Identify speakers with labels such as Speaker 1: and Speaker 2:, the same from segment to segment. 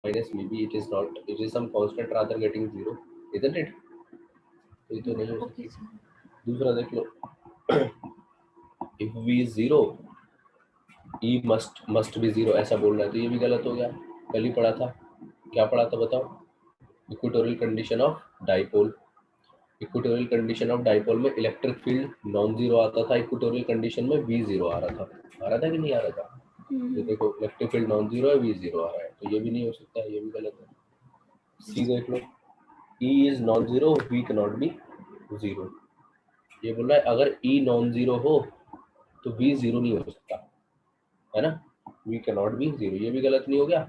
Speaker 1: minus VB, it is not, it is some constant rather getting 0, isn't it? तो ये तो नहीं हो
Speaker 2: Okay,
Speaker 1: सकती।
Speaker 2: sir.
Speaker 1: दूसरा देख लो, if V is 0, E must be 0 ऐसा बोल रहा है, तो ये भी गलत हो गया। कल ही पढ़ा था, क्या पढ़ा था बताओ? Equatorial condition of dipole. Equatorial condition of dipole में इलेक्ट्रिक फील्ड नॉन जीरो आता था, इक्वेटोरियल कंडीशन में V जीरो आ रहा था कि नहीं आ रहा था? ये देखो इलेक्ट्रिक फील्ड नॉन जीरो है, V जीरो आ रहा है, तो ये भी नहीं हो सकता, ये भी गलत है। सी देख लो, E is non zero, V cannot be zero. ये बोल रहा है अगर E नॉन जीरो हो तो V जीरो नहीं हो सकता, है ना? V कैनॉट बी जीरो, ये भी गलत नहीं हो गया?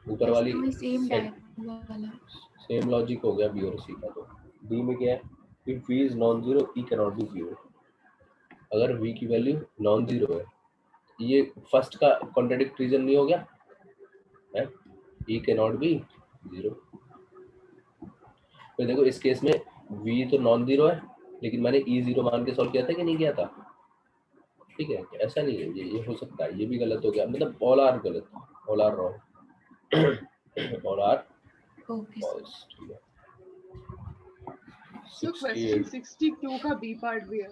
Speaker 1: ऊपर
Speaker 2: Yes,
Speaker 1: वाली
Speaker 2: हमें सेम
Speaker 1: सेट
Speaker 2: डायपोल वाला।
Speaker 1: सेम लॉजिक हो गया B और C का। तो D में क्या है? If V is non zero, E cannot be zero. अगर V की वैल्यू नॉन जीरो है, ये फर्स्ट का कॉन्ट्राडिक्ट रीजन नहीं हो गया है? E cannot be zero. तो देखो इस केस में V तो नॉन जीरो है, लेकिन मैंने E जीरो मान के सॉल्व किया था कि नहीं किया था? ठीक है, ऐसा नहीं है, ये हो सकता है, ये भी गलत हो गया, मतलब ऑल आर गलत, all are wrong, all are
Speaker 2: Okay, sir.
Speaker 1: False. ठीक है,
Speaker 3: So question
Speaker 1: 68।
Speaker 3: 62 का B part भी है।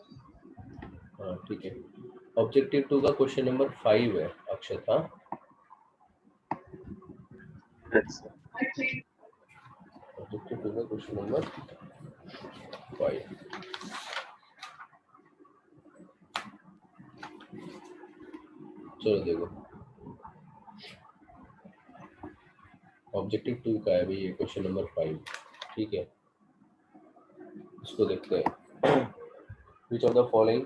Speaker 1: हाँ ठीक है, ऑब्जेक्टिव 2 का क्वेश्चन नंबर 5 है अक्षत। हाँ, ऑब्जेक्टिव 2 का क्वेश्चन नंबर 5। चलो देखो, ऑब्जेक्टिव 2 का है भाई ये क्वेश्चन नंबर 5। ठीक है, इसको देखते हैं। Which of the following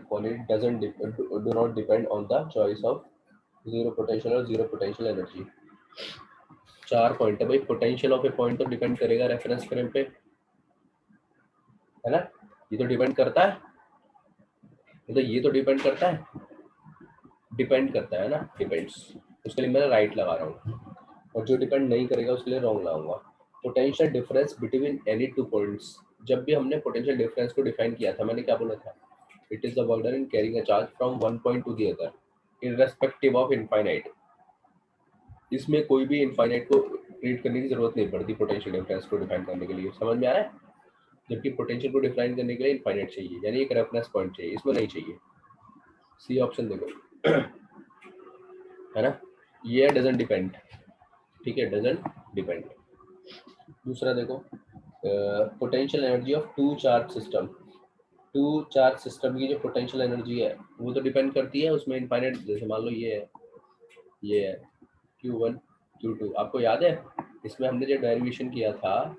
Speaker 1: doesn't do not depend on the choice of zero potential और zero potential energy? 4 पॉइंट है भाई। पोटेंशियल ऑफ ए पॉइंट तो डिपेंड करेगा रेफरेंस फ्रेम पे, है ना? ये तो डिपेंड करता है, मतलब ये तो डिपेंड करता है, डिपेंड करता है ना, डिपेंड्स, उसके लिए मैं राइट लगा रहा हूँ, और जो डिपेंड नहीं करेगा उसके लिए रॉन्ग लगाऊंगा। Potential difference between any two points. जब भी हमने पोटेंशियल डिफरेंस को डिफाइन किया था, मैंने क्या बोला था? It is the burden in carrying a charge from one point two the other irrespective of infinite. इसमें कोई भी इनफाइनाइट को ट्रीट करने की जरूरत नहीं पड़ती पोटेंशियल डिफरेंस को डिफाइन करने के लिए। समझ में आ रहा है? जबकि पोटेंशियल को डिफाइन करने के लिए इनफाइनाइट चाहिए, यानी एक रेफरेंस पॉइंट चाहिए, इसमें नहीं चाहिए। सी ऑप्शन देखो, है ना? ये डजंट डिपेंड, ठीक है, डजंट डिपेंड। दूसरा देखो, potential energy of two charge system. Two charge system की जो पोटेंशियल एनर्जी है वो तो डिपेंड करती है उसमें इनफाइनाइट। जैसे मान लो ये है Q1 Q2, आपको याद है इसमें हमने जो डेरिवेशन किया था,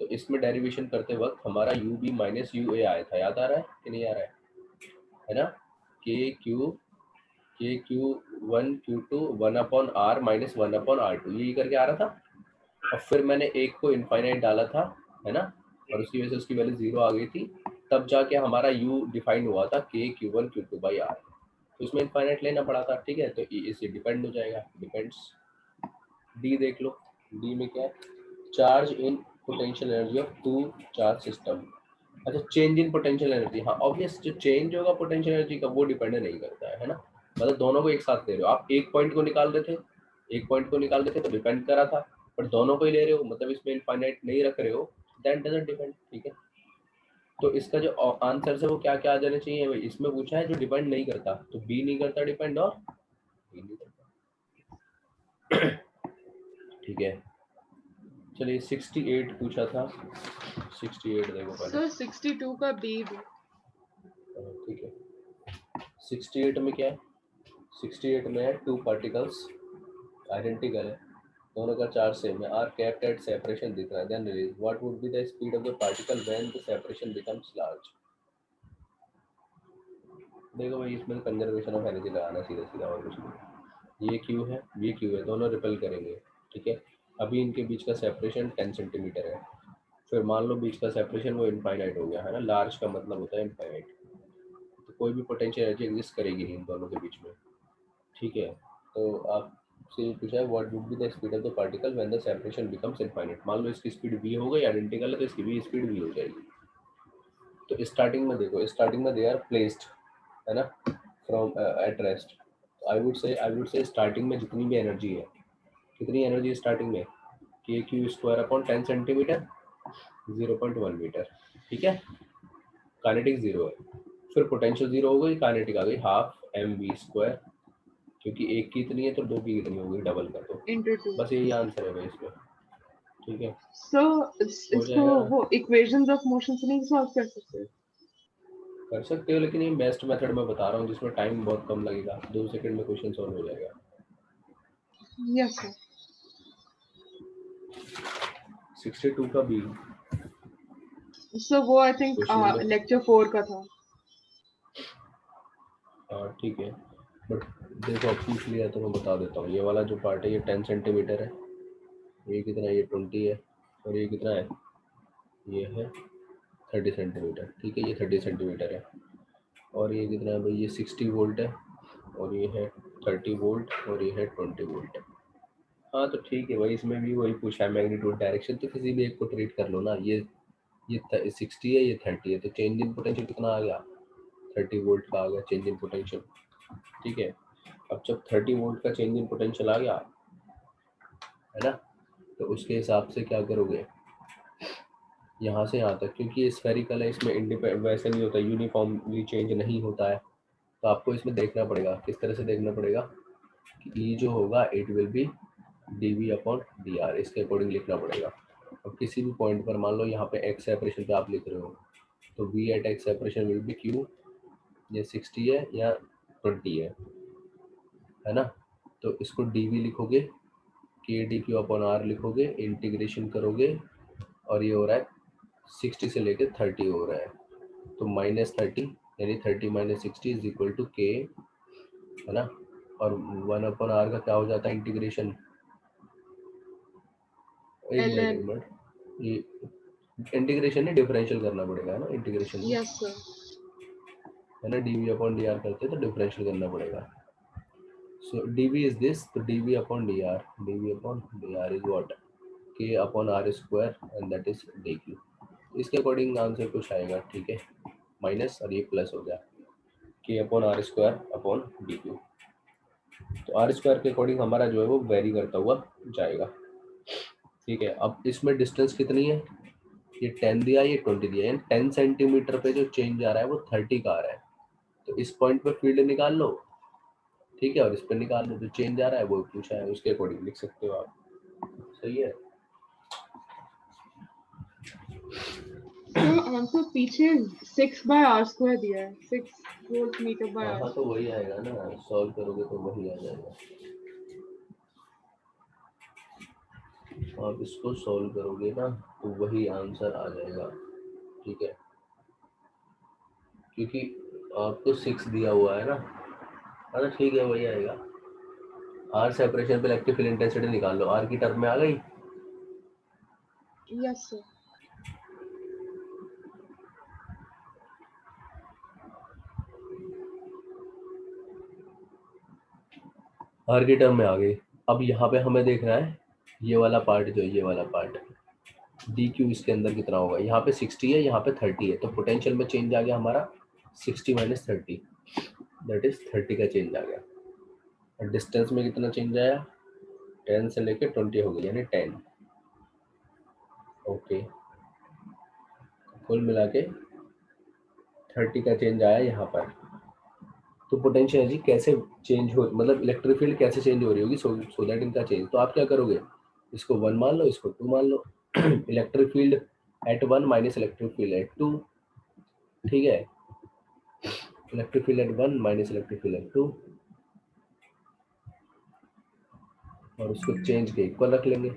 Speaker 1: तो इसमें डेरिवेशन करते वक्त हमारा UB माइनस UA आया था, याद आ रहा है कि नहीं आ रहा है ना? K q one q two one upon r minus one upon r two, यही करके आ रहा था। और फिर मैंने एक को इनफाइनाइट डाला था, है ना, और उसकी वजह से उसकी वैल्यू 0 आ गई थी, तब जाके हमारा U डिफाइन हुआ था k q one q two by r, तो इसमें इनफाइनाइट लेना पड़ा था। ठीक है, तो इससे डिपेंड हो जाएगा, डिपेंड्स। डी देख लो, डी में क्या है? Charge in potential energy of two charge system. अच्छा, चेंज इन पोटेंशियल एनर्जी, हाँ ऑब्वियस, जो चेंज होगा पोटेंशियल एनर्जी का वो डिपेंड नहीं करता है ना? मतलब दोनों को एक साथ ले रहे हो आप, एक पॉइंट को निकाल रहे थे, एक पॉइंट को निकाल रहे थे तो डिपेंड करा था, पर दोनों को ही ले रहे हो, मतलब इसमें इनफाइनाइट नहीं रख रहे हो, दैट डजंट डिपेंड। ठीक है, तो इसका जो आंसर है वो क्या क्या आ जाना चाहिए भाई? इसमें पूछा है जो डिपेंड नहीं करता, तो बी नहीं करता डिपेंड, और बी नहीं करता। ठीक है, चलिए 68 पूछा था, 68 देखो पहले।
Speaker 3: सर 62 का B भी।
Speaker 1: ठीक है, 68 में क्या है? 68 में है टू पार्टिकल्स आइडेंटिकल है, दोनों का चार्ज सेम है, आर केप्ट एट सेपरेशन दिख रहा है, then release, what would be the speed of the particle when the separation becomes large? देखो भाई, इसमें कंजर्वेशन ऑफ एनर्जी लगाना सीधा सीधा, और कुछ नहीं। ये क्यू है, ये क्यू है, दोनों रिपेल करेंगे। ठीक है, अभी इनके बीच का सेपरेशन 10 सेंटीमीटर है, फिर मान लो बीच का सेपरेशन वो इनफाइनाइट हो गया, है ना? लार्ज का मतलब होता है इनफाइनाइट, तो कोई भी पोटेंशियल एनर्जी एग्जिस्ट करेगी नहीं इन दोनों के बीच में। ठीक है, तो आपसे पूछा है what would be the speed of the particle when the separation becomes infinite. मान लो इसकी स्पीड v हो गई, आइडेंटिकल है तो इसकी भी स्पीड v हो जाएगी। तो स्टार्टिंग में देखो, स्टार्टिंग में दे आर प्लेस्ड, है ना, from at rest. I would say starting में जितनी भी एनर्जी है, कितनी एनर्जी है स्टार्टिंग में? K q square upon 10 centimetre 0.1 metre, ठीक है। काइनेटिक जीरो है, फिर पोटेंशियल जीरो हो गई, काइनेटिक आ गई हाफ एम वी स्क्वायर, क्योंकि एक की इतनी है तो दो की इतनी होगी, डबल कर दो,
Speaker 3: into 2.
Speaker 1: बस यही आंसर है भाई इसमें, ठीक है।
Speaker 3: So
Speaker 1: हो
Speaker 3: इसको
Speaker 1: जाएगा ना,
Speaker 3: वो equations of motion से नहीं सॉल्व कर सकते?
Speaker 1: कर सकते हो, लेकिन ये बेस्ट मेथड मैं बता रहा हूँ जिसमें टाइम बहुत कम लगेगा, 2 सेकंड में क्वेश्चन सॉल्व हो जाएगा।
Speaker 3: Yes sir.
Speaker 1: 62 का बी
Speaker 3: So वो I think
Speaker 1: question number,
Speaker 3: lecture 4 का था.
Speaker 1: हाँ ठीक है, बट देखो अब पूछ लिया तो मैं बता देता हूँ। ये वाला जो पार्ट है ये 10 सेंटीमीटर है, ये कितना है, ये 20 है, और ये कितना है, ये है 30 सेंटीमीटर, ठीक है, ये 30 सेंटीमीटर है, और ये कितना है भाई, ये 60 वोल्ट है, और ये है 30 वोल्ट, और ये है 20 वोल्ट। हाँ तो ठीक है भाई, इसमें भी वही पूछा है मैग्नीट्यूड डायरेक्शन, तो किसी भी एक को ट्रीट कर लो ना। ये 60 है, ये 30 है, तो चेंज इन पोटेंशियल कितना आ गया, 30 वोल्ट का आ गया चेंज इन पोटेंशियल, ठीक है। अब जब 30 वोल्ट का चेंज इन पोटेंशियल आ गया है ना, तो उसके हिसाब से क्या करोगे, यहाँ से यहाँ तक, क्योंकि ये स्फेरिकल है, इसमें वैसे नहीं होता, यूनिफॉर्मली चेंज नहीं होता है, तो आपको इसमें देखना पड़ेगा। किस तरह से देखना पड़ेगा कि ई जो होगा it will be d v upon D r, इसके अकॉर्डिंग लिखना पड़ेगा। अब किसी भी पॉइंट पर मान लो यहाँ पे एक्स सेपरेशन पे आप लिख रहे हो, तो v at x separation will be q, ये 60 है या 20 है ना, तो इसको डी वी लिखोगे, के डी क्यू अपॉन आर लिखोगे, इंटीग्रेशन करोगे, और ये हो रहा है 60 से लेके 30 हो रहा है, तो -30 यानी 30 - 60 इज इक्वल टू के, है ना, और 1 अपॉन आर का क्या हो जाता है इंटीग्रेशन, एक मिनट
Speaker 3: ln.
Speaker 1: एक मिनट, ये इंटीग्रेशन नहीं डिफरेंशियल करना पड़ेगा, है ना, इंटीग्रेशन में,
Speaker 3: Yes sir.
Speaker 1: है ना, डीवी अपॉन डी आर करते हैं तो डिफरेंशियल करना पड़ेगा। सो डीवी इज दिस, तो DV upon D R is what, K upon are square, and that is D Q. इसके अकॉर्डिंग आंसर कुछ आएगा, ठीक है, माइनस और ये प्लस हो गया, k upon are square upon d q. तो आर स्क्वायर के अकॉर्डिंग हमारा जो है वो वेरी करता हुआ जाएगा, ठीक है। अब इसमें डिस्टेंस कितनी है, ये 10 दिया, ये 20 दिया, यानी 10 सेंटीमीटर पे जो चेंज आ रहा है वो 30 का आ रहा है, तो इस पॉइंट पे फील्ड निकाल लो, ठीक है, और इस पर निकाल लो, जो चेंज आ रहा है वो पूछा है, उसके अकॉर्डिंग लिख सकते हो आप, सही है।
Speaker 3: So आंसर पीछे 6 by r square दिया है, 6 volt meter by r
Speaker 1: हाँ तो
Speaker 3: square.
Speaker 1: वही आएगा ना, सॉल्व करोगे तो वही आ जाएगा, आप इसको सॉल्व करोगे ना तो वही आंसर आ जाएगा, ठीक है, क्योंकि आपको 6 दिया हुआ है ना, अरे ठीक है वही आएगा। आर सेपरेशन पे इलेक्ट्रिक फील्ड इंटेंसिटी निकाल लो, आर की टर्म में आ गई,
Speaker 3: Yes sir.
Speaker 1: आर की टर्म में आ गई। अब यहाँ पे हमें देखना है ये वाला पार्ट, जो ये वाला पार्ट डी क्यू, इसके अंदर कितना होगा, यहाँ पे 60 है, यहाँ पे 30 है, तो पोटेंशियल में चेंज आ गया हमारा 60 - 30, दैट इज 30 का चेंज आ गया, और डिस्टेंस में कितना चेंज आया, 10 से लेके 20 हो गई, यानी 10, ओके, कुल मिला के 30 का चेंज आया यहाँ पर। तो पोटेंशियल एनर्जी कैसे चेंज हो, मतलब इलेक्ट्रिक फील्ड कैसे चेंज हो रही होगी, सो दैट इनका चेंज, तो आप क्या करोगे, इसको 1 मान लो, इसको 2 मान लो, electric field at 1 minus electric field at 2, ठीक है, electric field at 1 minus electric field at 2, और उसको चेंज के इक्वल रख लेंगे,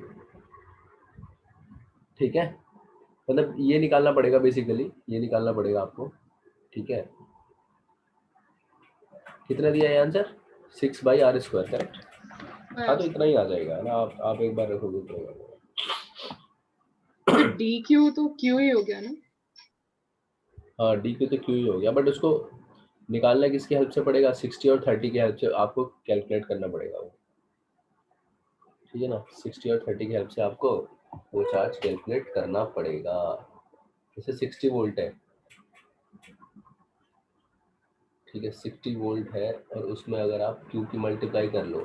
Speaker 1: ठीक है, मतलब ये निकालना पड़ेगा, बेसिकली ये निकालना पड़ेगा आपको, ठीक है। कितना दिया है answer, 6 by r square, correct,
Speaker 3: By
Speaker 1: हाँ
Speaker 3: r
Speaker 1: तो इतना
Speaker 3: square.
Speaker 1: ही आ जाएगा ना, आप एक बार रखोगे तो
Speaker 3: तो dq तो q ही हो गया ना?
Speaker 1: हाँ डी क्यू तो क्यू ही हो गया, बट उसको निकालना किसकी हेल्प से पड़ेगा, 60 और 30 की हेल्प से आपको कैलकुलेट करना पड़ेगा वो, ठीक है ना, 60 और 30 की हेल्प से आपको वो चार्ज कैलकुलेट करना पड़ेगा। जैसे 60 वोल्ट है, ठीक है, 60 वोल्ट है, और उसमें अगर आप क्यू की मल्टीप्लाई कर लो,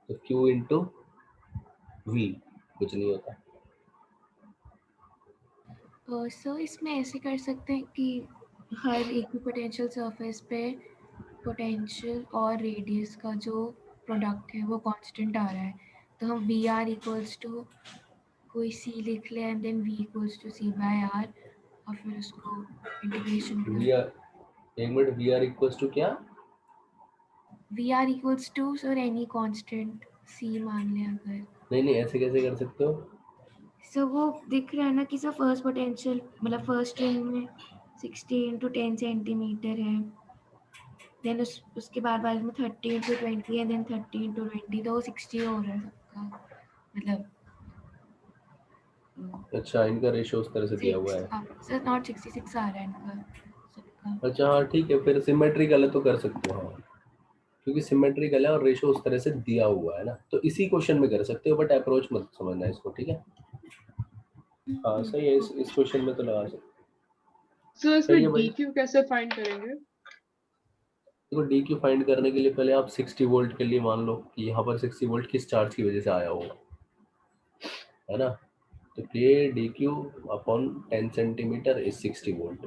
Speaker 1: तो क्यू इंटू वी, कुछ नहीं होता।
Speaker 2: सर इसमें ऐसे कर सकते हैं कि हर इक्विपोटेंशियल सरफेस पे पोटेंशियल और रेडियस का जो प्रोडक्ट है वो कांस्टेंट आ रहा है, तो हम वी आर इक्वल्स टू कोई सी लिख लें and then V equals to C by R और फिर उसको इंटीग्रेशन
Speaker 1: वी आर, एक मिनट, वी आर इक्वल्स टू क्या?
Speaker 2: V R equals to sir any constant C मान लें अगर।
Speaker 1: नहीं, ऐसे कैसे कर सकते हो?
Speaker 2: सर वो दिख रहा है ना कि सर फर्स्ट पोटेंशियल मतलब फर्स्ट रिंग में 60 इंटू 10 सेंटीमीटर है, देन उसके बाद वाले में 30 इंटू 20 है, देन 30 इंटू 20, तो 60 हो रहा है सबका, मतलब
Speaker 1: अच्छा, इनका रेशियो उस तरह से दिया हुआ
Speaker 2: 6
Speaker 1: है।
Speaker 2: सर नॉट 66 आ रहा है इनका सबका।
Speaker 1: अच्छा हाँ ठीक है, फिर सिमेट्रिकल है तो कर सकते हो हाँ, क्योंकि सिमेट्रिकल है और रेशियो उस तरह से दिया हुआ है ना, तो इसी क्वेश्चन में कर सकते हो, बट अप्रोच मत समझना इसको, ठीक है? हाँ सही है, इस क्वेश्चन में तो लगा सकते।
Speaker 3: सो
Speaker 1: सही है
Speaker 3: इसमें
Speaker 1: भाई।
Speaker 3: डी क्यू कैसे फाइंड करेंगे?
Speaker 1: देखो डी क्यू फाइंड करने के लिए पहले आप 60 वोल्ट के लिए मान लो कि यहाँ पर 60 वोल्ट किस चार्ज की वजह से आया होगा, है ना? तो के D Q upon 10 centimetre is 60 volt,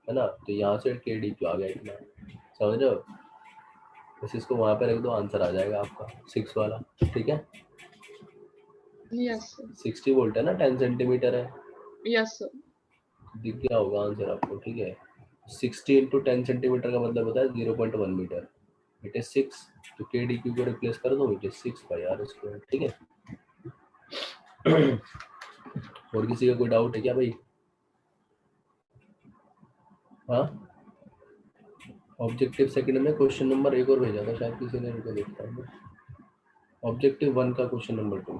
Speaker 1: है ना? तो यहाँ से के डी क्यू आ गया इतना, समझ रहे हो? बस इसको वहाँ पे रख दो, आंसर आ जाएगा आपका 6 वाला, ठीक है?
Speaker 3: Yes sir.
Speaker 1: 60 वोल्ट है ना, 10 सेंटीमीटर है,
Speaker 3: यस सर।
Speaker 1: दिख गया होगा आंसर आपको, ठीक है? 60 इंटू 10 सेंटीमीटर का मतलब होता है 0.1 मीटर, इट इज 6, तो के डी क्यू को रिप्लेस कर दो, it is 6 by r square, ठीक है? और किसी का कोई डाउट है क्या भाई? हाँ, ऑब्जेक्टिव सेकंड में क्वेश्चन नंबर 1 और भेजा था शायद किसी ने, रुको देखता हूँ। ऑब्जेक्टिव 1 का question number 2,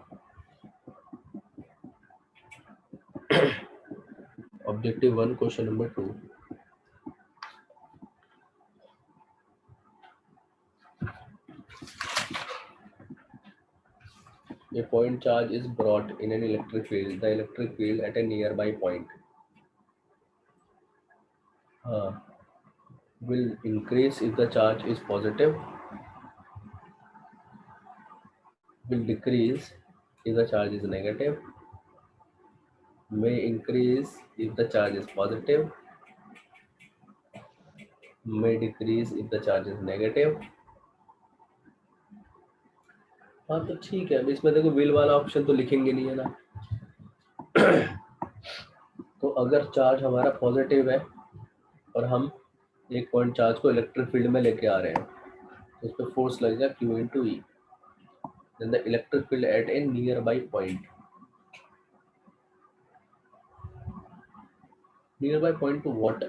Speaker 1: objective 1 question number 2, a point charge is brought in an electric field, the electric field at a nearby point will increase if the charge is positive, will decrease if the charge is negative, may increase if the charge is positive, may decrease if the charge is negative। हाँ तो ठीक है, अब इसमें देखो will वाला option तो लिखेंगे नहीं है ना। तो अगर चार्ज हमारा पॉजिटिव है और हम एक पॉइंट चार्ज को इलेक्ट्रिक फील्ड में लेके आ रहे हैं, तो उस पर फोर्स लगेगा Q into E, then the electric field at a nearby point, nearby point to what?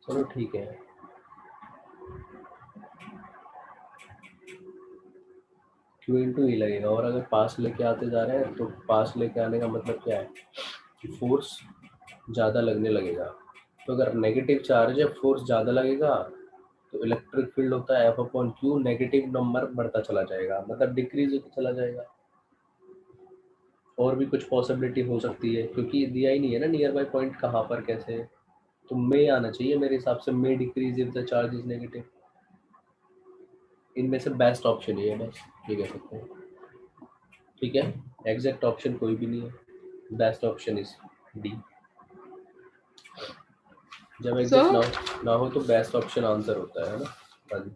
Speaker 1: चलो ठीक है, Q इंटू ई लगेगा, और अगर पास लेके आते जा रहे हैं तो पास लेके आने का मतलब क्या है कि फोर्स ज़्यादा लगने लगेगा। तो अगर नेगेटिव चार्ज है, फोर्स ज़्यादा लगेगा, तो इलेक्ट्रिक फील्ड होता है F upon Q, negative number बढ़ता चला जाएगा, मतलब डिक्रीज होता चला जाएगा। और भी कुछ पॉसिबिलिटी हो सकती है, क्योंकि दिया ही नहीं है ना नियर बाई पॉइंट कहाँ पर कैसे, तो मे आना चाहिए मेरे हिसाब से, may decrease if the charge is negative. इनमें से बेस्ट ऑप्शन ये है, बस ये कह सकते हैं, ठीक है? एग्जैक्ट ऑप्शन कोई भी नहीं है, बेस्ट ऑप्शन इज डी। जब एग्जैक्ट ना हो तो बेस्ट ऑप्शन आंसर होता है ना। हाँ जी।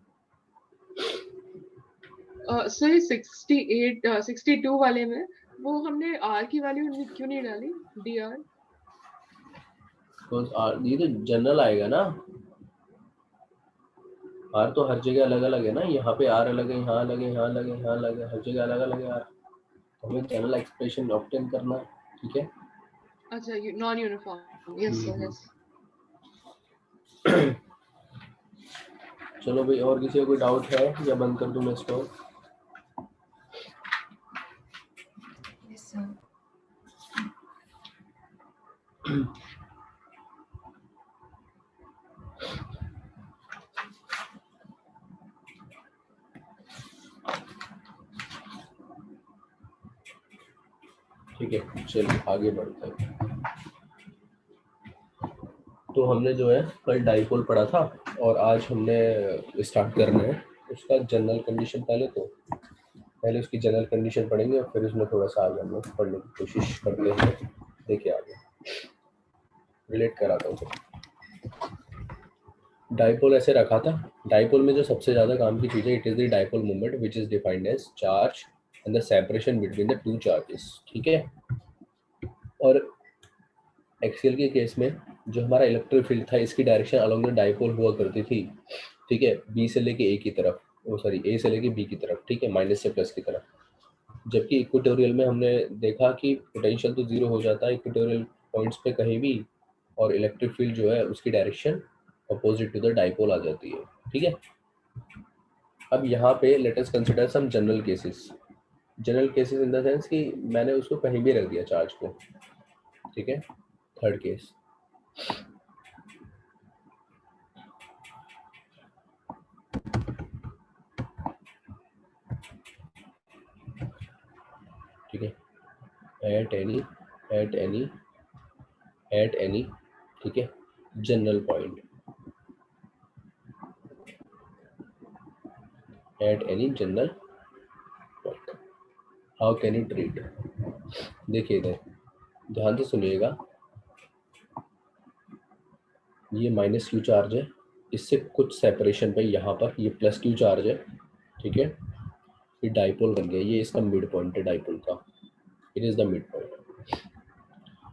Speaker 3: सर 68 62 वाले में वो हमने आर की वैल्यू क्यों नहीं डाली, डी आर?
Speaker 1: ये तो जनरल आएगा ना, आर तो हर जगह अलग अलग है ना, यहाँ पे आर अलग है, यहाँ अलग है, यहाँ अलग है, यहाँ अलग है, हर जगह अलग अलग है आर, तो हमें जनरल एक्सप्रेशन ऑब्टेन करना है, ठीक है?
Speaker 3: अच्छा, non uniform, yes sir yes.
Speaker 1: चलो भाई, और किसी को कोई डाउट है या बंद कर दूं मैं इसको?
Speaker 2: Yes sir.
Speaker 1: ठीक है, चलिए आगे बढ़ते हैं। तो हमने जो है कल डाइपोल पढ़ा था और आज हमने स्टार्ट करना है उसका जनरल कंडीशन पहले, तो पहले उसकी जनरल कंडीशन पढ़ेंगे और फिर उसमें थोड़ा सा आगे हम लोग पढ़ने की कोशिश करते हैं। देखिए आगे रिलेट कराता हूँ। डाइपोल ऐसे रखा था। डाइपोल में जो सबसे ज़्यादा काम की चीज़ है, it is the dipole moment which is defined as charge and the separation between the two charges. ठीक है। और एक्सियल के केस में जो हमारा इलेक्ट्रिक फील्ड था, इसकी डायरेक्शन अलोंग द डाइपोल हुआ करती थी। ठीक है, बी से लेके ए की तरफ, ओ सॉरी ए से लेके बी की तरफ। ठीक है, माइनस से प्लस की तरफ। जबकि इक्वेटोरियल में हमने देखा कि पोटेंशियल तो जीरो हो जाता है इक्वेटोरियल पॉइंट्स पे कहीं भी, और इलेक्ट्रिक फील्ड जो है उसकी direction opposite to the dipole आ जाती है। ठीक है। अब यहाँ पे let us consider some general cases. General cases in the sense कि मैंने उसको कहीं भी रख दिया चार्ज को। ठीक है। थर्ड केस, ठीक है, एट एनी ठीक है, general point, at any general point, how can you treat. देखिए इधर ध्यान से सुनिएगा, ये माइनस क्यू चार्ज है, इससे कुछ सेपरेशन पे यहाँ पर ये प्लस क्यू चार्ज है। ठीक है, ये डाइपोल बन गया, ये इसका मिड पॉइंट है डाइपोल का, it is the mid point.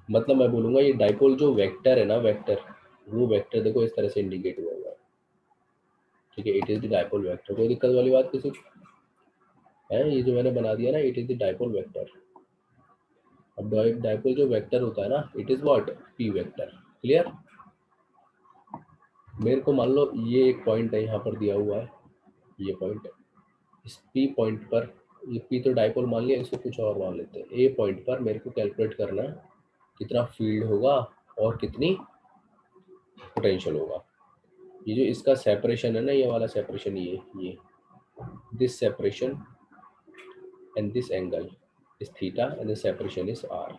Speaker 1: मतलब मैं बोलूँगा ये डाइपोल जो वेक्टर है ना, वेक्टर, वो वेक्टर देखो इस तरह से इंडिकेट हुआ हुआ है। ठीक है, it is the dipole vector. कोई दिक्कत वाली बात किसी है? ये जो मैंने बना दिया ना, it is the dipole vector. अब डाइपोल जो वेक्टर होता है ना, it is what, P vector. Clear. मेरे को मान लो ये एक पॉइंट है यहाँ पर दिया हुआ है, ये पॉइंट, इस पी पॉइंट पर, ये पी तो डाइपोल मान लिया, इसको कुछ और मान लेते हैं। ए पॉइंट पर मेरे को कैलकुलेट करना है कितना फील्ड होगा और कितनी पोटेंशियल होगा। ये जो इसका सेपरेशन है ना, ये वाला सेपरेशन, ये this separation and this angle is theta and the separation is r.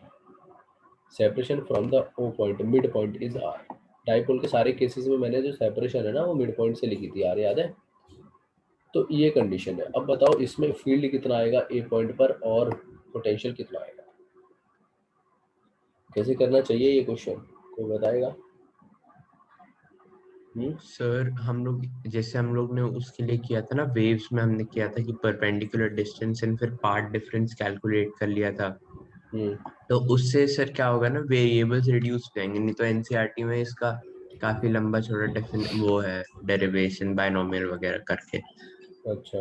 Speaker 1: Separation from the O point, mid point is r. Dipole के सारे केसेस में मैंने जो सेपरेशन है ना, वो मिड पॉइंट से लिखी थी आर, याद है? तो ये कंडीशन है। अब बताओ इसमें फील्ड कितना आएगा ए पॉइंट पर और पोटेंशियल कितना आएगा। कैसे करना चाहिए ये क्वेश्चन, कोई बताएगा?
Speaker 4: सर हम लोग जैसे हम लोग ने उसके लिए किया था ना, वेव्स में हमने किया था कि परपेंडिकुलर डिस्टेंस एंड फिर पाथ डिफरेंस कैलकुलेट कर लिया था। तो उससे सर क्या होगा ना, वेरिएबल्स रिड्यूस हो जाएंगे। नहीं तो एनसीईआरटी में इसका काफी लंबा छोटा वो है, डेरिवेशन बायनोमियल वगैरह करके।
Speaker 1: अच्छा,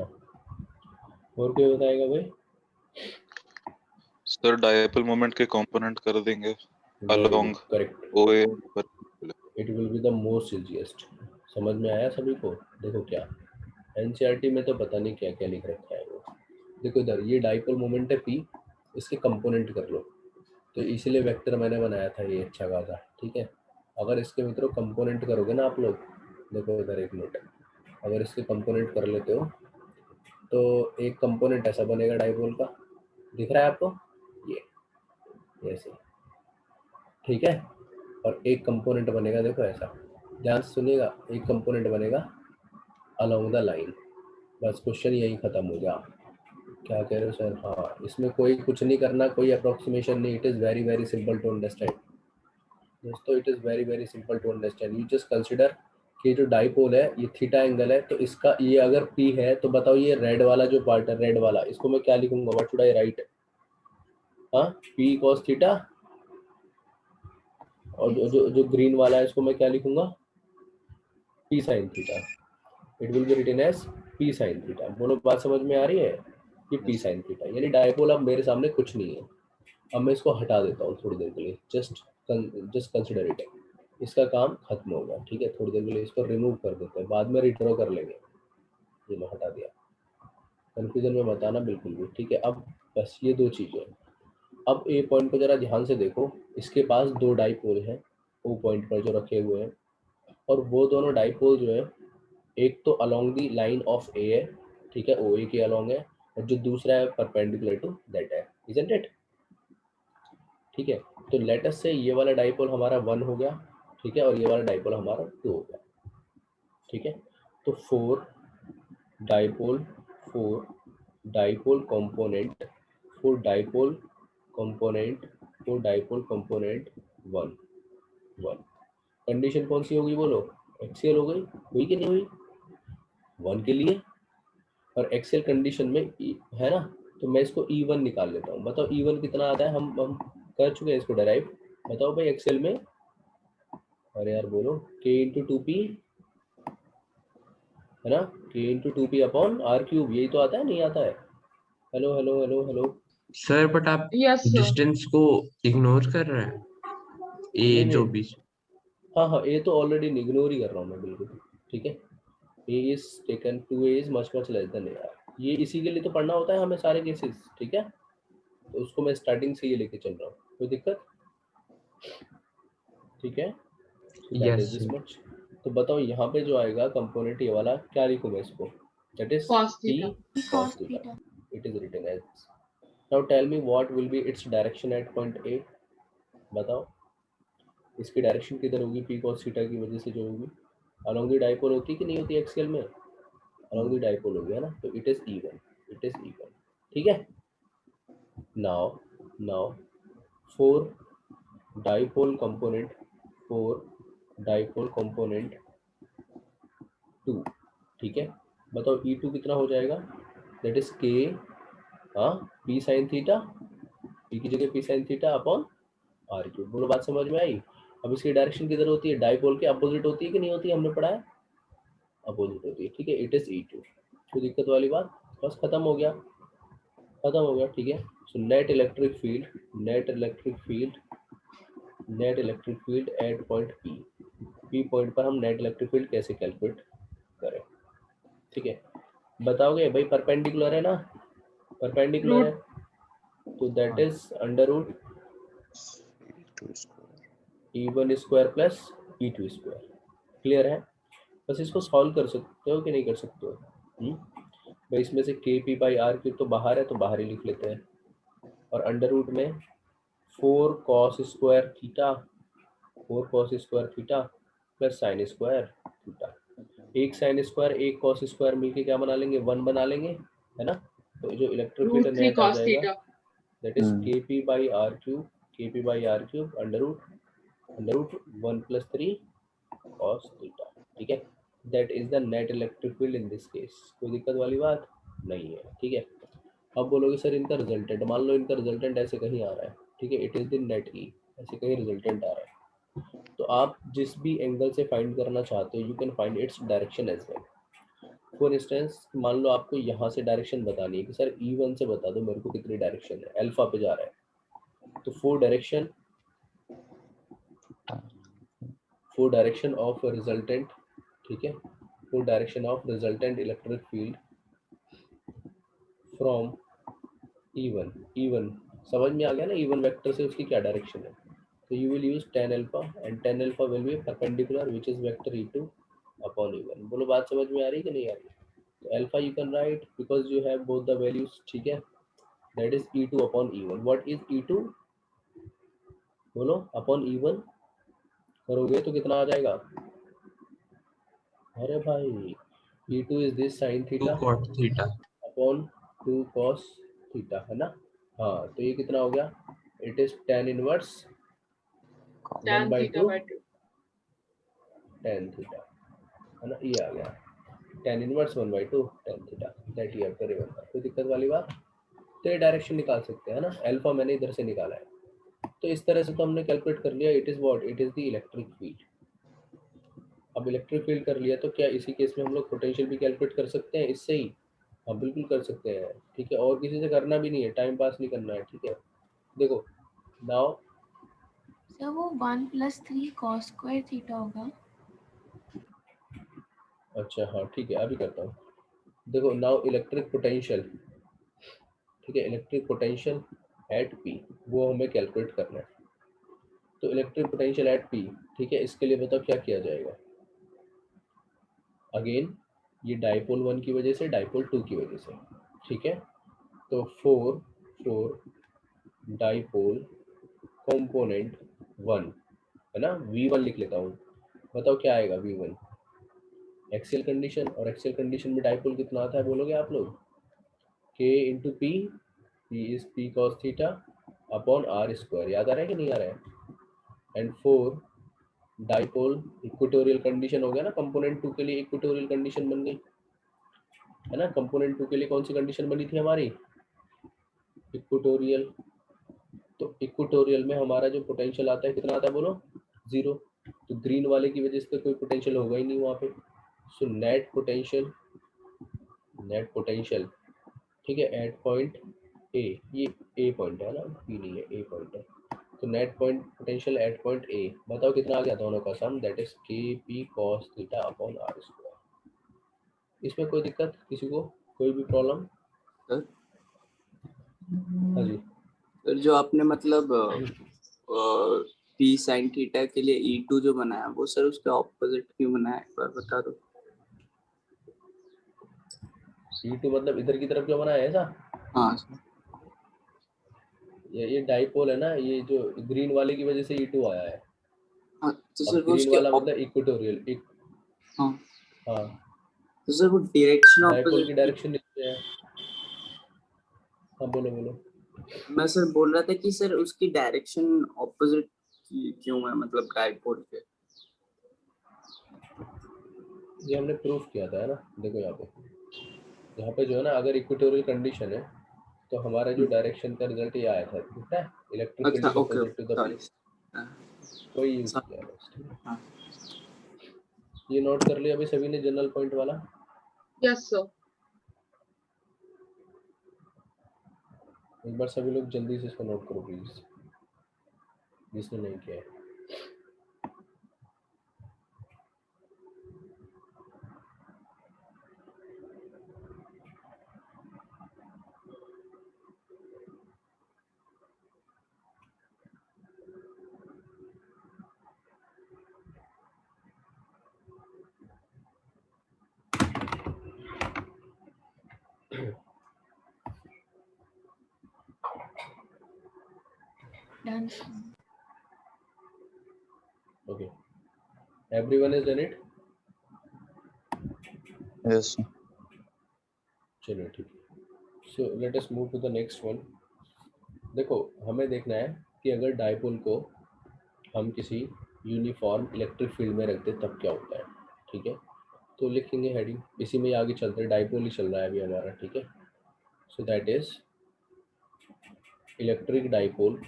Speaker 1: और कोई बताएगा भाई?
Speaker 5: सर डायपोल मोमेंट के कंपोनेंट कर देंगे अलोंग
Speaker 1: करेक्ट,
Speaker 5: ओए।
Speaker 1: It will be the most easiest. समझ में आया सभी को? देखो क्या एनसीईआरटी में तो पता नहीं क्या क्या लिख रखा है वो। देखो इधर ये डाइपोल मोमेंट है पी, इसके कंपोनेंट कर लो, तो इसीलिए वेक्टर मैंने बनाया था ये अच्छा खासा। ठीक है, अगर इसके मित्रों कंपोनेंट करोगे ना आप लोग, देखो इधर एक मिनट, अगर इसके कंपोनेंट कर लेते हो तो एक कंपोनेंट ऐसा बनेगा डाइपोल का, दिख रहा है आपको, ये ऐसे। ठीक है, और एक कंपोनेंट बनेगा, देखो ऐसा, ध्यान से सुनिएगा, एक कंपोनेंट बनेगा अलोंग द लाइन। बस क्वेश्चन यही खत्म हो गया। क्या कह रहे हो सर? हाँ, इसमें कोई कुछ नहीं करना, कोई अप्रोक्सीमेशन नहीं, it is very very simple to understand दोस्तों, it is very very simple to understand. You just consider कि जो डाइपोल है ये थीटा एंगल है, तो इसका ये अगर पी है तो बताओ ये रेड वाला जो पार्ट है, रेड वाला, इसको मैं क्या लिखूंगा, व्हाट शुड आई राइट? हाँ, पी कॉस थीटा, और जो ग्रीन वाला है इसको मैं क्या लिखूंगा, p sine theta. It will be written as p sine theta. बोलो बात समझ में आ रही है? कि पी साइन थीटा यानी डाइपोल अब मेरे सामने कुछ नहीं है। अब मैं इसको हटा देता हूँ थोड़ी देर के लिए, जस्ट कंसिडर इट, इसका काम खत्म हो गया। ठीक है, थोड़ी देर के लिए इसको रिमूव कर देते हैं, बाद में रिड्रॉ कर लेंगे। ये मैं हटा दिया, कंफ्यूजन में बताना बिल्कुल भी। ठीक है, अब बस ये दो चीज़ें। अब ए पॉइंट को जरा ध्यान से देखो, इसके पास दो डाइपोल हैं ओ पॉइंट पर जो रखे हुए हैं, और वो दोनों डाइपोल जो है, एक तो अलोंग दी लाइन ऑफ ए है, ठीक है, ओ ए के अलोंग है, और जो दूसरा है परपेंडिकुलर टू दैट है, इजंट इट? ठीक है, तो लेट अस से ये वाला डाइपोल हमारा 1 हो गया, ठीक है, और ये वाला डाइपोल हमारा 2 हो गया। ठीक है, तो 4 dipole 4 dipole component for dipole component one one. Condition कौन सी होगी बोलो? एक्सियल हो गई, हुई कि नहीं हुई? वन के लिए, और एक्सेल कंडीशन में है ना, तो मैं इसको E1 निकाल लेता हूँ। बताओ E1 कितना आता है? हम कर चुके हैं इसको डराइव। बताओ भाई एक्सेल में, अरे यार बोलो, K इंटू 2P है ना, K into 2P upon R cube, यही तो आता है, नहीं आता है? Hello hello hello hello.
Speaker 4: Sir but आप
Speaker 3: यस सर।
Speaker 4: डिस्टेंस को इग्नोर कर रहे हैं, ए
Speaker 1: नहीं
Speaker 4: जो
Speaker 1: नहीं,
Speaker 4: बीच।
Speaker 1: हाँ हाँ, ए तो ऑलरेडी इग्नोर ही कर रहा हूँ मैं, बिल्कुल ठीक है। A is taken, 2A is much much less than यार, ये इसी के लिए तो पढ़ना होता है हमें सारे केसेस, ठीक है। तो उसको मैं स्टार्टिंग से ये लेके चल रहा हूँ, कोई दिक्कत? ठीक है, that is
Speaker 4: yes
Speaker 1: this
Speaker 4: sir.
Speaker 1: Much. तो बताओ यहाँ पे जो आएगा कंपोनेंट, ये वाला क्या लिखूँ मैं इसको? That is
Speaker 3: Cos
Speaker 1: P
Speaker 3: theta.
Speaker 1: cos
Speaker 2: cos
Speaker 1: theta.
Speaker 2: theta.
Speaker 1: It is written as. Now tell me what will be its direction at point A. बताओ इसकी डायरेक्शन किधर होगी? P cos theta की वजह से जो होगी, along the dipole होती कि नहीं होती एक्सियल में? along the dipole होगी, है ना, तो it is E1, it is E1, ठीक है। now for dipole component, for dipole component 2, ठीक है। बताओ E2 कितना हो जाएगा? दैट इज K, हाँ, P sin थीटा, P की जगह P sin theta upon R cube. बोलो बात समझ में आई? अब इसकी डायरेक्शन किधर होती है? डाइपोल के अपोजिट होती है कि नहीं होती है? हमने पढ़ा है, अपोजिट होती है, ठीक है। It is E2। कोई दिक्कत वाली बात? बस खत्म हो गया, खत्म हो गया, ठीक है। So net electric field, net electric field, net electric field eight point P point पर हम नेट इलेक्ट्रिक फील्ड कैसे कैलकुलेट करें, ठीक है। बताओगे भाई, परपेंडिकुलर है ना, परपेंडिकुलर है, तो that is under root E1 square plus E2 square. Clear है? बस इसको सॉल्व कर सकते हो कि नहीं कर सकते हो? भाई इसमें से KP बाई R क्यूब तो बाहर है, तो बाहर ही लिख लेते हैं, और अंडर रूट में 4 cos square theta, 4 cos square theta plus sine square theta. एक साइन स्क्वायर एक कॉस स्क्वायर मिलके क्या बना लेंगे? 1 बना लेंगे, है ना। तो जो इलेक्ट्रिक फील्ड
Speaker 3: Root 3
Speaker 1: नेट आ
Speaker 3: cos
Speaker 1: जाएगा,
Speaker 3: theta.
Speaker 1: That is KP by R cube, KP by R cube under root 1 plus 3 cos theta, ठीक है। That is the net electric field in this case. कोई दिक्कत वाली बात नहीं है, ठीक है। अब बोलोगे सर इनका रिजल्टेंट, मान लो इनका रिजल्टेंट ऐसे कहीं आ रहा है, ठीक है, इट इज द नेट ई, ऐसे कहीं रिजल्टेंट आ रहा है, तो आप जिस भी एंगल से फाइंड करना चाहते हो, you can find its direction as well. For instance मान लो आपको यहाँ से डायरेक्शन बतानी है कि सर E1 से बता दो मेरे को कितनी डायरेक्शन है, अल्फा पे जा रहा है, तो फोर डायरेक्शन ऑफ रिजल्टेंट, ठीक है, four direction of resultant electric field from E1 समझ में आ गया ना? E1 वेक्टर से उसकी क्या डायरेक्शन है, तो you will use tan alpha, and tan alpha will be perpendicular which is vector E2 upon E1। बोलो बात समझ में आ रही है कि नहीं आ रही? तो alpha u can write because you have both the values, ठीक है, that is E2 upon E1। What is E2? बोलो अपॉन E1 करोगे तो कितना आ जाएगा? अरे भाई E2 is this sine
Speaker 4: 2
Speaker 1: theta
Speaker 4: cot theta.
Speaker 1: Upon 2 cos theta, है ना। हाँ, तो ये कितना हो गया? It is tan inverse 1
Speaker 3: Tan
Speaker 1: by
Speaker 3: theta
Speaker 1: 2
Speaker 3: by 2.
Speaker 1: tan theta, है ना, ये आ गया tan inverse 1 by 2 tan theta, that you have to remember. कोई दिक्कत वाली बात? तो ये डायरेक्शन निकाल सकते हैं ना, अल्फा मैंने इधर से निकाला है, तो इस तरह से तो हमने कैलकुलेट कर लिया। It is what? It is the electric field. अब इलेक्ट्रिक फील्ड कर लिया, तो क्या इसी केस में हम लोग पोटेंशियल भी कैलकुलेट कर सकते हैं इससे ही? हाँ बिल्कुल कर सकते हैं, ठीक है, और किसी से करना भी नहीं है, टाइम पास नहीं करना है, ठीक है। देखो नाउ,
Speaker 2: सर वो 1 प्लस 3 cos स्क्वायर थीटा होगा।
Speaker 1: अच्छा हाँ ठीक है, अभी करता हूँ। देखो नाउ इलेक्ट्रिक पोटेंशियल, ठीक है, इलेक्ट्रिक पोटेंशियल एट P वो हमें कैलकुलेट करना है। तो इलेक्ट्रिक पोटेंशियल एट P, ठीक है, इसके लिए बताओ क्या किया जाएगा? अगेन ये डाइपोल 1 की वजह से, डाइपोल 2 की वजह से, ठीक है। तो फोर डाइपोल कंपोनेंट 1, है ना, V1 लिख लेता हूँ। बताओ क्या आएगा V1? एक्सियल कंडीशन, और एक्सियल कंडीशन में डाइपोल कितना आता है बोलोगे आप लोग? k into p, p is p cos theta upon r square. याद आ रहा है कि नहीं आ रहा है? एंड 4 डाइपोल इक्वेटोरियल कंडीशन हो गया ना, कंपोनेंट 2 के लिए इक्वेटोरियल कंडीशन बन गई है ना। कंपोनेंट 2 के लिए कौन सी कंडीशन बनी थी हमारी? इक्वेटोरियल। तो इक्वेटोरियल में हमारा जो पोटेंशियल आता है कितना आता है बोलो? 0। तो ग्रीन वाले की वजह से कोई पोटेंशियल होगा ही नहीं वहाँ पे। सो नेट पोटेंशियल ठीक है एट पॉइंट ए, ये ए पॉइंट है ना, पी नहीं है, ए पॉइंट है। तो net point potential at point A बताओ कितना आ गया दोनों का sum, that is k p cos theta upon are square. इसमें कोई दिक्कत किसी को, कोई भी प्रॉब्लम?
Speaker 6: सर
Speaker 1: हाँ जी
Speaker 6: सर जो आपने मतलब पी साइन थीटा के लिए E2 जो बनाया वो सर उसके ऑपोजिट क्यों बनाया, एक बार बता दो।
Speaker 1: E2 मतलब इधर की तरफ जो बनाया है ऐसा?
Speaker 6: हाँ सर।
Speaker 1: ये डाइपोल है ना, ये जो ग्रीन वाले की वजह से E2 आया है।
Speaker 6: हाँ तो
Speaker 1: अब
Speaker 6: सर वो
Speaker 1: ग्रीन
Speaker 6: उसके
Speaker 1: वाला मतलब इक्वेटोरियल
Speaker 6: हाँ
Speaker 1: हाँ
Speaker 6: तो सर वो डायरेक्शन
Speaker 1: डाइपोल की
Speaker 6: ऑपोजिट।
Speaker 1: डायरेक्शन नीचे है। हाँ बोलो बोलो।
Speaker 6: मैं सर बोल रहा था कि सर उसकी डायरेक्शन ऑपोजिट क्यों है, मतलब डाइपोल के।
Speaker 1: ये हमने प्रूफ किया था है ना, देखो यहाँ पे जो है ना, अगर इक्वेटोरियल कंडीशन है तो हमारा जो डायरेक्शन का रिजल्ट ये आया था, ठीक है, इलेक्ट्रिक फील्ड
Speaker 6: अच्छा
Speaker 1: is
Speaker 6: okay
Speaker 1: opposite to the
Speaker 6: sorry.
Speaker 1: Place. कोई यूज किया है बस, ठीक है।
Speaker 6: हाँ
Speaker 1: ये नोट कर लिया अभी सभी ने जनरल पॉइंट वाला?
Speaker 3: Yes, sir.
Speaker 1: एक बार सभी लोग जल्दी से इसको नोट करो प्लीज, जिसने नहीं किया है।
Speaker 2: Done.
Speaker 1: Okay, everyone has done it?
Speaker 5: Yes.
Speaker 1: चलो ठीक है। So let us move to the next one. देखो हमें देखना है कि अगर डाइपोल को हम किसी यूनिफॉर्म इलेक्ट्रिक फील्ड में रखते तब क्या होता है, ठीक है। तो लिखेंगे हेडिंग, इसी में आगे चलते हैं, डाइपोल ही चल रहा है अभी हमारा, ठीक है। सो दैट इज इलेक्ट्रिक डाइपोल,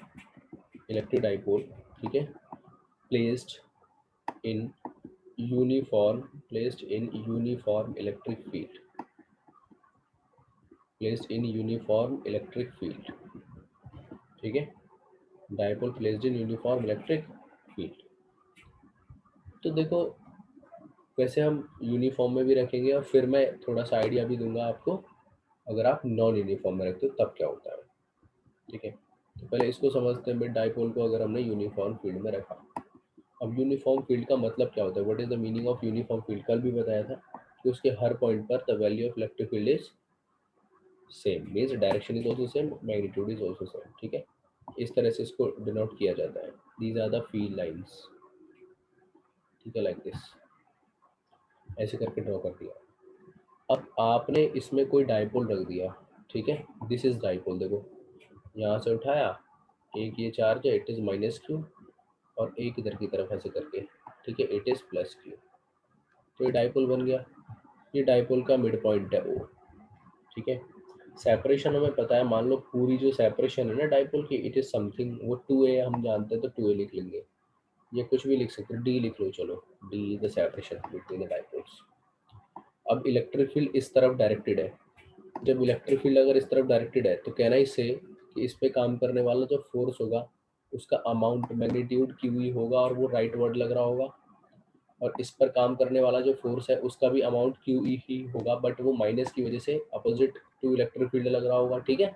Speaker 1: ठीक है, placed in uniform electric field, ठीक है। Dipole placed in uniform electric field. तो देखो वैसे हम यूनिफॉर्म में भी रखेंगे और फिर मैं थोड़ा सा आइडिया भी दूंगा आपको अगर आप नॉन यूनिफॉर्म में रखते हो तब क्या होता है, ठीक है। तो पहले इसको समझते हैं, डाइपोल को अगर हमने यूनिफॉर्म फील्ड में रखा, अब यूनिफॉर्म फील्ड का मतलब क्या होता है, what is the meaning of uniform field? कल भी बताया था कि उसके हर पॉइंट पर the value of electric field is same, means direction is also same, magnitude is also same, ठीक है। इस तरह से इसको डिनोट किया जाता है, these are the field lines, ठीक है, लाइक दिस, ऐसे करके ड्रॉ कर दिया। अब आपने इसमें कोई डाइपोल रख दिया, ठीक है, दिस इज डाइपोल, देखो यहाँ से उठाया, एक ये चार्ज है, इट इज माइनस क्यू, और एक इधर की तरफ ऐसे करके, ठीक है, इट इज प्लस क्यू। तो ये डाइपोल बन गया, ये डाइपोल का मिड पॉइंट है ओ, ठीक है। सेपरेशन हमें पता है, मान लो पूरी जो सेपरेशन है ना डाइपोल की, इट इज समथिंग, वो 2a हम जानते हैं, तो 2a लिख लेंगे, ये कुछ भी लिख सकते हैं, डी लिख लो, चलो D is the separation between the dipoles. अब इलेक्ट्रिक फील्ड इस तरफ डायरेक्टेड है, जब इलेक्ट्रिक फील्ड अगर इस तरफ डायरेक्टेड है तो कहना इससे कि इस पे काम करने वाला जो फोर्स होगा उसका अमाउंट मैग्नीट्यूड क्यू ही होगा, और वो राइट वर्ड लग रहा होगा, और इस पर काम करने वाला जो फोर्स है उसका भी अमाउंट क्यू ही होगा, बट वो माइनस की वजह से अपोजिट टू इलेक्ट्रिक फील्ड लग रहा होगा, ठीक है।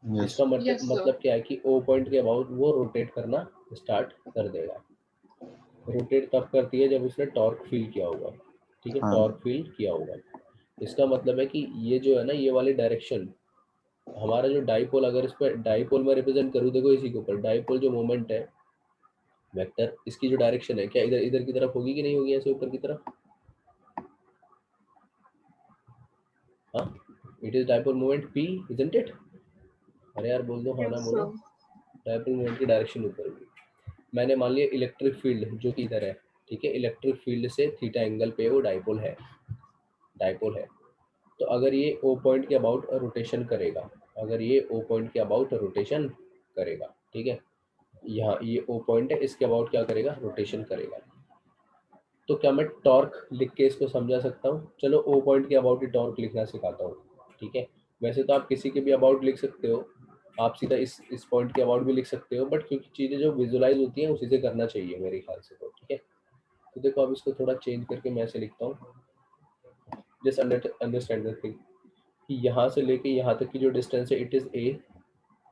Speaker 5: Yes.
Speaker 1: इसका
Speaker 3: Yes, sir.
Speaker 1: मतलब क्या है कि ओ पॉइंट के अबाउट वो रोटेट करना स्टार्ट कर देगा। रोटेट तब करती है जब उसने टॉर्क फील किया होगा, ठीक है,
Speaker 5: हाँ।
Speaker 1: टॉर्क फील किया होगा। इसका मतलब है कि ये जो है ना, ये वाली डायरेक्शन हमारा जो डाइपोल, अगर इस पर डाइपोल में रिप्रेजेंट करूँ, देखो इसी के ऊपर डाइपोल जो मोमेंट है वेक्टर, इसकी जो डायरेक्शन है क्या इधर इधर की तरफ होगी कि नहीं होगी, ऐसे ऊपर की तरफ? हाँ it is dipole moment p, isn't it? अरे यार बोल दो, हाँ ना
Speaker 3: Yes,
Speaker 1: बोलो।
Speaker 3: sir.
Speaker 1: डाइपोल मोमेंट की डायरेक्शन ऊपर होगी। मैंने मान लिया इलेक्ट्रिक फील्ड जो कि इधर है, ठीक है, इलेक्ट्रिक फील्ड से थीटा एंगल पे वो डाइपोल है, डाइपोल है। तो अगर ये ओ पॉइंट के अबाउट रोटेशन करेगा, अगर ये ओ पॉइंट के अबाउट रोटेशन करेगा, ठीक है, यहाँ ये ओ पॉइंट है, इसके अबाउट क्या करेगा, रोटेशन करेगा। तो क्या मैं टॉर्क लिख के इसको समझा सकता हूँ? चलो ओ पॉइंट के अबाउट ही टॉर्क लिखना सिखाता हूँ, ठीक है। वैसे तो आप किसी के भी अबाउट लिख सकते हो, आप सीधा इस पॉइंट के अबाउट भी लिख सकते हो, बट क्योंकि चीज़ें जो विजुलाइज होती हैं उसी से करना चाहिए मेरे ख्याल से, तो ठीक है। तो देखो अब इसको थोड़ा चेंज करके मैं ऐसे लिखता हूँ, जस्ट अंडरस्टैंड द थिंग कि यहाँ से लेके यहाँ तक की जो डिस्टेंस है इट इज़ ए,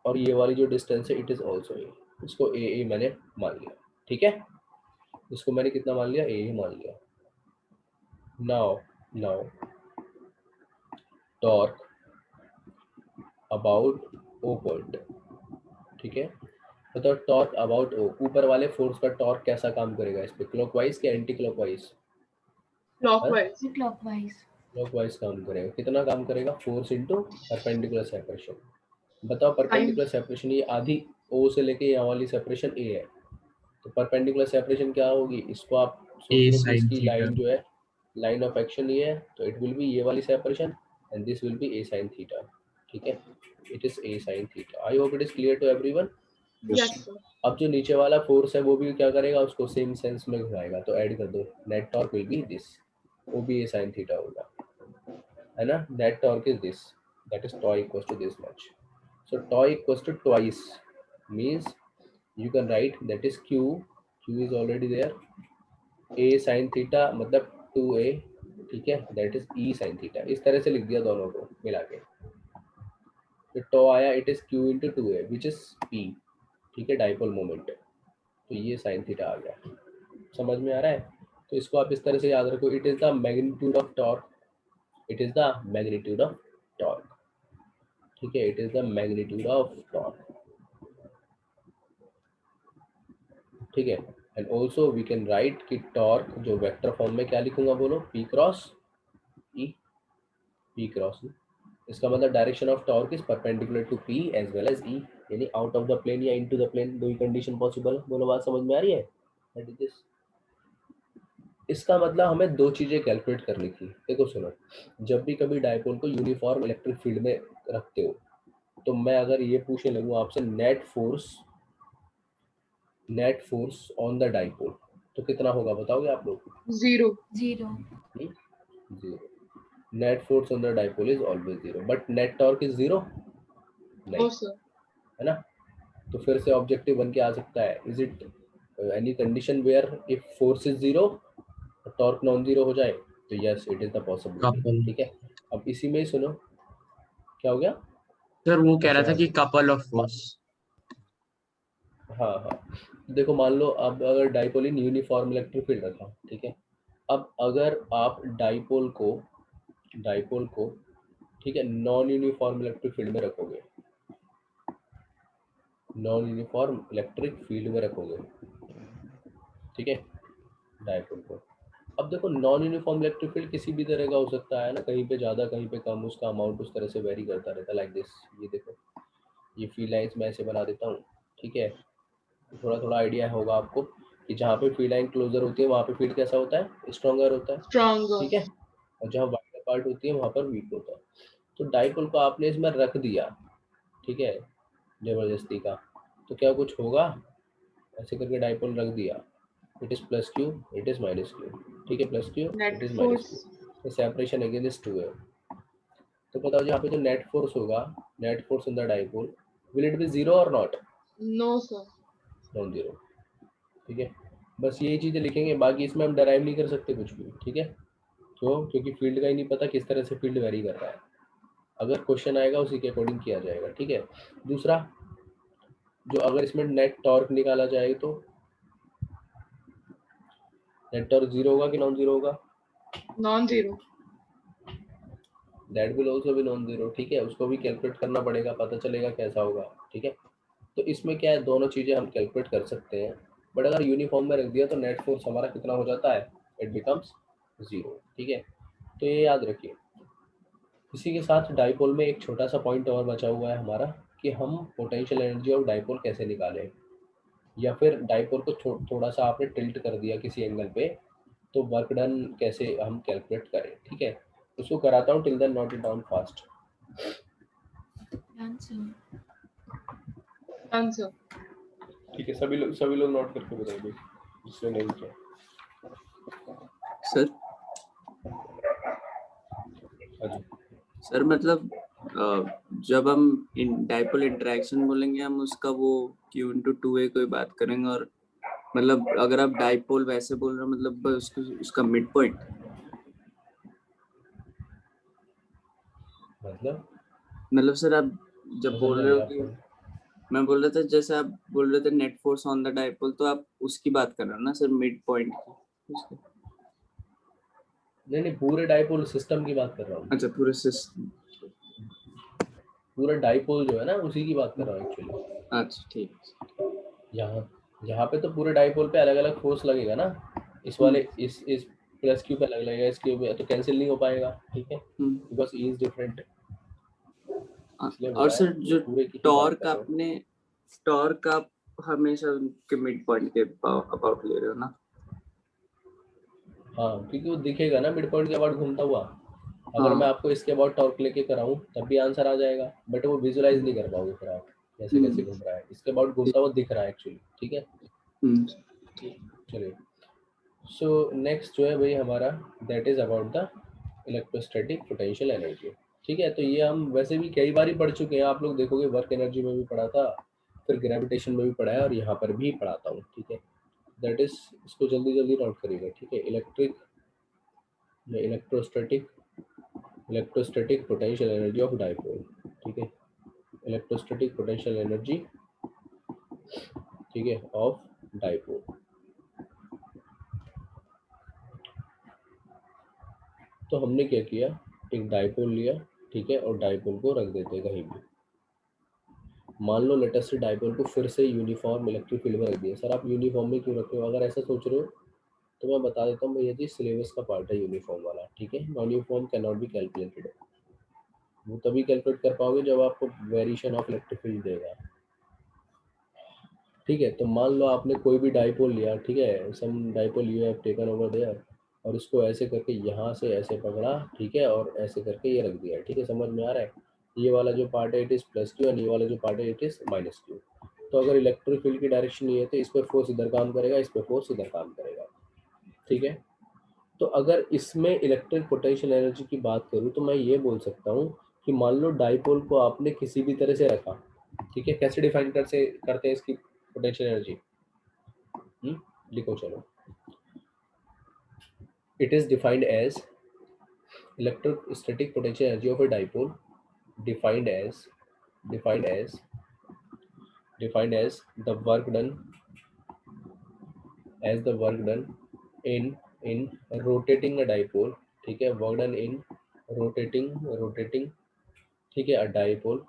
Speaker 1: और ये वाली जो डिस्टेंस है इट इज़ ऑल्सो ए। इसको ए मैंने मान लिया, ठीक है, इसको मैंने कितना मान लिया, ए मान लिया। Now torque about O point, ठीक है। बताओ टॉर्क अबाउट ओ, ऊपर वाले फोर्स का टॉर्क कैसा काम करेगा इस पे, क्लॉकवाइज या anti clockwise?
Speaker 3: Clockwise.
Speaker 2: Clockwise.
Speaker 1: Clockwise काम करेगा। कितना काम करेगा, फोर्स इंटू परपेंडिकुलर सेपरेशन। बताओ परपेंडिकुलर सेपरेशन, ये आधी ओ से लेके यहाँ वाली सेपरेशन ए है, तो परपेंडिकुलर सेपरेशन क्या होगी, इसको आप
Speaker 4: A
Speaker 1: सोच लो कि
Speaker 4: sin
Speaker 1: इसकी
Speaker 4: theta.
Speaker 1: लाइन जो है, लाइन ऑफ एक्शन ये है, तो इट विल बी ये वाली separation and this will be a sine theta, ठीक है, it is a sine theta. I hope it is clear to everyone.
Speaker 3: Yes, sir.
Speaker 1: अब जो नीचे वाला फोर्स है वो भी क्या करेगा, उसको सेम सेंस में घुमाएगा, तो ऐड कर दो, net torque will be this, वो भी ए साइन थीटा होगा, है ना। Net torque is this, that is tau equal to this much, so tau equals to twice means you can write that is q is already there, a sin theta मतलब 2a, ठीक है, that is e sin theta। इस तरह से लिख दिया दोनों को मिला के, तो tau आया it is q into 2a which is p, ठीक है, डाइपोल मोमेंट, तो ये sin theta आ गया। समझ में आ रहा है? तो इसको आप इस तरह से याद रखो, it is the magnitude of torque, it is the magnitude of torque, ठीक है, it is the magnitude of torque, ठीक है। And also we can write कि टॉर्क जो वेक्टर फॉर्म में क्या लिखूंगा, बोलो, P cross E, P cross E. इसका मतलब direction of torque is perpendicular to P as well as E, यानी आउट ऑफ द प्लेन या इनटू द प्लेन, दो ही कंडीशन पॉसिबल है। बोलो बात समझ में आ रही है? That is this. इसका मतलब हमें दो चीजें कैलकुलेट करनी थी। देखो सुनो, जब भी कभी डायपोल को यूनिफॉर्म इलेक्ट्रिक फील्ड में रखते हो, तो मैं अगर ये पूछने लगूँ आपसे net force on the dipole, तो कितना होगा बताओगे आप लोग?
Speaker 3: 0.
Speaker 2: 0।
Speaker 1: Zero. Net force on the dipole is always zero, but net torque is zero नहीं,
Speaker 3: No, sir.
Speaker 1: है ना। तो फिर से ऑब्जेक्टिव बन के आ सकता है, is it any condition where if force is zero torque non zero हो जाए, तो yes it is the possibility,
Speaker 4: Couple.
Speaker 1: ठीक है। अब इसी में ही सुनो क्या हो गया।
Speaker 4: सर वो कह रहा
Speaker 1: अच्छा
Speaker 4: था कि कपल ऑफ फोर्स।
Speaker 1: हाँ, देखो मान लो अब अगर dipole in uniform electric field रखा, ठीक है। अब अगर आप डाइपोल को ठीक है नॉन यूनिफॉर्म इलेक्ट्रिक फील्ड में रखोगे, नॉन यूनिफॉर्म इलेक्ट्रिक फील्ड में रखोगे, ठीक है, डाइपोल को। अब देखो नॉन यूनिफॉर्म इलेक्ट्रिक फील्ड किसी भी तरह का हो सकता है ना, कहीं पे ज़्यादा कहीं पे कम, उसका अमाउंट उस तरह से वेरी करता रहता है, लाइक दिस। ये देखो, ये फील्ड लाइन्स मैं ऐसे बना देता हूँ, ठीक है। थोड़ा थोड़ा आइडिया होगा आपको कि जहाँ पे फील्ड लाइन क्लोजर होती है वहाँ पे फील्ड कैसा होता है, स्ट्रॉन्गर होता है,
Speaker 3: Stronger.
Speaker 1: ठीक है, और जहाँ वाइडर पार्ट होती है वहाँ पर वीक होता है। तो डाइपोल को आपने इसमें रख दिया, ठीक है, जबरदस्ती का, तो क्या कुछ होगा? ऐसे करके डाइपोल रख दिया, it is plus Q, it is minus Q, ठीक है, plus Q,
Speaker 3: Net
Speaker 1: it is minus
Speaker 3: force.
Speaker 1: Q, तो सेपरेशन अगेंस्ट टू है। तो बताओ यहाँ पे जो नेट फोर्स होगा, net force on the dipole, will it be zero और not?
Speaker 3: No, sir.
Speaker 1: Non zero, ठीक है। बस यही चीज़ें लिखेंगे, बाकी इसमें हम डराइव नहीं कर सकते कुछ भी, ठीक है। क्यों? क्योंकि फील्ड का ही नहीं पता किस तरह से फील्ड वेरी कर रहा है। अगर क्वेश्चन आएगा उसी के अकॉर्डिंग किया जाएगा, ठीक है। दूसरा, जो अगर इसमें नेट टॉर्क निकाला जाए तो नेट टॉर्क जीरो होगा कि नॉन जीरो होगा?
Speaker 3: Non-zero.
Speaker 1: That will also be non zero, ठीक है। उसको भी कैलकुलेट करना पड़ेगा, पता चलेगा कैसा होगा, ठीक है। तो इसमें क्या है, दोनों चीज़ें हम कैलकुलेट कर सकते हैं, बट अगर यूनिफॉर्म में रख दिया तो नेट फोर्स हमारा कितना हो जाता है, इट बिकम्स जीरो, ठीक है। तो ये याद रखिए। इसी के साथ डाइपोल में एक छोटा सा पॉइंट और बचा हुआ है हमारा कि हम पोटेंशियल एनर्जी ऑफ डाइपोल कैसे निकालें, या फिर डाइपोल को थोड़ा सा आपने टिल्ट कर दिया किसी एंगल पे, तो वर्क डन कैसे हम कैलकुलेट करें। ठीक है, उसको कराता हूँ, till then note it down fast.
Speaker 2: Answer
Speaker 3: answer
Speaker 1: ठीक है, सभी लोग नोट करके बताइए जिसने नहीं किया।
Speaker 6: सर
Speaker 1: हाँ जी।
Speaker 6: सर मतलब जब हम डाइपोल इंटरेक्शन बोलेंगे हम उसका वो Q into 2A कोई बात करेंगे, और मतलब अगर आप डाइपोल वैसे बोल रहे हो मतलब उसका मिड पॉइंट मतलब सर आप जब बोल रहे हो कि मैं बोल रहा था जैसे आप बोल रहे थे net force on the dipole, तो आप उसकी बात कर रहे हो ना सर, मिड पॉइंट की?
Speaker 1: नहीं, पूरे डाइपोल सिस्टम की बात कर रहा हूँ।
Speaker 6: अच्छा, पूरे सिस्टम,
Speaker 1: पूरा डाइपोल जो है ना उसी की बात कर रहा हूँ एक्चुअली।
Speaker 6: अच्छा ठीक।
Speaker 1: यहाँ पे तो पूरे डाइपोल पे अलग अलग फोर्स लगेगा ना, इस वाले इस प्लस क्यू पे अलग लगेगा, इस क्यू पे तो कैंसिल नहीं हो पाएगा। ठीक है, बिकॉज ई इज डिफरेंट।
Speaker 6: और सर जो टॉर्क आप हमेशा उनके मिड पॉइंट के अबाउट ले रहे हो ना?
Speaker 1: हाँ, क्योंकि वो दिखेगा ना मिड पॉइंट के अबाउट घूमता हुआ। अगर मैं आपको इसके अबाउट टॉर्क लेके कराऊं तब भी आंसर आ जाएगा, बट वो विजुअलाइज नहीं कर पाओगे फिर आप कैसे कैसे घूम रहा है। इसके अबाउट घूमता हुआ दिख रहा है एक्चुअली। ठीक है, चलिए। सो नेक्स्ट जो है वही हमारा that is about the electrostatic potential energy. ठीक है, तो ये हम वैसे भी कई बार ही पढ़ चुके हैं, आप लोग देखोगे वर्क एनर्जी में भी पढ़ा था, फिर ग्रेविटेशन में भी पढ़ा है और यहाँ पर भी पढ़ाता हूँ। ठीक है, दैट इज, इसको जल्दी जल्दी नोट करिएगा। ठीक है, electrostatic potential energy of dipole. ठीक है, इलेक्ट्रोस्टैटिक पोटेंशियल एनर्जी, ठीक है, ऑफ डाइपोल। तो हमने क्या किया, एक डाइपोल लिया, ठीक है, और डाइपोल को रख देते कहीं भी। मान लो लेटेस्ट डाइपोल को फिर से यूनिफॉर्म इलेक्ट्रिक फील्ड में रख दिया। सर आप यूनिफॉर्म में क्यों रखे हो? अगर ऐसा सोच रहे हो तो मैं बता देता हूँ भैया जी, सिलेबस का पार्ट है यूनिफॉर्म वाला। ठीक है, non uniform can not be calculated. वो तभी कैलकुलेट कर पाओगे जब आपको वेरिएशन ऑफ इलेक्ट्रिक फील्ड देगा। ठीक है, तो मान लो आपने कोई भी डाइपोल लिया, ठीक है, some dipole you have taken over there, और इसको ऐसे करके यहाँ से ऐसे पकड़ा, ठीक है, और ऐसे करके ये रख दिया। ठीक है, समझ में आ रहा है? ये वाला जो पार्ट है इट इज प्लस क्यू, और ये वाला जो पार्ट है इट इज माइनस क्यू। तो अगर इलेक्ट्रिक फील्ड की डायरेक्शन ये है तो इस पर फोर्स इधर काम करेगा, इस पर फोर्स इधर काम करेगा। ठीक है, तो अगर इसमें इलेक्ट्रिक पोटेंशियल एनर्जी की बात करूँ तो मैं ये बोल सकता हूँ कि मान लो डाइपोल को आपने किसी भी तरह से रखा। ठीक है, कैसे डिफाइन करते हैं इसकी पोटेंशियल एनर्जी? लिखो चलो। It is defined as electrostatic potential energy of a dipole defined as the work done in rotating a dipole। ठीक है, work done in rotating, ठीक है, a dipole,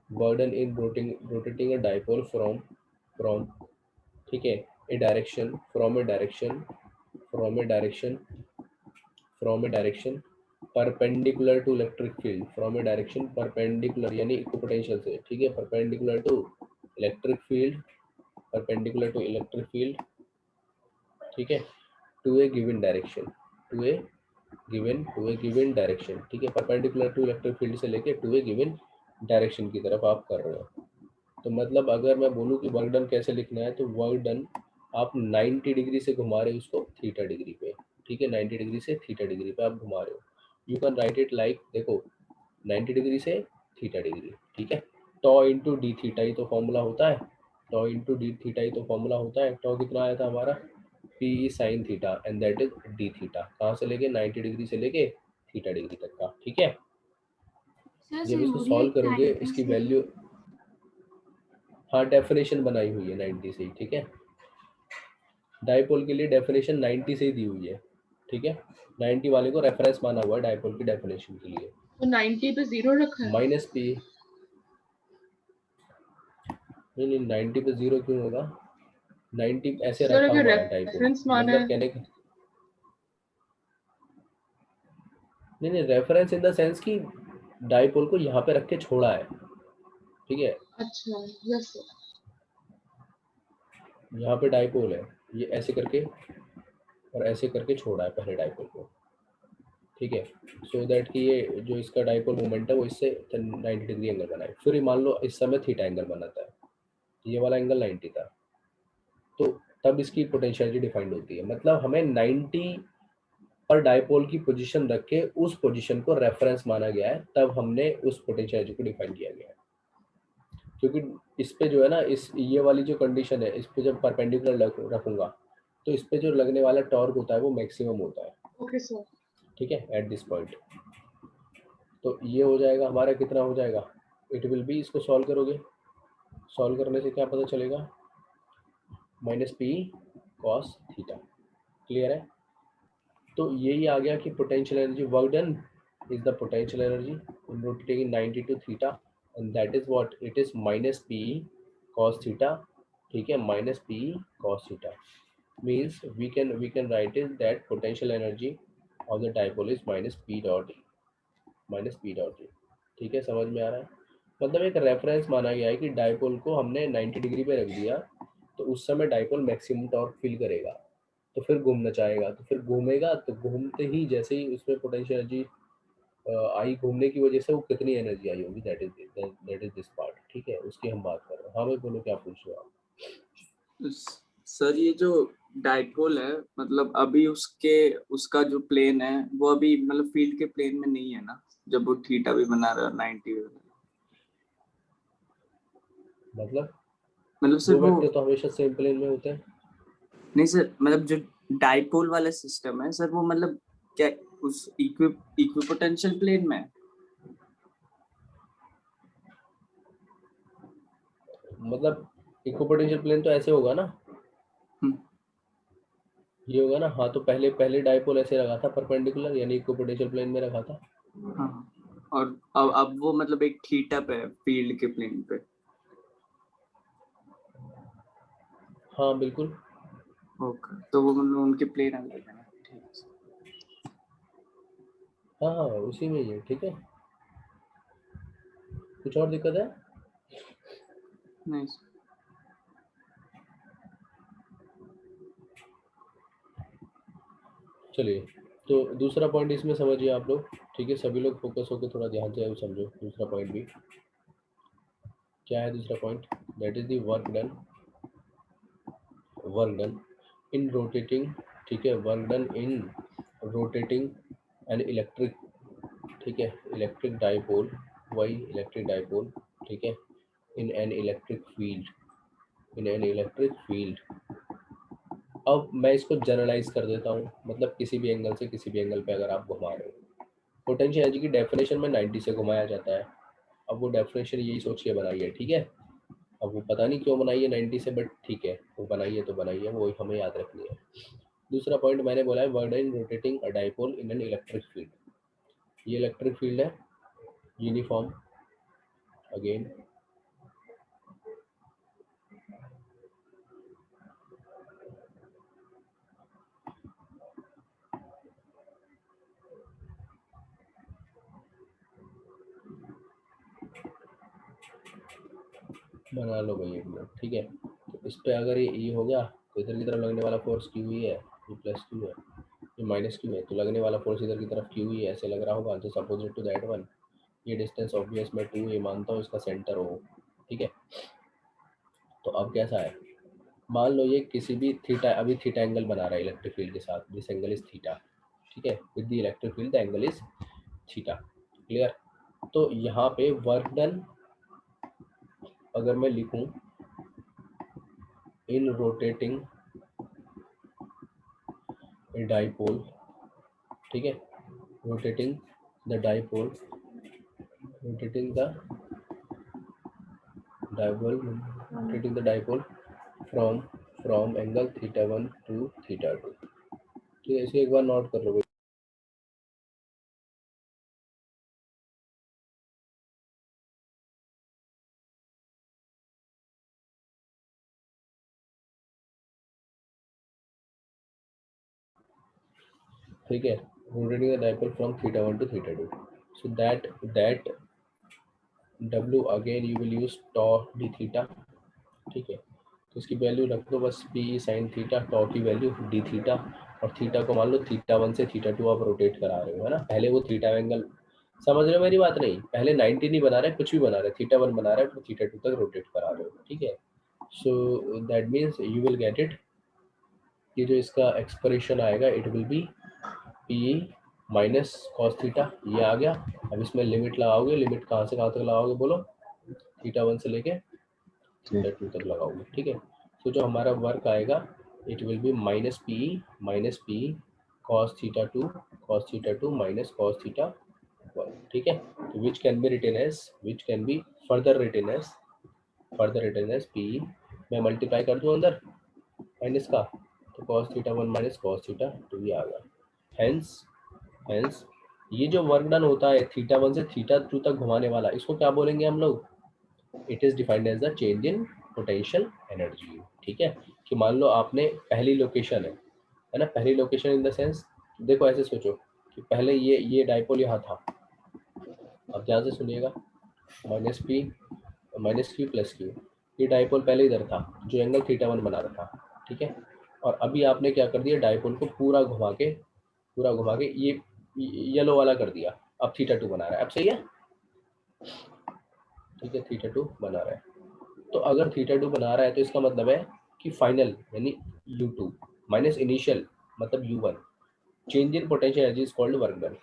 Speaker 1: work done in rotating a dipole from ठीक है a direction perpendicular to electric field, from a direction perpendicular यानी equipotential से। ठीक है, perpendicular to electric field, ठीक है, to a given direction, to a given direction। ठीक है, perpendicular to electric field से लेके to a given direction की तरफ आप कर रहे हो। तो मतलब अगर मैं बोलूँ कि वर्क डन कैसे लिखना है, तो वर्क डन आप 90 डिग्री से घुमा रहे हो उसको थीटा डिग्री पे। ठीक है, 90 डिग्री से थीटा डिग्री पे आप घुमा रहे हो। You can write it like, देखो 90 डिग्री से थीटा डिग्री। ठीक है, टॉ इंटू डी थीटा ही तो फॉर्मूला होता है, टॉ इंटू डी थीटा ही तो फॉर्मूला होता है। टॉ कितना आया था हमारा? P sine theta, and that is D theta. कहाँ से लेके? 90 डिग्री से लेके थीटा डिग्री तक का। ठीक है, जब इसको सॉल्व करोगे इसकी वैल्यू, हाँ डेफिनेशन बनाई हुई है 90 से ही। ठीक है, डाइपोल के लिए डेफिनेशन 90 से ही दी हुई है। ठीक है, 90 वाले को रेफरेंस माना हुआ है डाइपोल की डेफिनेशन के लिए।
Speaker 3: तो 90 पे 0 रखा है?
Speaker 1: माइनस पी, नहीं 90 पे 0 क्यों होगा? 90 ऐसे रखा हुआ है डाइपोल, मतलब कहने का नहीं रेफरेंस इन द सेंस कि डाइपोल को यहाँ पे रख के छोड़ा है, ठीक है,
Speaker 3: अच्छा, यस सर।
Speaker 1: यहाँ पे डाइपोल है, ये ऐसे करके और ऐसे करके छोड़ा है पहले डाइपोल को, ठीक है, सो दैट कि ये जो इसका डाइपोल मोमेंट है वो इससे 90 डिग्री एंगल बनाए। फिर ये मान लो इस समय थीटा एंगल बनाता है, ये वाला एंगल 90 था, तो तब इसकी पोटेंशियलिटी डिफाइंड होती है। मतलब हमें 90 पर डाइपोल की पोजीशन रख के उस पोजीशन को रेफरेंस माना गया है, तब हमने उस पोटेंशियलिटी को डिफाइन किया गया है। क्योंकि इस पे जो है ना, इस ये वाली जो कंडीशन है, इस पे जब परपेंडिकुलर रखूंगा तो इस पे जो लगने वाला टॉर्क होता है वो मैक्सिमम होता है,
Speaker 3: ओके सर।
Speaker 1: ठीक है, एट दिस पॉइंट। तो ये हो जाएगा हमारा, कितना हो जाएगा, इट विल बी, इसको सॉल्व करोगे, सॉल्व करने से क्या पता चलेगा, minus P cos theta. Clear है? तो यही आ गया कि potential energy work done is the potential energy in rotating 90 to theta, and that is what it is, minus P cos theta, ठीक है, minus P cos theta means we can write is that potential energy of the dipole is minus P dot E, ठीक है, समझ में आ रहा है? मतलब एक रेफरेंस माना गया है कि डाइपोल को हमने 90 डिग्री पे रख दिया, तो उस समय डाइपोल मैक्सिमम टॉर्क फील करेगा, तो फिर घूमना चाहेगा, तो फिर घूमेगा, तो घूमते ही जैसे ही उसमें पोटेंशियल एनर्जी आई घूमने की वजह से, वो कितनी एनर्जी आई होगी, दैट इज दिस पार्ट, ठीक है, उसकी हम बात कर रहे हैं। हाँ भाई बोलो, क्या पूछ रहे हो आप?
Speaker 6: सर ये जो डाइपोल है, मतलब अभी उसका जो प्लेन है वो अभी मतलब फील्ड के प्लेन में नहीं है ना, जब वो थीटा भी बना रहा है 90 भी बना
Speaker 1: मतलब
Speaker 6: सर
Speaker 1: दो
Speaker 6: वो
Speaker 1: वेक्टर तो हमेशा सेम प्लेन में होते हैं।
Speaker 6: नहीं सर, मतलब जो डाइपोल वाला सिस्टम है सर, वो मतलब क्या उस इक्विपोटेंशियल प्लेन में है?
Speaker 1: मतलब इक्विपोटेंशियल प्लेन तो ऐसे होगा ना,
Speaker 6: हम्म,
Speaker 1: ये होगा ना, हाँ, तो पहले पहले डाइपोल ऐसे रखा था परपेंडिकुलर, यानी इक्विपोटेंशियल प्लेन में रखा था।
Speaker 6: हाँ, और अब वो मतलब एक थीटा पे है फील्ड के प्लेन पे।
Speaker 1: हाँ बिल्कुल।
Speaker 6: ओके, तो वो मतलब उनके प्लेन अलग है ना, ठीक है सर।
Speaker 1: हाँ हाँ उसी में ही है, ठीक है, कुछ और दिक्कत है?
Speaker 6: नहीं सर।
Speaker 1: चलिए, तो दूसरा पॉइंट इसमें समझिए आप लोग, ठीक है, सभी लोग फोकस होकर थोड़ा ध्यान से समझो दूसरा पॉइंट भी। क्या है दूसरा point? That is the work done in rotating, ठीक है, work done in rotating an electric, ठीक है, इलेक्ट्रिक डाइपोल, वही इलेक्ट्रिक डाइपोल, ठीक है, in an electric field, in an electric field. अब मैं इसको जनरलाइज कर देता हूँ, मतलब किसी भी एंगल से किसी भी एंगल पे अगर आप घुमा रहे हो, पोटेंशियल एनर्जी की डेफिनेशन में 90 से घुमाया जाता है। अब वो डेफिनेशन यही सोच के बनाई है, ठीक है, अब वो पता नहीं क्यों बनाई है 90 से, बट ठीक है, वो बनाई है तो बनाई है, वो हमें याद रखनी है। दूसरा पॉइंट मैंने बोला है, word in rotating a dipole in an electric field. ये इलेक्ट्रिक फील्ड है, यूनिफॉर्म, अगेन बना लो भाई एक मिनट, ठीक है, तो इस पे अगर ये हो गया, तो इधर की तरफ लगने वाला फोर्स क्यू ही है, ये प्लस क्यू है, ये माइनस क्यू है, तो लगने वाला फोर्स इधर की तरफ क्यू ही है, ऐसे लग रहा होगा, तो अपोजिट टू दैट वन। ये डिस्टेंस ऑब्वियस मैं 2 ये मानता हूँ इसका सेंटर हो, ठीक है। तो अब कैसा है, मान लो ये किसी भी थीटा, अभी थीटा एंगल बना रहा है इलेक्ट्रिक फील्ड के साथ, दिस एंगल इज थीटा, ठीक है, with the electric field the angle is theta. Clear? तो यहाँ पे वर्क डन अगर मैं लिखूं इन रोटेटिंग ए डाइपोल, ठीक है, rotating the dipole, rotating the rotating the dipole from angle theta 1 to theta 2, ठीक है, इसे एक बार नोट कर लो। ठीक है, rotating the dipole from theta 1 to theta 2, So that W again you will use tau d theta, ठीक है। तो इसकी वैल्यू रख दो बस p sin थीटा, tau की वैल्यू d थीटा, और थीटा को मान लो θ1 से θ2 आप रोटेट करा रहे हो, है ना। पहले वो थीटा एंगल, समझ रहे हो मेरी बात? नहीं, पहले 90 नहीं बना रहे, कुछ भी बना रहे, θ1 बना रहे हो, θ2 तक रोटेट करा रहे हो, ठीक है। So that means you will get it, ये जो इसका एक्सप्रेशन आएगा it will B p minus cos theta, ये आ गया। अब इसमें लिमिट लगाओगे, लिमिट कहाँ से कहाँ तक लगाओगे बोलो, θ1 से लेके θ2 तक लगाओगे, ठीक है। तो जो हमारा वर्क आएगा it will be minus P cos θ2 minus cos θ1, ठीक है। तो which can be further written as P, मैं मल्टीप्लाई कर दूं अंदर माइनस का, तो कॉस θ1 माइनस कॉस θ2 ही आ गया। हेंस ये जो वर्क डन होता है θ1 से θ2 तक घुमाने वाला, इसको क्या बोलेंगे हम लोग? It is defined as the change in potential energy, ठीक है। कि मान लो आपने पहली लोकेशन है ना, पहली लोकेशन इन द सेंस, देखो ऐसे सोचो कि पहले ये डाइपोल यहाँ था, अब ध्यान से सुनिएगा, माइनस क्यू प्लस क्यू, ये डाइपोल पहले इधर था जो एंगल θ1 बना रहा था, ठीक है। और अभी आपने क्या कर दिया, डाइपोल को पूरा घुमा के ये येलो वाला कर दिया, अब θ2 बना रहा है, अब सही है, ठीक है, θ2 बना रहा है। तो अगर θ2 बना रहा है तो इसका मतलब है कि फाइनल यानी U2 माइनस इनिशियल मतलब U1, change in potential energy is called work done,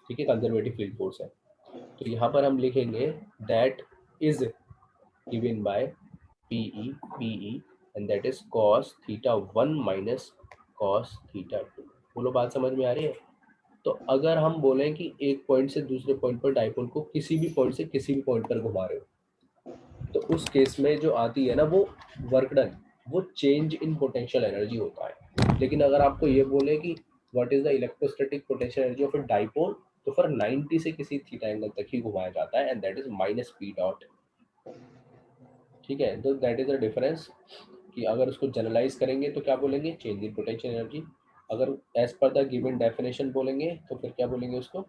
Speaker 1: ठीक है, कंजर्वेटिव फील्ड फोर्स है। तो यहाँ पर हम लिखेंगे that is given by PE and that is cos θ1 माइनस cos θ2। बोलो बात समझ में आ रही है? तो अगर हम बोलें कि एक पॉइंट से दूसरे पॉइंट पर डाइपोल को किसी भी पॉइंट से किसी भी पॉइंट पर घुमा रहे हो, तो उस केस में जो आती है ना वो वर्क डन, वो चेंज इन पोटेंशियल एनर्जी होता है। लेकिन अगर आपको ये बोले कि what is the electrostatic potential energy of a dipole, तो फिर 90 से किसी थीटा एंगल तक ही घुमाया जाता है, and that is minus P dot, ठीक है। तो दैट इज द डिफरेंस कि अगर उसको जनरलाइज करेंगे तो क्या बोलेंगे, चेंज इन पोटेंशियल एनर्जी, अगर एज पर द गिवन डेफिनेशन बोलेंगे तो फिर क्या बोलेंगे उसको,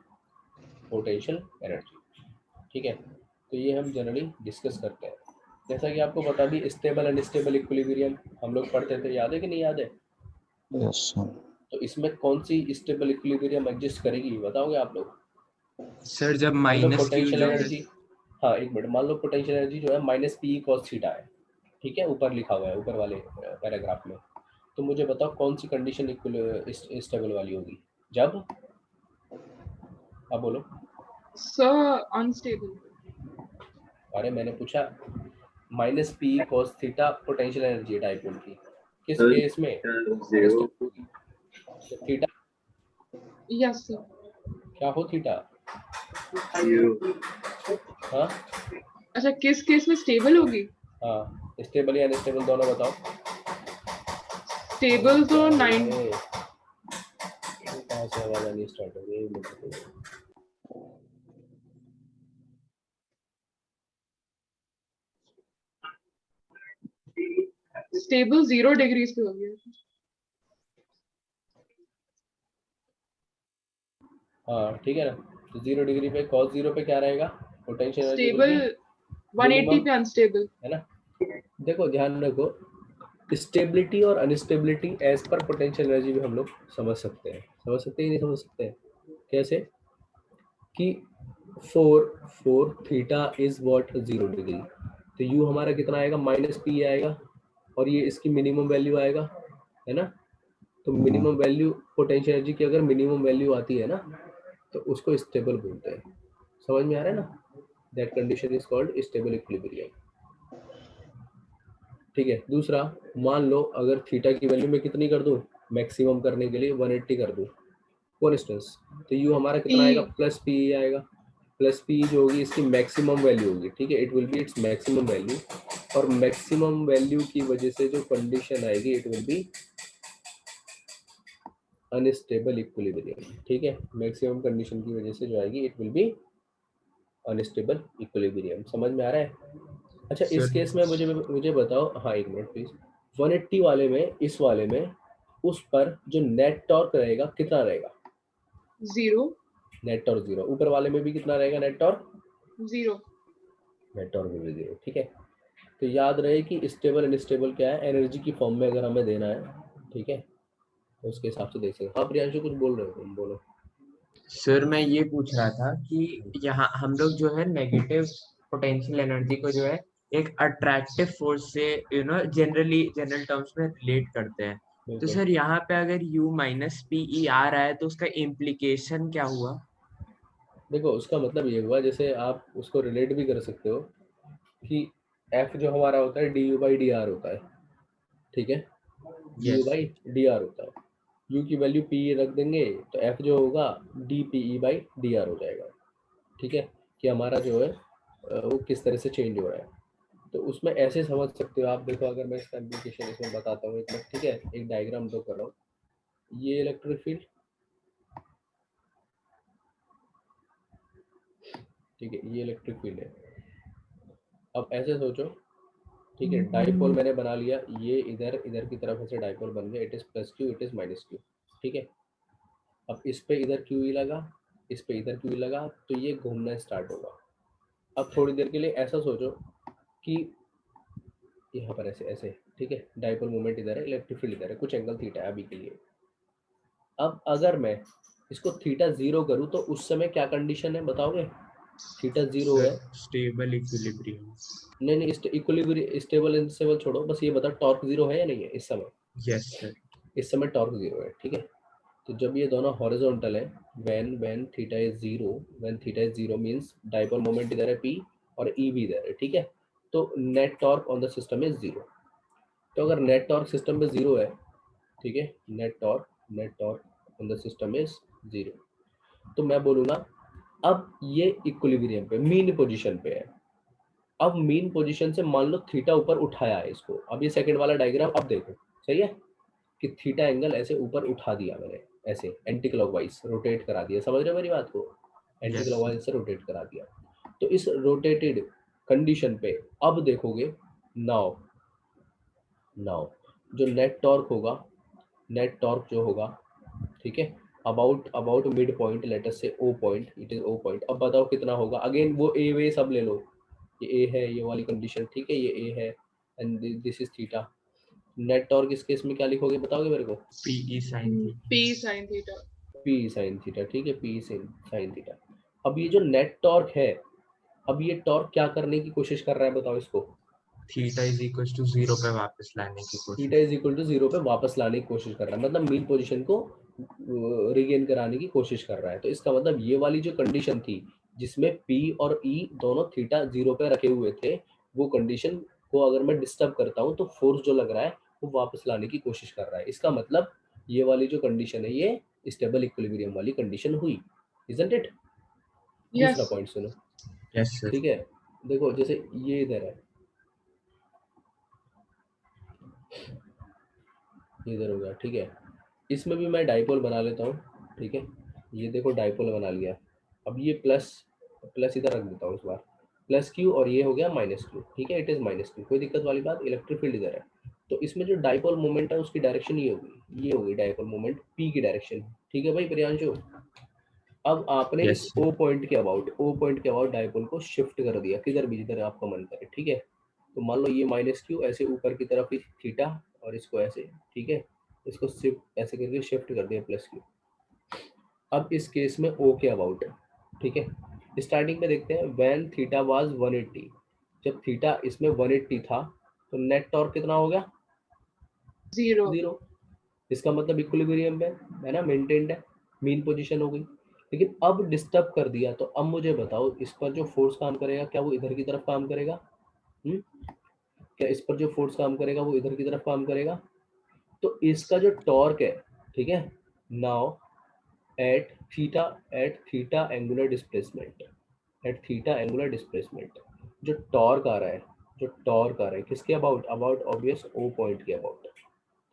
Speaker 1: पोटेंशियल एनर्जी, ठीक है। तो ये हम जनरली डिस्कस करते हैं। जैसा कि आपको बता दी स्टेबल अनस्टेबल इक्विलिब्रियम हम लोग पढ़ते थे, याद है कि नहीं याद है?
Speaker 7: Yes sir.
Speaker 1: तो इसमें कौन सी स्टेबल इक्विलिब्रियम एग्जिस्ट करेगी बताओगे आप लोग?
Speaker 4: सर जब
Speaker 1: मान लो
Speaker 4: माइनस क्यू
Speaker 1: पोटेंशियल
Speaker 4: जो
Speaker 1: एनर्जी, हाँ एक मिनट, मान लो पोटेंशियल एनर्जी जो है माइनस पी कॉस थीटा है, ठीक है, ऊपर लिखा हुआ है ऊपर वाले पैराग्राफ में। तो मुझे बताओ कौन सी कंडीशन स्टेबल वाली होगी जब, अब बोलो।
Speaker 3: Sir unstable.
Speaker 1: अरे मैंने पूछा minus P cos theta potential energy dipole की, किस केस में? Theta,
Speaker 3: yes sir.
Speaker 1: क्या हो थीटा? हाँ
Speaker 3: अच्छा किस केस में स्टेबल होगी?
Speaker 1: हाँ, स्टेबल या अनस्टेबल दोनों बताओ।
Speaker 3: स्टेबल तो 9
Speaker 1: कहाँ से आवाज आनी स्टार्ट हो गई?
Speaker 3: स्टेबल 0 डिग्रीज पे होगी।
Speaker 1: हाँ ठीक है ना, तो 0 डिग्री पे cos 0 पे क्या रहेगा, पोटेंशियल एनर्जी
Speaker 3: स्टेबल 180 पे अनस्टेबल,
Speaker 1: है ना। देखो ध्यान रखो, स्टेबिलिटी और अनस्टेबिलिटी एज पर पोटेंशियल एनर्जी भी हम लोग समझ सकते हैं कि नहीं समझ सकते हैं? कैसे कि 4 थीटा इज व्हाट 0 डिग्री, तो यू हमारा कितना आएगा, माइनस पी आएगा, और ये इसकी मिनिमम वैल्यू आएगा, है ना। तो मिनिमम वैल्यू पोटेंशियल एनर्जी की अगर मिनिमम वैल्यू आती है ना तो उसको स्टेबल बोलते हैं, समझ में आ रहा है ना। That condition is called stable equilibrium, ठीक है। दूसरा, मान लो अगर थीटा की वैल्यू मैं कितनी कर दूं, मैक्सिमम करने के लिए 180 कर दूं फॉर इंस्टेंस, तो यू हमारा कितना आएगा, प्लस पी आएगा। प्लस पी जो होगी इसकी मैक्सिमम वैल्यू होगी, ठीक है, it will B its maximum value, और मैक्सिमम वैल्यू की वजह से जो कंडीशन आएगी it will B unstable equilibrium, ठीक है। मैक्सिमम कंडीशन की वजह से जो आएगी it will B unstable equilibrium, समझ में आ रहा है? अच्छा इस केस में मुझे बताओ, हाँ एक मिनट प्लीज, 180 वाले में, इस वाले में उस पर जो नेट टॉर्क रहेगा कितना रहेगा?
Speaker 3: 0
Speaker 1: नेट टॉर्क 0, ऊपर वाले में भी कितना रहेगा नेट टॉर्क?
Speaker 3: 0।
Speaker 1: नेट टॉर्क में भी 0, ठीक है। तो याद रहे कि स्टेबल अनस्टेबल क्या है, एनर्जी की फॉर्म में अगर हमें देना है, ठीक है, तो उसके हिसाब से देख सकते। हाँ प्रियांशु कुछ बोल रहे हो तुम, बोलो।
Speaker 4: सर मैं ये पूछ रहा था कि यहाँ हम लोग जो है नेगेटिव पोटेंशियल एनर्जी को जो है एक अट्रैक्टिव फोर्स से जनरल टर्म्स में रिलेट करते हैं। तो
Speaker 1: बिल्कुल।
Speaker 4: सर यहाँ पे अगर U माइनस पी आ रहा है तो उसका इम्प्लीकेशन क्या हुआ?
Speaker 1: देखो उसका मतलब ये हुआ, जैसे आप उसको रिलेट भी कर सकते हो कि F जो हमारा होता है du/dr होता है, ठीक है, du/dr होता है। U की वैल्यू P रख देंगे तो F जो होगा dPE/dr हो जाएगा, ठीक है, कि हमारा जो है वो किस तरह से चेंज हो रहा है। तो उसमें ऐसे समझ सकते हो आप। देखो अगर मैं इसका एप्लीकेशन इसमें बताता हूँ एक मिनट, ठीक है, एक डायग्राम ड्रॉ कर रहा हूँ। ये इलेक्ट्रिक फील्ड, ठीक है, ये इलेक्ट्रिक फील्ड है। अब ऐसे सोचो, ठीक है, डाइपोल मैंने बना लिया, ये इधर इधर की तरफ ऐसे डाइपोल बन गया, it is plus Q, it is minus Q, ठीक है। अब इस पे इधर क्यू ही लगा, इस पे इधर क्यू लगा, तो ये घूमना स्टार्ट होगा। अब थोड़ी देर के लिए ऐसा सोचो कि यहाँ पर ऐसे ऐसे, ठीक है, डाइपोल मोमेंट इधर है, इलेक्ट्रिक फील्ड इधर है, कुछ एंगल थीटा है अभी के लिए। अब अगर मैं इसको थीटा 0 करूँ तो उस समय क्या कंडीशन है बताओगे? थीटा 0 है,
Speaker 4: स्टेबल इक्विलिब्रियम।
Speaker 1: नहीं इक्विलिब्रियम, स्टेबल अनस्टेबल छोड़ो, बस ये बता टॉर्क 0 है या नहीं है इस समय?
Speaker 4: Yes sir.
Speaker 1: इस समय टॉर्क 0 है, ठीक है। तो जब ये दोनों हॉरिजॉन्टल है, when theta is 0, when theta is 0 means dipole moment इधर है P और E भी इधर है, ठीक है। तो net torque on the system is 0। तो अगर नेट टॉर्क सिस्टम में 0 है, ठीक है, net torque on the system is 0, तो मैं बोलूँगा अब ये इक्विलिब्रियम पे मीन पोजीशन पे है। अब मीन पोजीशन से मान लो थीटा ऊपर उठाया है इसको। अब ये सेकंड वाला डायग्राम अब देखो, सही है, कि थीटा एंगल ऐसे ऊपर उठा दिया मैंने, ऐसे एंटी क्लॉकवाइज रोटेट करा दिया, समझ रहे हो मेरी बात को? एंटी क्लॉकवाइज से रोटेट करा दिया। तो इस रोटेटेड कंडीशन पे अब देखोगे, नाउ जो नेट टॉर्क होगा, नेट टॉर्क जो होगा, ठीक है, about mid point, let us से O point, it is O point. अब बताओ कितना होगा? अगेन वो ए वे सब ले लो, ये A है, ये वाली कंडीशन, ठीक है, ये A है and this is theta. Net torque इस केस में क्या लिखोगे बताओगे मेरे को?
Speaker 4: P sine
Speaker 3: P sin theta।
Speaker 1: P sin theta, ठीक है, P sin थीटा। अब ये जो नेट टॉर्क है, अब ये टॉर्क क्या करने की कोशिश कर रहा है बताओ इसको?
Speaker 4: थीटा इज इक्वल टू 0 पे वापस लाने की कोशिश।
Speaker 1: थीटा इज इक्वल टू 0 पे वापस लाने की कोशिश कर रहा है, मतलब मीन पोजीशन को रिगेन कराने की कोशिश कर रहा है। तो इसका मतलब ये वाली जो कंडीशन थी जिसमें P और E दोनों थीटा 0 पे रखे हुए थे, वो कंडीशन को अगर मैं डिस्टर्ब करता हूँ तो फोर्स जो लग रहा है वो वापस लाने की कोशिश कर रहा है। इसका मतलब ये वाली जो कंडीशन है ये स्टेबल इक्विलिब्रियम वाली कंडीशन हुई, इजंट इट? दूसरा
Speaker 3: Yes।
Speaker 1: पॉइंट सुनो,
Speaker 4: यस सर।
Speaker 1: ठीक है, देखो जैसे ये इधर है, इधर हो गया, ठीक है, इसमें भी मैं डाइपोल बना लेता हूँ, ठीक है, ये देखो डाइपोल बना लिया। अब ये प्लस इधर रख देता हूँ इस बार, प्लस क्यू, और ये हो गया माइनस क्यू, ठीक है, इट इज माइनस क्यू, कोई दिक्कत वाली बात? इलेक्ट्रिक फील्ड इधर है, तो इसमें जो डाइपोल मोमेंट है उसकी डायरेक्शन ये होगी डाइपोल मोमेंट P की डायरेक्शन, ठीक है भाई प्रियांशु। अब आपने
Speaker 4: Yes,
Speaker 1: इस O पॉइंट के अबाउट डाइपोल को शिफ्ट कर दिया किधर भी, जिधर आपका मन करे, ठीक है। तो मान लो ये माइनस क्यू ऐसे ऊपर की तरफ ही थीटा, और इसको ऐसे, ठीक है, इसको शिफ्ट ऐसे करके शिफ्ट कर दिया प्लस क्यू। अब इस केस में O के अबाउट, ठीक है, स्टार्टिंग में देखते हैं व्हेन थीटा वाज 180, जब थीटा इसमें 180 था तो नेट टॉर्क कितना हो गया?
Speaker 3: 0।
Speaker 1: 0। इसका मतलब इक्विलिब्रियम है ना, मेंटेन्ड है, मीन पोजीशन हो गई। लेकिन अब डिस्टर्ब कर दिया तो अब मुझे बताओ इस पर जो फोर्स काम करेगा क्या वो इधर की तरफ काम करेगा? क्या इस पर जो फोर्स काम करेगा वो इधर की तरफ काम करेगा? तो इसका जो टॉर्क है, ठीक है, now at theta angular displacement, जो टॉर्क आ रहा है किसके अबाउट? ऑब्वियस O पॉइंट के अबाउट,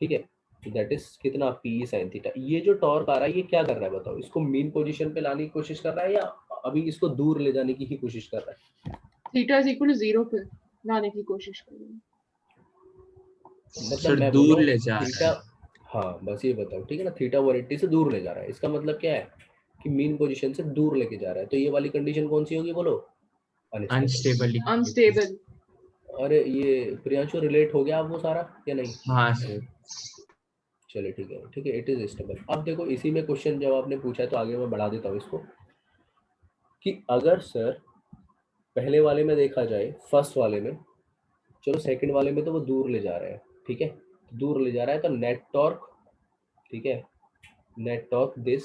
Speaker 1: ठीक है। दैट इज कितना? P sin theta. ये जो टॉर्क आ रहा है ये क्या कर रहा है बताओ? इसको मीन पोजीशन पे लाने की कोशिश कर रहा है या अभी इसको दूर ले जाने की ही कोशिश कर रहा है?
Speaker 3: थीटा इज इक्वल टू 0 पे लाने की कोशिश कर रहे हैं।
Speaker 1: मतलब
Speaker 4: सर
Speaker 1: मैं
Speaker 4: दूर
Speaker 1: बोलूँ
Speaker 4: ले जा रहा
Speaker 1: थीटा,
Speaker 4: है।
Speaker 1: हाँ बस ये बताओ, ठीक है ना, थीटा 180 से दूर ले जा रहा है। इसका मतलब क्या है कि मीन पोजीशन से दूर लेके जा रहा है, तो ये वाली कंडीशन कौन सी होगी बोलो?
Speaker 4: अनस्टेबल।
Speaker 3: अनस्टेबल।
Speaker 1: अरे ये प्रियांशु रिलेट हो गया आप वो सारा या नहीं?
Speaker 4: हाँ सर।
Speaker 1: चलिए ठीक है, इट इज स्टेबल। अब देखो इसी में क्वेश्चन जब आपने पूछा है तो आगे मैं बढ़ा देता हूँ इसको, कि अगर सर पहले वाले में देखा जाए, फर्स्ट वाले में, चलो सेकंड वाले में तो वो दूर ले जा रहा है, ठीक है, दूर ले जा रहा है, तो नेट टॉर्क, ठीक है, net torque this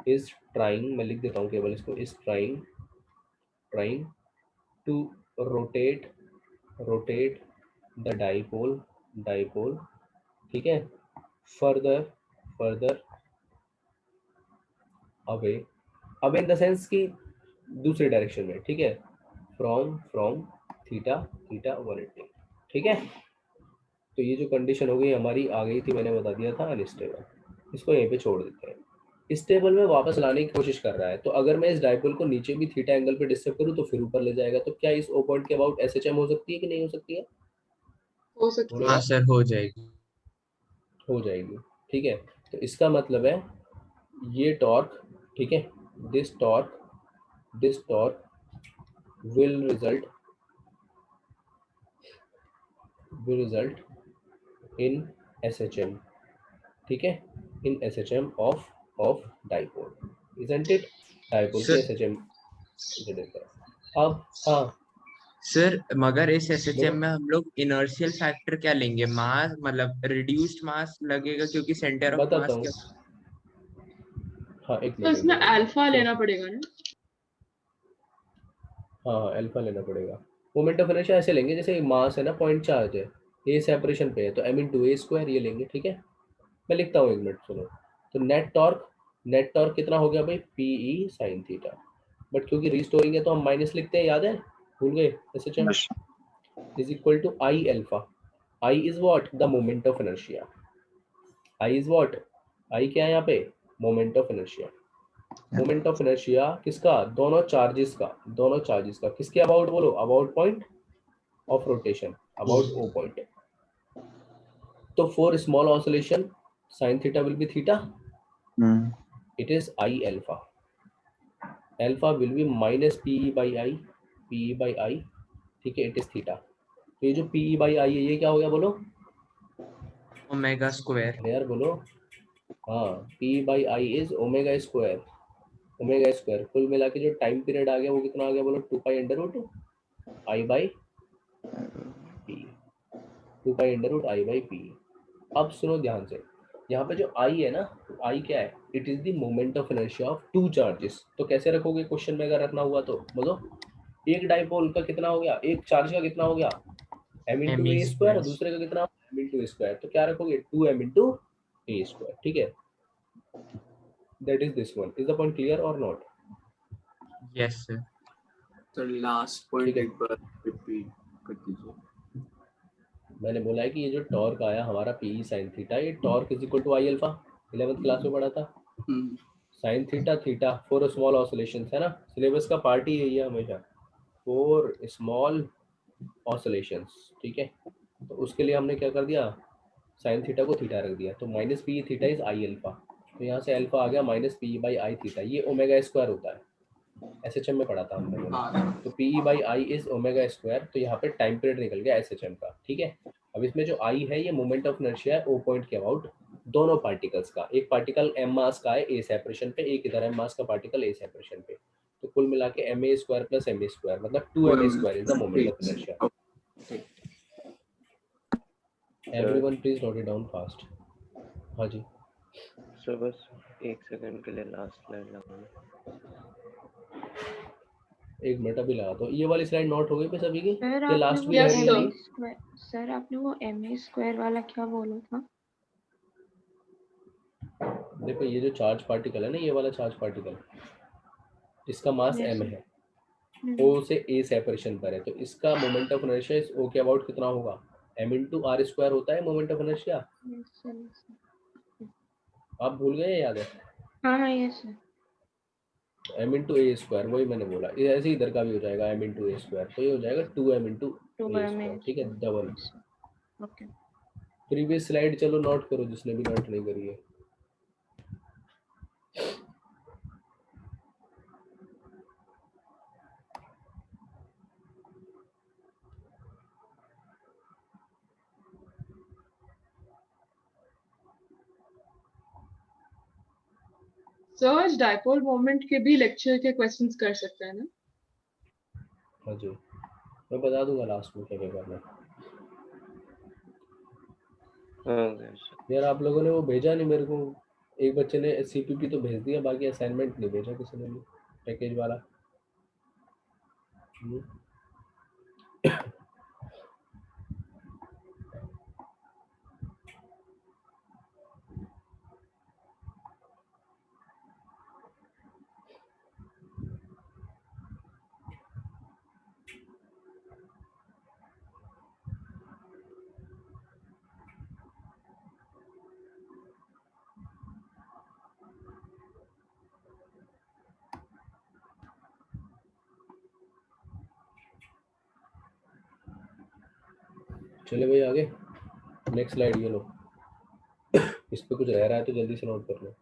Speaker 1: is trying, मैं लिख देता हूँ केवल इसको, is trying to rotate the dipole, ठीक है, further away in the sense कि दूसरे डायरेक्शन में, ठीक है, फ्रॉम थीटा 180, ठीक है। तो ये जो कंडीशन हो गई हमारी आ गई थी, मैंने बता दिया था अनस्टेबल, इसको यहीं पे छोड़ देते हैं। स्टेबल में वापस लाने की कोशिश कर रहा है, तो अगर मैं इस डाइपोल को नीचे भी थीटा एंगल पे डिस्टर्ब करूं तो फिर ऊपर ले जाएगा, तो क्या इस ओ पॉइंट के अबाउट एसएचएम हो सकती है कि नहीं हो सकती है?
Speaker 3: हो सकती है।
Speaker 4: हाँ सर हो जाएगी।
Speaker 1: ठीक है, तो इसका मतलब है ये टॉर्क, ठीक है, this torque will result in SHM, ठीक है, in SHM of dipole, isn't it? Dipole के एसएचएम। अब हाँ
Speaker 4: सर मगर इस एसएचएम
Speaker 1: बोलो।
Speaker 4: में हम लोग इनर्शियल फैक्टर क्या लेंगे? मास, मतलब रिड्यूस्ड मास लगेगा क्योंकि सेंटर ऑफ
Speaker 1: बताता
Speaker 4: मास
Speaker 1: हूँ,
Speaker 4: क्या?
Speaker 1: हाँ एक
Speaker 3: तो
Speaker 1: मिनट
Speaker 3: इसमें अल्फा लेना पड़ेगा ना?
Speaker 1: हाँ अल्फा लेना पड़ेगा। मोमेंट ऑफ इनर्शिया ऐसे लेंगे जैसे मास है ना, पॉइंट चार्ज है, ए सेपरेशन पे है, तो m/a² ये लेंगे, ठीक है। मैं लिखता हूँ, एक मिनट सुनो। तो नेट टॉर्क कितना हो गया भाई? PE sin थीटा, बट क्योंकि रिस्टोरिंग है तो हम माइनस लिखते हैं, याद है? भूल गए? SHM is equal to I alpha. I is what? The moment of inertia. I is what? I क्या है यहाँ पे? Moment of inertia. Moment of inertia किसका? दोनों चार्जेस का किसके अबाउट बोलो? About point of rotation, about O point. तो for small oscillation sine theta will be theta, it is I alpha. Alpha will be minus PE by I, ठीक है, it is theta. तो ये जो PE by आई है ये क्या हो गया बोलो?
Speaker 4: Omega square.
Speaker 1: अरे यार बोलो। हाँ, PE by I is omega square. कुल मिला के जो टाइम पीरियड आ गया वो कितना आ गया बोलो? 2π√I by P, 2π√I/P। अब सुनो ध्यान से, यहाँ पे जो I है ना, I क्या है? It is the moment of inertia of two charges. तो कैसे रखोगे क्वेश्चन में अगर रखना हुआ तो बोलो? एक डाइपोल का कितना हो गया, एक चार्ज का कितना हो गया? m/a², और दूसरे का कितना? m/a²। तो क्या रखोगे? 2m/a², ठीक है। That is this one. Is the point clear और नॉट?
Speaker 4: Yes sir.
Speaker 6: तो लास्ट पॉइंट
Speaker 1: ठीक है।
Speaker 6: एक बार रिपीट कर दीजिए।
Speaker 1: मैंने बोला है कि ये जो टॉर्क आया हमारा PE sin थीटा, ये torque is equal to I alpha, 11th class में पढ़ा था। Sine theta for small oscillations, है ना, सिलेबस का पार्ट ही यही है हमेशा, फॉर स्मॉल ऑसिलेशंस, ठीक है। तो उसके लिए हमने क्या कर दिया? साइन थीटा को थीटा रख दिया, तो minus PE theta is I alpha, तो यहाँ से अल्फा आ गया minus PE by I theta, ये ओमेगा स्क्वायर होता है, SHM में पढ़ा था हमने बोला। तो PE by I is omega square, तो यहाँ पे टाइम पीरियड निकल गया SHM का, ठीक है। अब इसमें जो I है ये मोमेंट ऑफ इनर्शिया है ओ पॉइंट के अबाउट दोनों पार्टिकल्स का। एक पार्टिकल m मास का है A सेपरेशन पे, एक इधर m मास का पार्टिकल A सेपरेशन पे, तो कुल मिला के ma² प्लस ma² मतलब 2ma² is the moment of inertia. Everyone please note it down fast. हाँ जी
Speaker 7: सर बस एक सेकंड के लिए लास्ट स्लाइड लगाना।
Speaker 1: एक मिनट अभी लगा दो। ये वाली स्लाइड नोट हो गई पे सभी की?
Speaker 2: सर
Speaker 1: ये
Speaker 2: आपने
Speaker 1: लास्ट
Speaker 2: वो
Speaker 1: भी
Speaker 3: Yes,
Speaker 1: है
Speaker 3: sir.
Speaker 1: नहीं?
Speaker 2: सर आपने वो ma² वाला क्या बोला था?
Speaker 1: देखो ये जो चार्ज पार्टिकल है ना, ये वाला चार्ज पार्टिकल, इसका मास
Speaker 2: Yes,
Speaker 1: m
Speaker 2: sir.
Speaker 1: है, O से A सेपरेशन पर है, तो इसका मोमेंट ऑफ इनर्शिया इस O के अबाउट कितना होगा? m/r² होता है moment of inertia.
Speaker 2: Yes, sir. Yes, sir.
Speaker 1: आप भूल गए, याद है?
Speaker 2: हाँ yes sir.
Speaker 1: m/a², वही मैंने बोला, ये ऐसे ही इधर का भी हो जाएगा m/a², तो ये हो जाएगा 2m/a²,
Speaker 2: 2m/a²,
Speaker 1: ठीक है, double.
Speaker 2: yes, sir. Okay.
Speaker 1: Previous slide चलो नोट करो जिसने भी नोट नहीं करी है।
Speaker 3: सर आज डायपोल मोमेंट के भी लेक्चर के क्वेश्चंस कर सकते हैं ना?
Speaker 1: हाँ जी, मैं बता दूंगा लास्ट में क्या क्या करना है।
Speaker 7: Okay, sir.
Speaker 1: यार आप लोगों ने वो भेजा नहीं मेरे को, एक बच्चे ने सीपीपी तो भेज दिया, बाकी असाइनमेंट नहीं भेजा किसी ने भी, पैकेज वाला। चले भाई आगे, नेक्स्ट स्लाइड ये लो। इस पे कुछ रह रहा है तो जल्दी से नोट कर लो।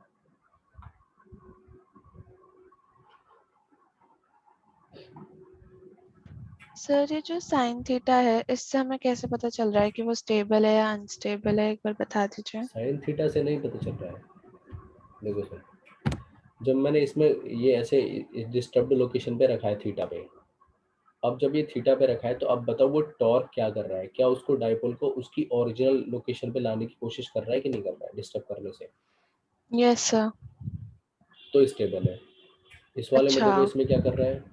Speaker 8: सर ये जो साइन थीटा है इससे हमें कैसे पता चल रहा है कि वो स्टेबल है या अनस्टेबल है, एक बार बता दीजिए।
Speaker 1: साइन थीटा से नहीं पता चल रहा है। देखो सर, जब मैंने इसमें ये ऐसे डिस्टर्ब्ड लोकेशन पे रखा है थीटा पे, अब जब ये थीटा पे रखा है तो अब बताओ वो टॉर्क क्या कर रहा है, क्या उसको डाइपोल को उसकी ओरिजिनल लोकेशन पे लाने की कोशिश कर रहा है कि नहीं कर रहा है डिस्टर्ब करने से?
Speaker 8: Yes sir.
Speaker 1: तो स्टेबल है। इस वाले में
Speaker 8: अच्छा।
Speaker 1: देखो इसमें क्या कर रहा है,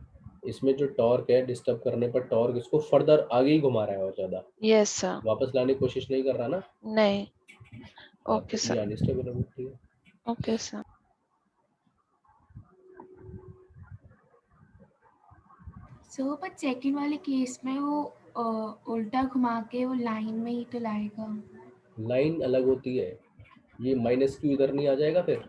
Speaker 1: इसमें जो टॉर्क है डिस्टर्ब करने पर टॉर्क इसको फर्दर आगे ही घुमा रहा है और ज्यादा,
Speaker 8: यस सर।
Speaker 1: वापस लाने की कोशिश नहीं कर रहा ना।
Speaker 8: नहीं।
Speaker 1: हाँ,
Speaker 8: ओके
Speaker 1: तो ये
Speaker 8: सर।
Speaker 1: अनस्टेबल है, ठीक है।
Speaker 8: Okay sir.
Speaker 2: So but second वाले केस में वो उल्टा घुमा के वो लाइन में ही तो लाएगा।
Speaker 1: लाइन अलग होती है, ये माइनस क्यू इधर नहीं आ जाएगा, फिर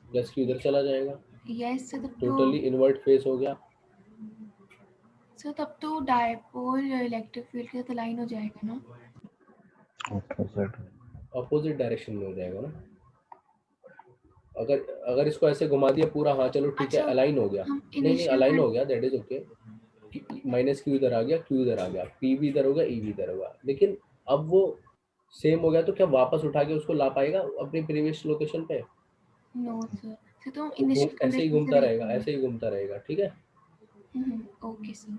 Speaker 1: प्लस क्यू इधर चला जाएगा,
Speaker 2: यस सर, तब
Speaker 1: टोटली इन्वर्ट फेस हो गया।
Speaker 2: तब तो डायपोल इलेक्ट्रिक फील्ड के साथ लाइन हो जाएगा ना।
Speaker 1: अपोजिट डायरेक्शन में हो जाएगा ना। अगर इसको ऐसे घुमा दिया पूरा, हाँ चलो ठीक है,
Speaker 2: अच्छा,
Speaker 1: अलाइन हो गया।
Speaker 2: हम
Speaker 1: नहीं
Speaker 2: इनिशियल
Speaker 1: अलाइन हो गया, that is okay. Minus Q इधर आ गया, क्यू इधर आ गया, पी भी इधर होगा, ई भी इधर होगा, लेकिन अब वो सेम हो गया तो क्या वापस उठा के उसको ला पाएगा अपनी प्रीवियस लोकेशन पे?
Speaker 2: नो सर, तो हम
Speaker 1: तो
Speaker 2: इनिशियल
Speaker 1: ऐसे ही
Speaker 2: कंडीशन से
Speaker 1: घूमता रहेगा,
Speaker 2: देखेंगे।
Speaker 1: ऐसे ही घूमता रहेगा, ठीक है।
Speaker 2: Okay sir.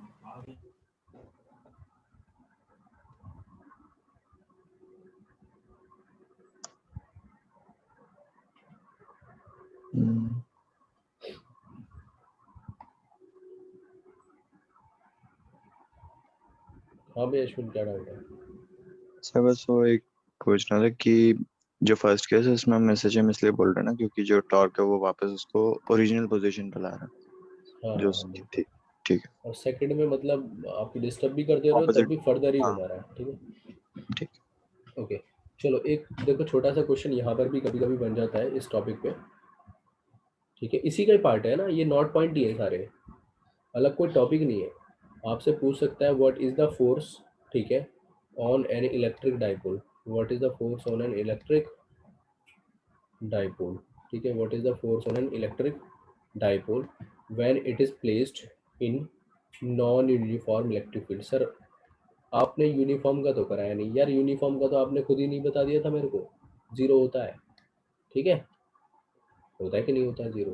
Speaker 1: हाँ भाई अश्विन, क्या डाउट है?
Speaker 9: सर बस वो एक पूछना था कि जो फर्स्ट केस है उसमें हम एसएचएम इसलिए बोल रहे हैं ना क्योंकि जो टॉर्क है वो वापस उसको ओरिजिनल पोजीशन पे ला रहा है जो उसकी थी। ठीक है।
Speaker 1: और सेकंड में मतलब आप डिस्टर्ब भी कर दे रहे हो तब
Speaker 9: ऑपोजिट।
Speaker 1: भी फर्दर ही
Speaker 9: हाँ
Speaker 1: घुमा रहा है, ठीक है।
Speaker 9: ठीक।
Speaker 1: ओके चलो, एक देखो छोटा सा क्वेश्चन यहाँ पर भी कभी कभी बन जाता है इस टॉपिक पे, ठीक है। इसी का ही पार्ट है ना ये, नॉट पॉइंट ही है सारे, अलग कोई टॉपिक नहीं है। आपसे पूछ सकता है व्हाट इज द फोर्स, ठीक है, on an electric dipole. What is the force on an electric dipole, ठीक है। What is the force on an electric dipole when it is placed in non uniform electric field. Sir आपने uniform का तो कराया नहीं यार, uniform का तो आपने खुद ही नहीं बता दिया था मेरे को, जीरो होता है, ठीक है। होता है कि नहीं होता है जीरो?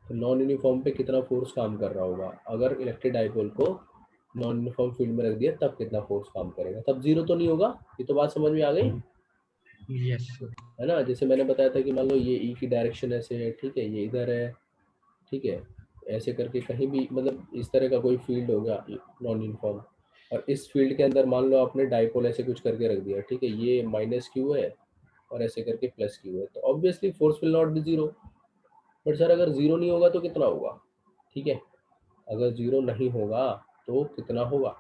Speaker 1: तो नॉन यूनिफॉर्म पे कितना फोर्स काम कर रहा होगा, अगर इलेक्ट्रिक डाइपोल को नॉन यूनिफॉर्म फील्ड में रख दिया तब कितना फोर्स काम करेगा, तब जीरो तो नहीं होगा। ये तो बात समझ में आ गई
Speaker 4: यस
Speaker 1: है ना। जैसे मैंने बताया था कि मान लो ये ई की डायरेक्शन ऐसे है, ठीक है, ये इधर है, ठीक है, ऐसे करके कहीं भी मतलब इस तरह का कोई फील्ड होगा नॉन यूनिफॉर्म, और इस फील्ड के अंदर मान लो आपने डाइपोल ऐसे कुछ करके रख दिया, ठीक है, ये माइनस क्यू है और ऐसे करके प्लस क्यू है, तो obviously force will not be zero. But sir अगर जीरो नहीं होगा तो कितना होगा, ठीक है, अगर जीरो नहीं होगा तो कितना होगा?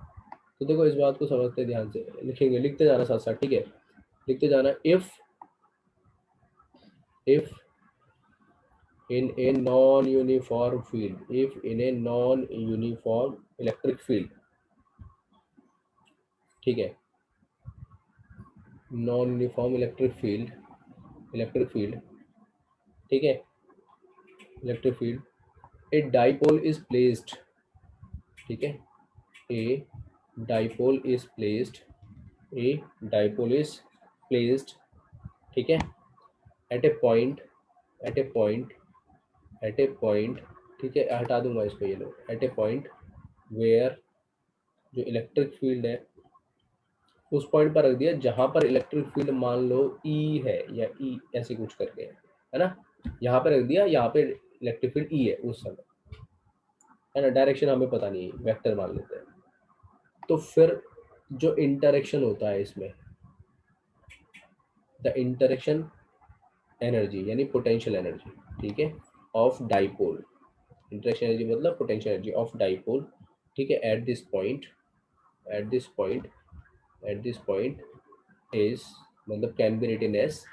Speaker 1: तो देखो इस बात को समझते ध्यान से, लिखेंगे, लिखते जाना साथ साथ, ठीक है, लिखते जाना। If in a non-uniform field, if in a non-uniform electric field, ठीक है, नॉन यूनिफॉर्म इलेक्ट्रिक फील्ड, ठीक है, electric field, a dipole is placed, ठीक है, a dipole is placed, a dipole is placed, ठीक है, at A point eight A point, ठीक है, हटा दूंगा इसको, ये लो, एट ए पॉइंट वेयर जो इलेक्ट्रिक फील्ड है उस पॉइंट पर रख दिया जहां पर इलेक्ट्रिक फील्ड मान लो ई है या ई ऐसे कुछ करके है ना, यहाँ पे रख दिया, यहाँ पे इलेक्ट्रिक फील्ड ई है उस समय, है ना, डायरेक्शन हमें पता नहीं है, वेक्टर मान लेते हैं। तो फिर जो इंटरेक्शन होता है इसमें, द इंटरेक्शन एनर्जी यानी पोटेंशियल एनर्जी, ठीक है, ऑफ डाइपोल, इंटरेक्शन एनर्जी मतलब पोटेंशियल एनर्जी ऑफ डाइपोल, ठीक है, एट दिस पॉइंट is मतलब can be written as,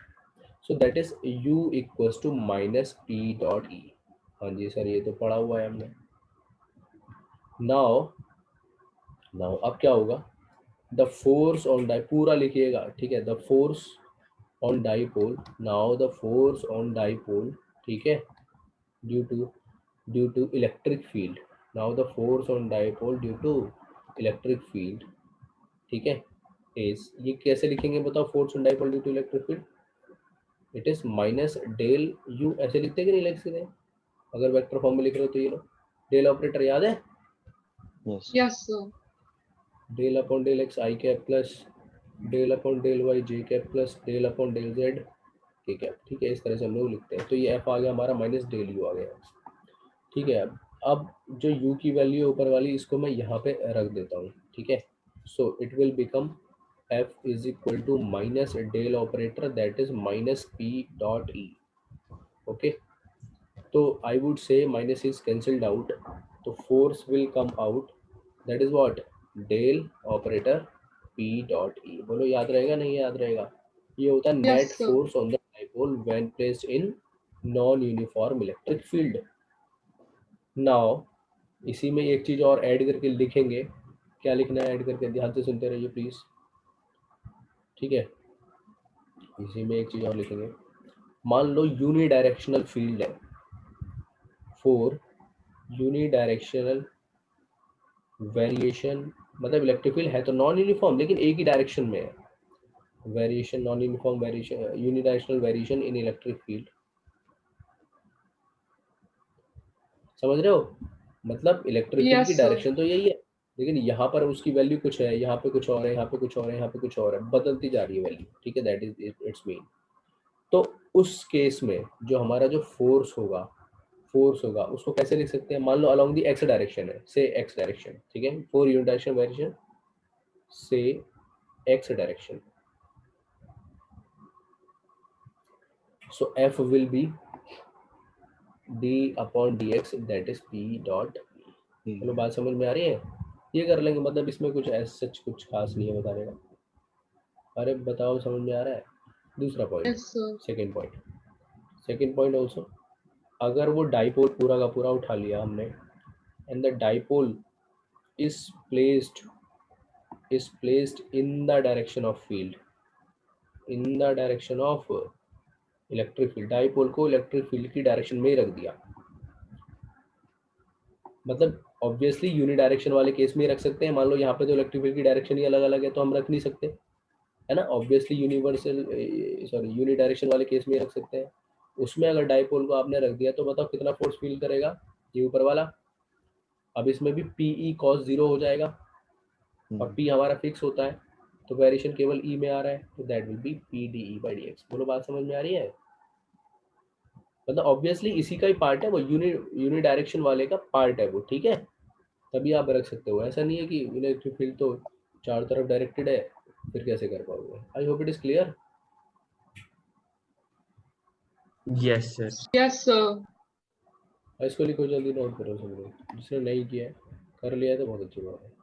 Speaker 1: so that is u equals to minus p dot e। हाँ जी sir, ये तो पढ़ा हुआ है हमने। now अब क्या होगा, the force on पूरा लिखिएगा, ठीक है, the force on dipole, now the force on dipole, ठीक है, due to electric field, now the force on dipole due to electric field, ठीक है, is, ये कैसे लिखेंगे बताओ, force on dipole due to electric field, it is minus del u, ऐसे लिखते कि नहीं लिख सकते, अगर वेक्टर फॉर्म में लिख रहे हो तो ये लो, डेल ऑपरेटर याद है,
Speaker 3: Yes, sir.
Speaker 1: Del upon del X I cap plus del upon del Y J cap plus del upon del Z K cap, ठीक है, इस तरह से हम लोग लिखते हैं। तो ये एफ आ गया हमारा माइनस डेल यू आ गया, ठीक है। अब जो यू की वैल्यू ऊपर वाली इसको मैं यहाँ पे रख देता हूँ, ठीक है, so it will become F is equal to minus del operator, that is minus P dot E, okay, तो I would say minus is cancelled out, तो force will come out, that is what, del operator P dot E, बोलो याद रहेगा नहीं याद रहेगा, ये होता है
Speaker 3: Yes,
Speaker 1: net
Speaker 3: sir.
Speaker 1: force on the dipole when placed in non uniform electric field। now इसी में एक चीज और ऐड करके लिखेंगे, क्या लिखना है ऐड करके, ध्यान से सुनते रहिए प्लीज, ठीक है, इसी में एक चीज और लिखेंगे, मान लो यूनिडायरेक्शनल फील्ड है, फॉर यूनिडायरेक्शनल वेरिएशन, मतलब इलेक्ट्रिक फील्ड है तो नॉन यूनिफॉर्म लेकिन एक ही डायरेक्शन में है, variation non uniform variation, unidirectional variation in electric field, समझ रहे हो, मतलब इलेक्ट्रिक फील्ड की
Speaker 3: Yes, sir.
Speaker 1: डायरेक्शन तो यही है, लेकिन यहाँ पर उसकी वैल्यू कुछ है, यहाँ पे कुछ और है, यहाँ पे कुछ और है, यहाँ पे कुछ और है, बदलती जा रही है वैल्यू, ठीक है, दैट इज इट्स मीन। तो उस केस में जो हमारा जो फोर्स होगा उसको कैसे लिख सकते हैं, मान लो अलोंग दी एक्स डायरेक्शन है, से एक्स डायरेक्शन, ठीक है, फोर यूनिट डायरेक्शन वेरिएशन से x direction, so F will be D upon D x, that is P dot, चलो बात समझ में आ रही है, ये कर लेंगे, मतलब इसमें कुछ ऐसा सच कुछ खास नहीं है बताने का, अरे बताओ समझ में आ रहा है। दूसरा point,
Speaker 3: Yes, sir.
Speaker 1: Second point also, अगर वो डाइपोल पूरा का पूरा उठा लिया हमने and the dipole is placed in the direction of field, in the direction of electric field, dipole को इलेक्ट्रिक फील्ड की डायरेक्शन में ही रख दिया, मतलब ऑब्वियसली यूनि डायरेक्शन वाले केस में ही रख सकते हैं, मान लो यहाँ पे तो इलेक्ट्रिक फील्ड की डायरेक्शन ही अलग अलग है तो हम रख नहीं सकते, है ना, ऑब्वियसली यूनि डायरेक्शन वाले केस में ही रख सकते हैं, उसमें अगर डाइपोल को आपने रख दिया तो बताओ कितना फोर्स फील करेगा, ये ऊपर वाला, अब इसमें भी PE cos 0 हो जाएगा और P हमारा फिक्स होता है तो वेरिएशन केवल E में आ रहा है, तो दैट विल बी PdE/dx, बोलो बात समझ में आ रही है, मतलब ऑब्वियसली इसी का ही पार्ट है वो, यूनि डायरेक्शन वाले का पार्ट है वो, ठीक है, तभी आप रख सकते हो, ऐसा नहीं है कि इलेक्ट्रिक फील्ड तो चारों तरफ डायरेक्टेड है फिर कैसे कर पाओगे। आई hope it is clear.
Speaker 4: Yes sir.
Speaker 3: Yes, sir.
Speaker 1: इसको लिखो जल्दी, नोट करो सब लोग, जिसने नहीं किया है कर लिया है तो बहुत अच्छी बात है।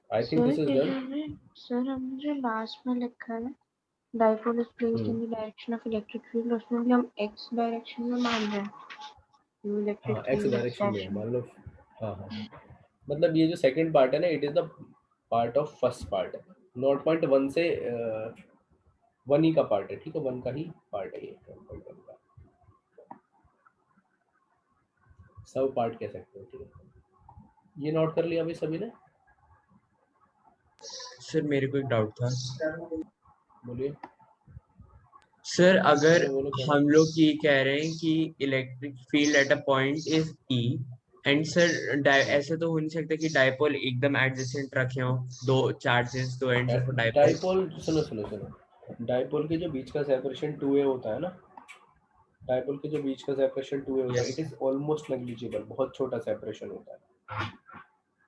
Speaker 1: I think this is done.
Speaker 2: Sir हमने जो लास्ट में लिखा है dipole is placed in the direction of electric field, उसमें भी हम एक्स डायरेक्शन में मान रहे हैं इलेक्ट्रिक
Speaker 1: हाँ एक्स
Speaker 2: फील्ड
Speaker 1: डायरेक्शन में मान लो। हाँ हाँ, मतलब ये जो सेकंड पार्ट है ना, it is the part of first part, 0.1 से 1 ही का पार्ट है, ठीक है, 1 का ही पार्ट है ये, 1.1 का सब पार्ट कह सकते हो, ठीक है। ये नोट कर लिया अभी सभी ने?
Speaker 4: सर मेरे को एक डाउट था
Speaker 1: बोलिए
Speaker 4: सर, अगर
Speaker 1: बोलो क्या
Speaker 4: हम लोग ये कह रहे हैं कि electric field at a point is E, and sir ऐसे तो हो नहीं सकता कि डाइपोल एकदम एडजेसेंट रखे हो, दो चार्जेस दो एंड्स ऑफ डाइपोल।
Speaker 1: डाइपोल सुनो सुनो सुनो, डाइपोल के जो बीच का सेपरेशन 2a होता है ना, डाइपोल के जो बीच का सेपरेशन 2a होता है, इट इज ऑलमोस्ट नेग्लिजिबल, बहुत छोटा सेपरेशन होता है,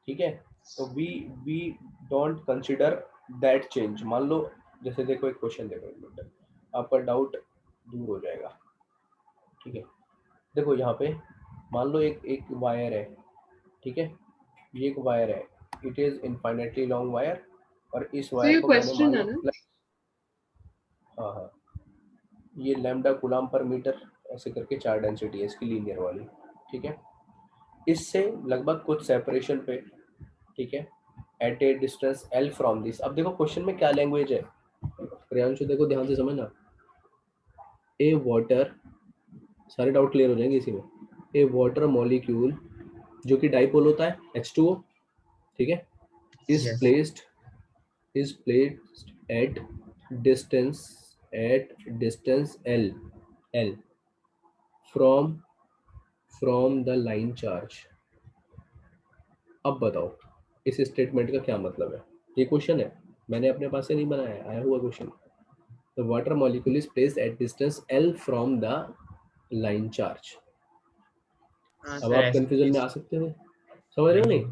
Speaker 1: ठीक है। तो we don't consider that change. मान लो जैसे देखो एक क्वेश्चन देखो, एक मिनट, आपका डाउट दूर हो जाएगा, ठीक है। देखो यहाँ पे मान लो एक वायर है, ठीक है, ये एक वायर है, it is infinitely long wire, और इस
Speaker 3: So
Speaker 1: वायर
Speaker 3: your
Speaker 1: को मैंने मान
Speaker 3: question
Speaker 1: लो
Speaker 3: है ना?
Speaker 1: हाँ हाँ, ये लैम्डा कूलम पर मीटर ऐसे करके 4 डेंसिटी है इसकी लीनियर वाली, ठीक है। इससे लगभग कुछ सेपरेशन पे, ठीक है, at a distance l from this. अब देखो क्वेश्चन में क्या लैंग्वेज है, प्रियांशु देखो ध्यान से समझना, ए वाटर, सारे डाउट क्लियर हो जाएंगे इसी में, ए वाटर मॉलिक्यूल जो कि डाइपोल होता है H2O, ठीक है, is placed at distance l from the line charge. अब बताओ इस स्टेटमेंट का क्या मतलब है? ये क्वेश्चन है, मैंने अपने पास से नहीं बनाया है, आया हुआ question. The water molecule is placed at distance l from the line charge. अब आप कंफ्यूजन में आ सकते हो, समझ रहे हो नहीं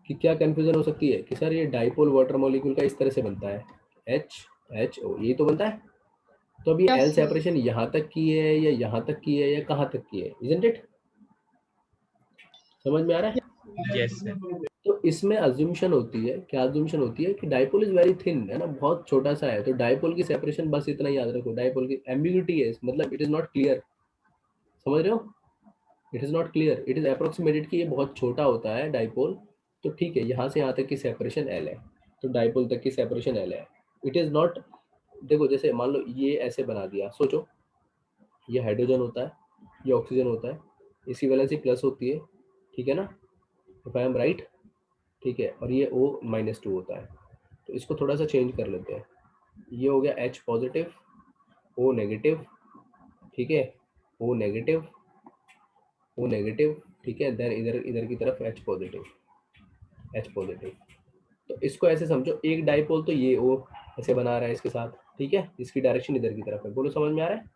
Speaker 1: कि क्या कंफ्यूजन हो सकती है कि सर ये डाइपोल वाटर मॉलिक्यूल का इस तरह से बनता है, HHO ये तो बनता है, तो अभी
Speaker 3: Yes,
Speaker 1: एल
Speaker 3: sir.
Speaker 1: सेपरेशन यहाँ तक की है या यहाँ तक की है या कहाँ तक की है, इजंट इट? समझ में आ रहा है?
Speaker 4: Yes sir.
Speaker 1: तो इसमें अज्यूमशन होती है, क्या अज्यूमशन होती है कि डाइपोल इज वेरी थिन, है ना, बहुत छोटा सा है, तो डाइपोल की सेपरेशन बस इतना याद रखो, डाइपोल की एम्बिग्यूटी है, मतलब इट इज नॉट क्लियर, समझ रहे हो, it is not clear, it is approximated कि ये बहुत छोटा होता है डाइपोल, तो ठीक है, यहाँ से यहाँ तक की सेपरेशन एल है, तो डाइपोल तक की सेपरेशन एल है, इट इज नॉट। देखो जैसे मान लो ये ऐसे बना दिया, सोचो ये हाइड्रोजन होता है, ये ऑक्सीजन होता है, इसकी वैलेंसी प्लस होती है, ठीक है ना, इफ आई एम राइट, ठीक है, और ये O-2 होता है, तो इसको थोड़ा सा चेंज कर लेते हैं, ये हो गया H पॉजिटिव, O नेगेटिव, ठीक है, O नेगेटिव, O नेगेटिव, ठीक है, देन इधर इधर की तरफ H पॉजिटिव, H पॉजिटिव। तो इसको ऐसे समझो, एक डाइपोल तो ये O ऐसे बना रहा है इसके साथ, ठीक है, इसकी डायरेक्शन इधर की तरफ है, बोलो समझ में आ रहा है?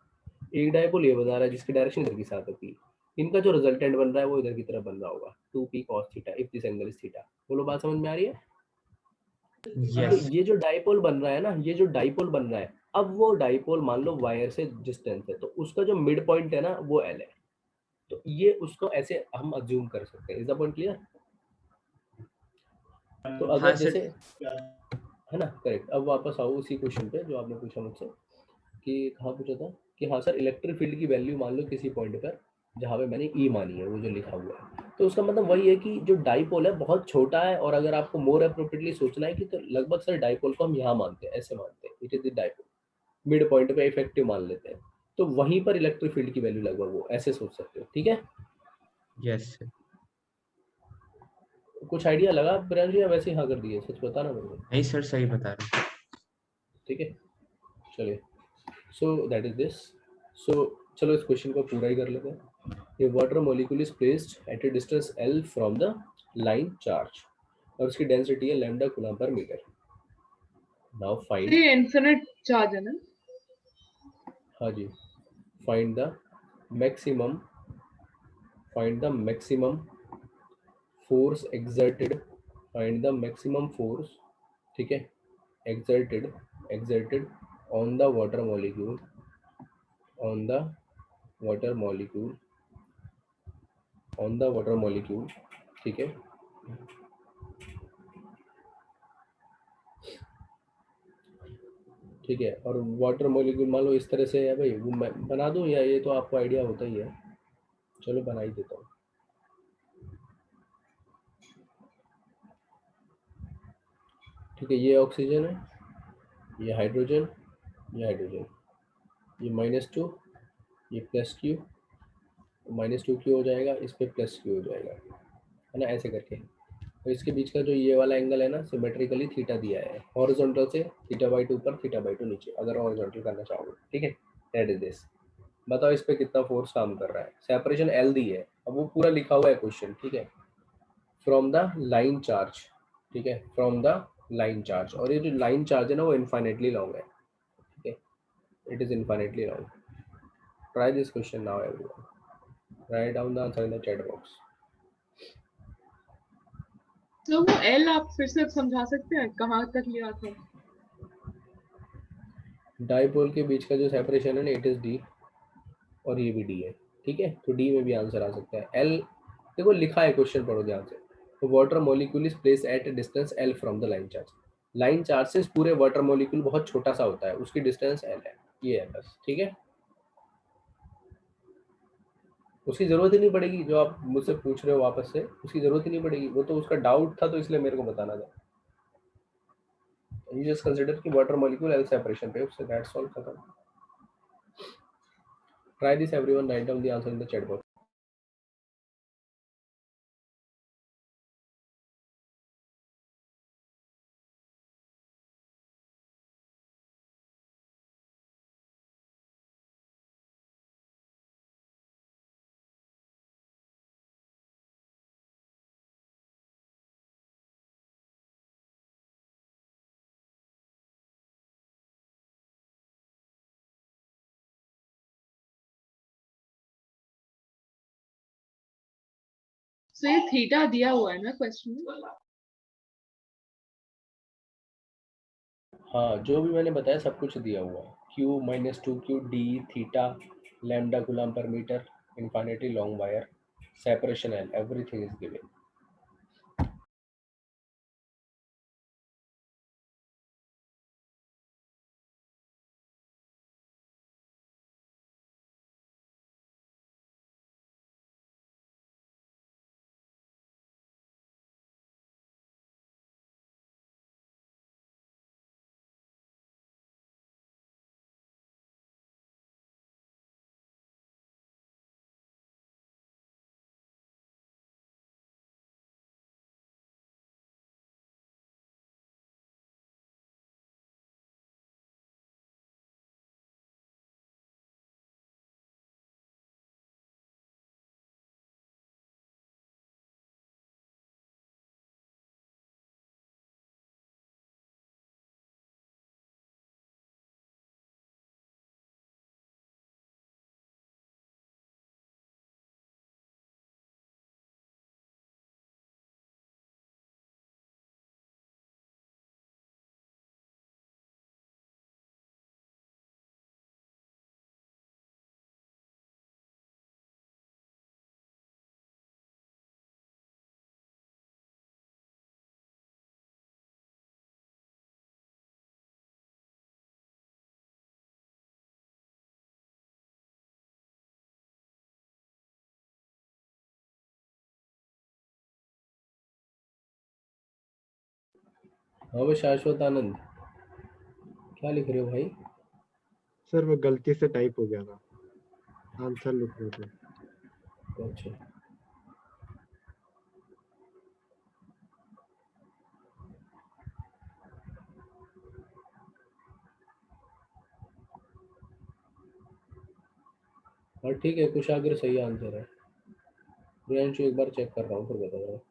Speaker 1: एक डाइपोल ये बना रहा है जिसकी डायरेक्शन इधर के साथ होती है, इनका जो रिजल्टेंट बन रहा है वो इधर की तरफ बन रहा होगा, 2p cos theta if this angle is theta. बोलो बात समझ में आ रही है? तो ये जो डाइपोल बन रहा है ना, ये जो डाइपोल बन रहा है, अब वो डाइपोल मान लो वायर से डिस्टेंस है, तो उसका जो मिड पॉइंट है ना वो L है, तो ये उसको ऐसे हम अज्यूम कर सकते हैं। Is the point clear? तो अगर
Speaker 4: हाँ
Speaker 1: जैसे
Speaker 4: सर,
Speaker 1: है ना, करेक्ट। अब वापस आओ उसी क्वेश्चन पे जो आपने पूछा मुझसे कि कहाँ पूछा था, कि हाँ सर इलेक्ट्रिक फील्ड की वैल्यू मान लो किसी पॉइंट पर जहाँ पे मैंने ई मानी है, वो जो लिखा हुआ है, तो उसका मतलब वही है कि जो डाइपोल है बहुत छोटा है, और अगर आपको मोर अप्रोप्रिएटली सोचना है कि तो लगभग सर डाइपोल को हम यहाँ मानते हैं, ऐसे मानते हैं, it is the dipole, mid point पे इफेक्टिव मान लेते हैं, तो वहीं पर इलेक्ट्रिक फील्ड की वैल्यू लगभग वो ऐसे सोच सकते हो, ठीक है।
Speaker 4: Yes sir.
Speaker 1: कुछ आइडिया लगा प्रियांशु या वैसे ही हाँ कर दिए? सच बताना मेरे को।
Speaker 4: नहीं सर, सही बता रहे हैं।
Speaker 1: ठीक है चलिए, so that is this. So चलो इस क्वेश्चन को पूरा ही कर लेते हैं। A water molecule is placed at a distance L from the line charge, और उसकी डेंसिटी है lambda coulomb per metre. Now find,
Speaker 3: ये infinite charge है ना?
Speaker 1: हाँ जी, find the maximum, find the maximum force exerted, find the maximum force, ठीक है, exerted on the water molecule, on the water molecule, on the water molecule, ठीक है, ठीक है, और वाटर मॉलिक्यूल मान लो इस तरह से है भाई, वो मैं बना दूं या ये तो आपको आइडिया होता ही है, चलो बना ही देता हूँ। ठीक है, ये ऑक्सीजन है, ये हाइड्रोजन, ये हाइड्रोजन, ये -2, ये +Q, -2Q हो जाएगा, इस पे +Q हो जाएगा, है ना, ऐसे करके। तो इसके बीच का जो ये वाला एंगल है ना, सिमेट्रिकली थीटा दिया है, हॉरिजॉन्टल से θ/2 ऊपर, θ/2 नीचे, अगर हॉरिजॉन्टल करना चाहोगे। ठीक है, दैट इज दिस। बताओ इस पे कितना फोर्स काम कर रहा है। सेपरेशन L दी है, अब वो पूरा लिखा हुआ है क्वेश्चन। ठीक है, फ्रॉम द लाइन चार्ज, ठीक है, फ्रॉम द लाइन चार्ज, और ये जो लाइन चार्ज है ना वो इनफाइनेटली लॉन्ग है। ठीक है, it is infinitely long. Try this question now everyone, write down the answer in the chat box.
Speaker 3: तो वो एल आप फिर से समझा सकते हैं कहाँ तक लिया था?
Speaker 1: डाइपोल के बीच का जो सेपरेशन है ना, इट इज D, और ये भी D है। ठीक है, तो D में भी आंसर आ सकता है। L देखो लिखा है, क्वेश्चन पढ़ो ध्यान से। तो water molecule is place at distance L from the line charge. Line charge से पूरे वाटर मॉलिक्यूल बहुत छोटा सा होता है, उसकी डिस्टेंस L है, ये है बस। ठीक है, उसकी जरूरत ही नहीं पड़ेगी, जो आप मुझसे पूछ रहे हो वापस से, उसकी जरूरत ही नहीं पड़ेगी, वो तो उसका डाउट था तो इसलिए मेरे को बताना था। यू जस्ट कंसीडर कि वाटर मॉलिक्यूल L सेपरेशन पे, उससे दैट्स ऑल, खत्म। Try this everyone, write down the answer in the chat box.
Speaker 3: So ये थीटा दिया हुआ है ना क्वेश्चन में?
Speaker 1: हाँ, जो भी मैंने बताया सब कुछ दिया हुआ है। Q -2Q, D, theta, lambda coulomb per metre, infinity long wire, separation L, everything is given. हाँ भाई शाश्वत आनंद, क्या लिख रहे हो भाई?
Speaker 10: सर वो गलती से टाइप हो गया था, आंसर लिख रहे थे।
Speaker 1: अच्छा, हाँ ठीक है, कुशाग्र सही आंसर है। प्रियांशु एक बार चेक कर रहा हूँ, फिर बता रहा हूँ।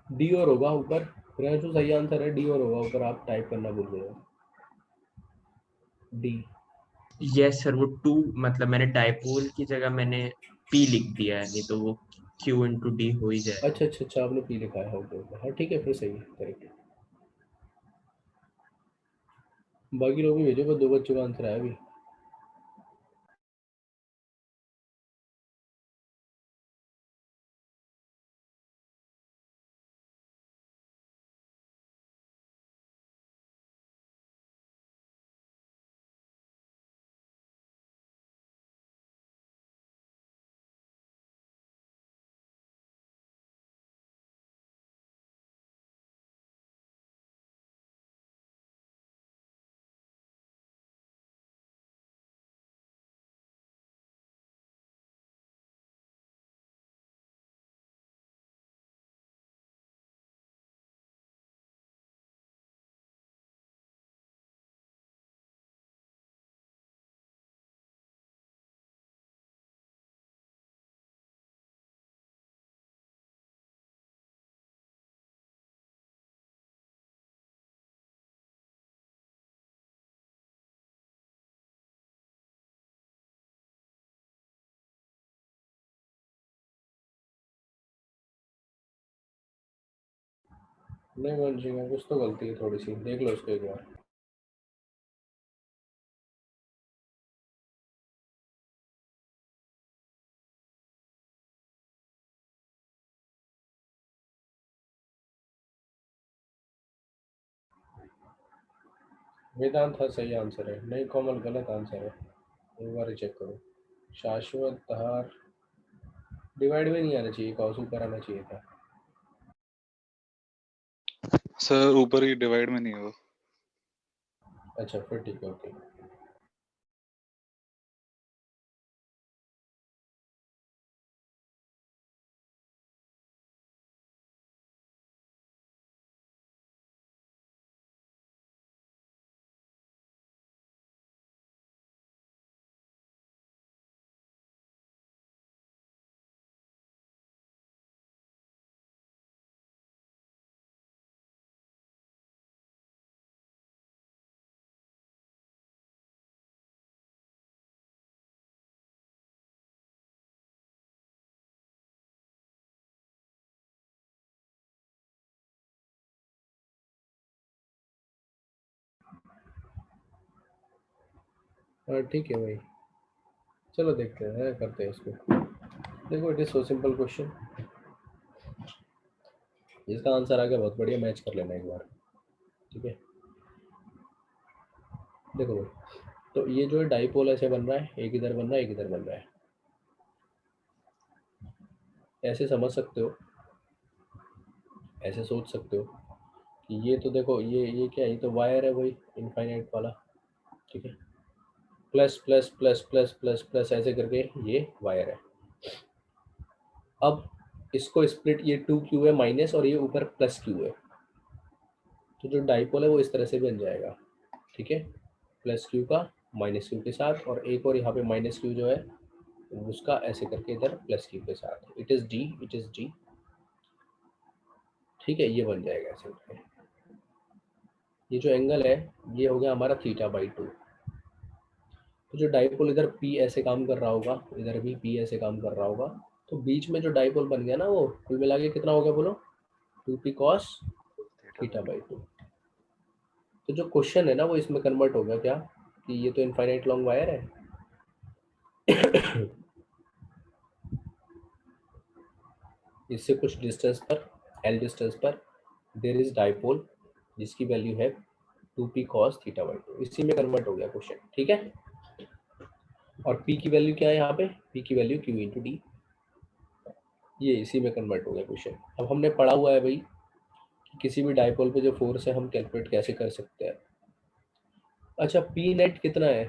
Speaker 1: D और होगा ऊपर। प्रियांशु सही आंसर है, D और होगा ऊपर, आप टाइप करना भूल गए हो। D।
Speaker 4: यस सर, वो 2 मतलब मैंने डाइपोल की जगह मैंने P लिख दिया है, नहीं तो वो Q into D हो ही जाएगा।
Speaker 1: अच्छा अच्छा अच्छा, आपने P लिखा है, ओके ओके, हाँ ठीक है, फिर सही है, करेक्ट। बाकी लोग भी भेजो, बस 2 बच्चों का आंसर आया अभी। नहीं बन, कुछ तो गलती है थोड़ी सी, देख लो उसको एक बार। वेदांत सही आंसर है, नहीं कोमल गलत आंसर है, एक बार चेक करो। शाश्वत धार डिवाइड में नहीं आना चाहिए, कॉस ऊपर आना चाहिए था।
Speaker 5: सर ऊपर ही डिवाइड में नहीं हुआ।
Speaker 1: अच्छा फिर ठीक है, ओके। ठीक है भाई, चलो देखते हैं, करते हैं इसको। देखो it is so simple question, इसका आंसर आगे बहुत बढ़िया मैच कर लेना एक बार, ठीक है। देखो भाई, तो ये जो है डाइपोल ऐसे बन रहा है, एक इधर बन रहा है, एक इधर बन रहा है, ऐसे समझ सकते हो, ऐसे सोच सकते हो कि ये तो देखो ये क्या है, ये तो वायर है भाई, इनफाइनाइट वाला, ठीक है। Plus plus plus plus plus plus ऐसे करके ये वायर है। अब इसको स्प्लिट, ये 2q है माइनस और ये ऊपर प्लस q है, तो जो डाइपोल है वो इस तरह से बन जाएगा, ठीक है। प्लस q का माइनस q के साथ, और एक और यहाँ पे माइनस q जो है उसका ऐसे करके इधर प्लस q के साथ, इट इज d, ठीक है। ये बन जाएगा ऐसे करके। ये जो एंगल है ये हो गया हमारा θ/2। तो जो डाइपोल इधर P ऐसे काम कर रहा होगा, इधर भी P ऐसे काम कर रहा होगा, तो बीच में जो डाइपोल बन गया ना वो कुल मिला के कितना हो गया बोलो, 2p cos θ/2। तो जो क्वेश्चन है ना वो इसमें कन्वर्ट हो गया क्या, कि ये तो इनफाइनाइट लॉन्ग वायर है इससे कुछ डिस्टेंस पर, L डिस्टेंस पर देयर इज डाइपोल जिसकी वैल्यू है 2p cos θ/2, इसी में कन्वर्ट हो गया क्वेश्चन, ठीक है। और p की वैल्यू क्या है यहाँ पे, p की वैल्यू q इंटू डी, ये इसी में कन्वर्ट हो गया क्वेश्चन। अब हमने पढ़ा हुआ है भाई कि किसी भी डाइपोल पे जो फोर्स है हम कैलकुलेट कैसे कर सकते हैं। अच्छा पी नेट कितना है,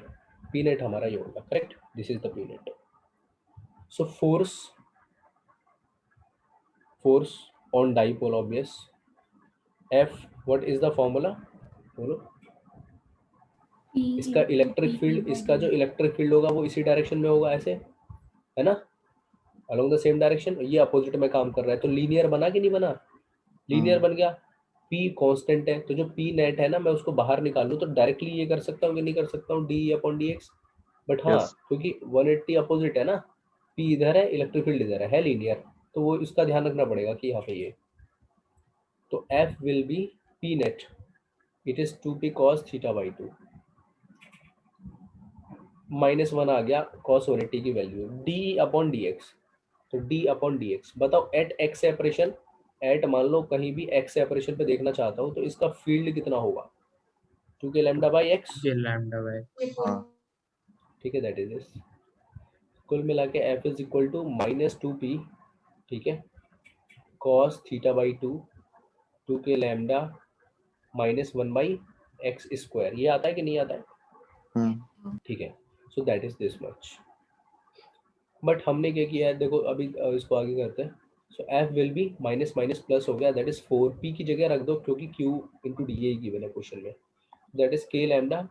Speaker 1: पी नेट हमारा ये होगा, correct, this is the P net. So force on dipole obvious, F what is the formula बोलो। इसका इलेक्ट्रिक फील्ड, इसका जो इलेक्ट्रिक फील्ड होगा वो इसी डायरेक्शन में होगा, ऐसे है ना, अलोंग द सेम डायरेक्शन। ये अपोजिट में काम कर रहा है, तो लीनियर बना कि नहीं बना, लीनियर बन गया। P कांस्टेंट है, तो जो P नेट है ना मैं उसको बाहर निकालूं तो डायरेक्टली ये कर सकता हूँ कि नहीं कर सकता हूँ, d/dx। बट हाँ क्योंकि 180 अपोजिट है ना, P इधर है, इलेक्ट्रिक फील्ड इधर है लीनियर, तो वो इसका ध्यान रखना पड़ेगा कि यहाँ पे ये, तो F will be P net, it is 2p cos θ/2 -1 आ गया cos 180 की वैल्यू d/dx। तो d/dx बताओ, एट एक्स सेपरेशन, एट मान लो कहीं भी एक्स सेपरेशन पे देखना चाहता हूँ तो इसका फील्ड कितना होगा, 2k λ/x, ठीक है, दैट इज दिस। कुल मिला के f is equal to -2p, ठीक है, cos θ/2 2k लैम्डा -1/x², ये आता है कि नहीं आता है, ठीक है। सो that is this much. But हमने क्या किया है देखो, अभी इसको आगे करते हैं। सो f will be minus minus plus हो गया, दैट इज 4p की जगह रख दो क्योंकि q into D A given है क्वेश्चन में, that is k lambda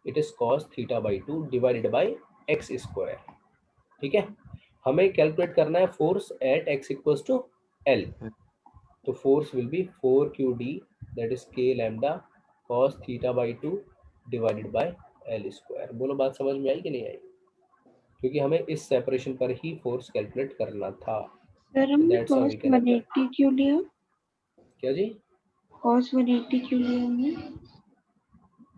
Speaker 1: it is cos θ/2 divided by x², ठीक है। हमें कैलकुलेट करना है force at x equals to l, तो force will be 4qd that is k lambda cos θ/2 divided by l²। बोलो बात समझ में आई कि नहीं आई, क्योंकि हमें इस सेपरेशन पर ही फोर्स कैलकुलेट करना था।
Speaker 8: सर हमने
Speaker 1: That's how we
Speaker 8: cos
Speaker 1: can apply.
Speaker 8: 180 क्यों लिया?
Speaker 1: क्या जी?
Speaker 2: cos 180 क्यों लिया हमने?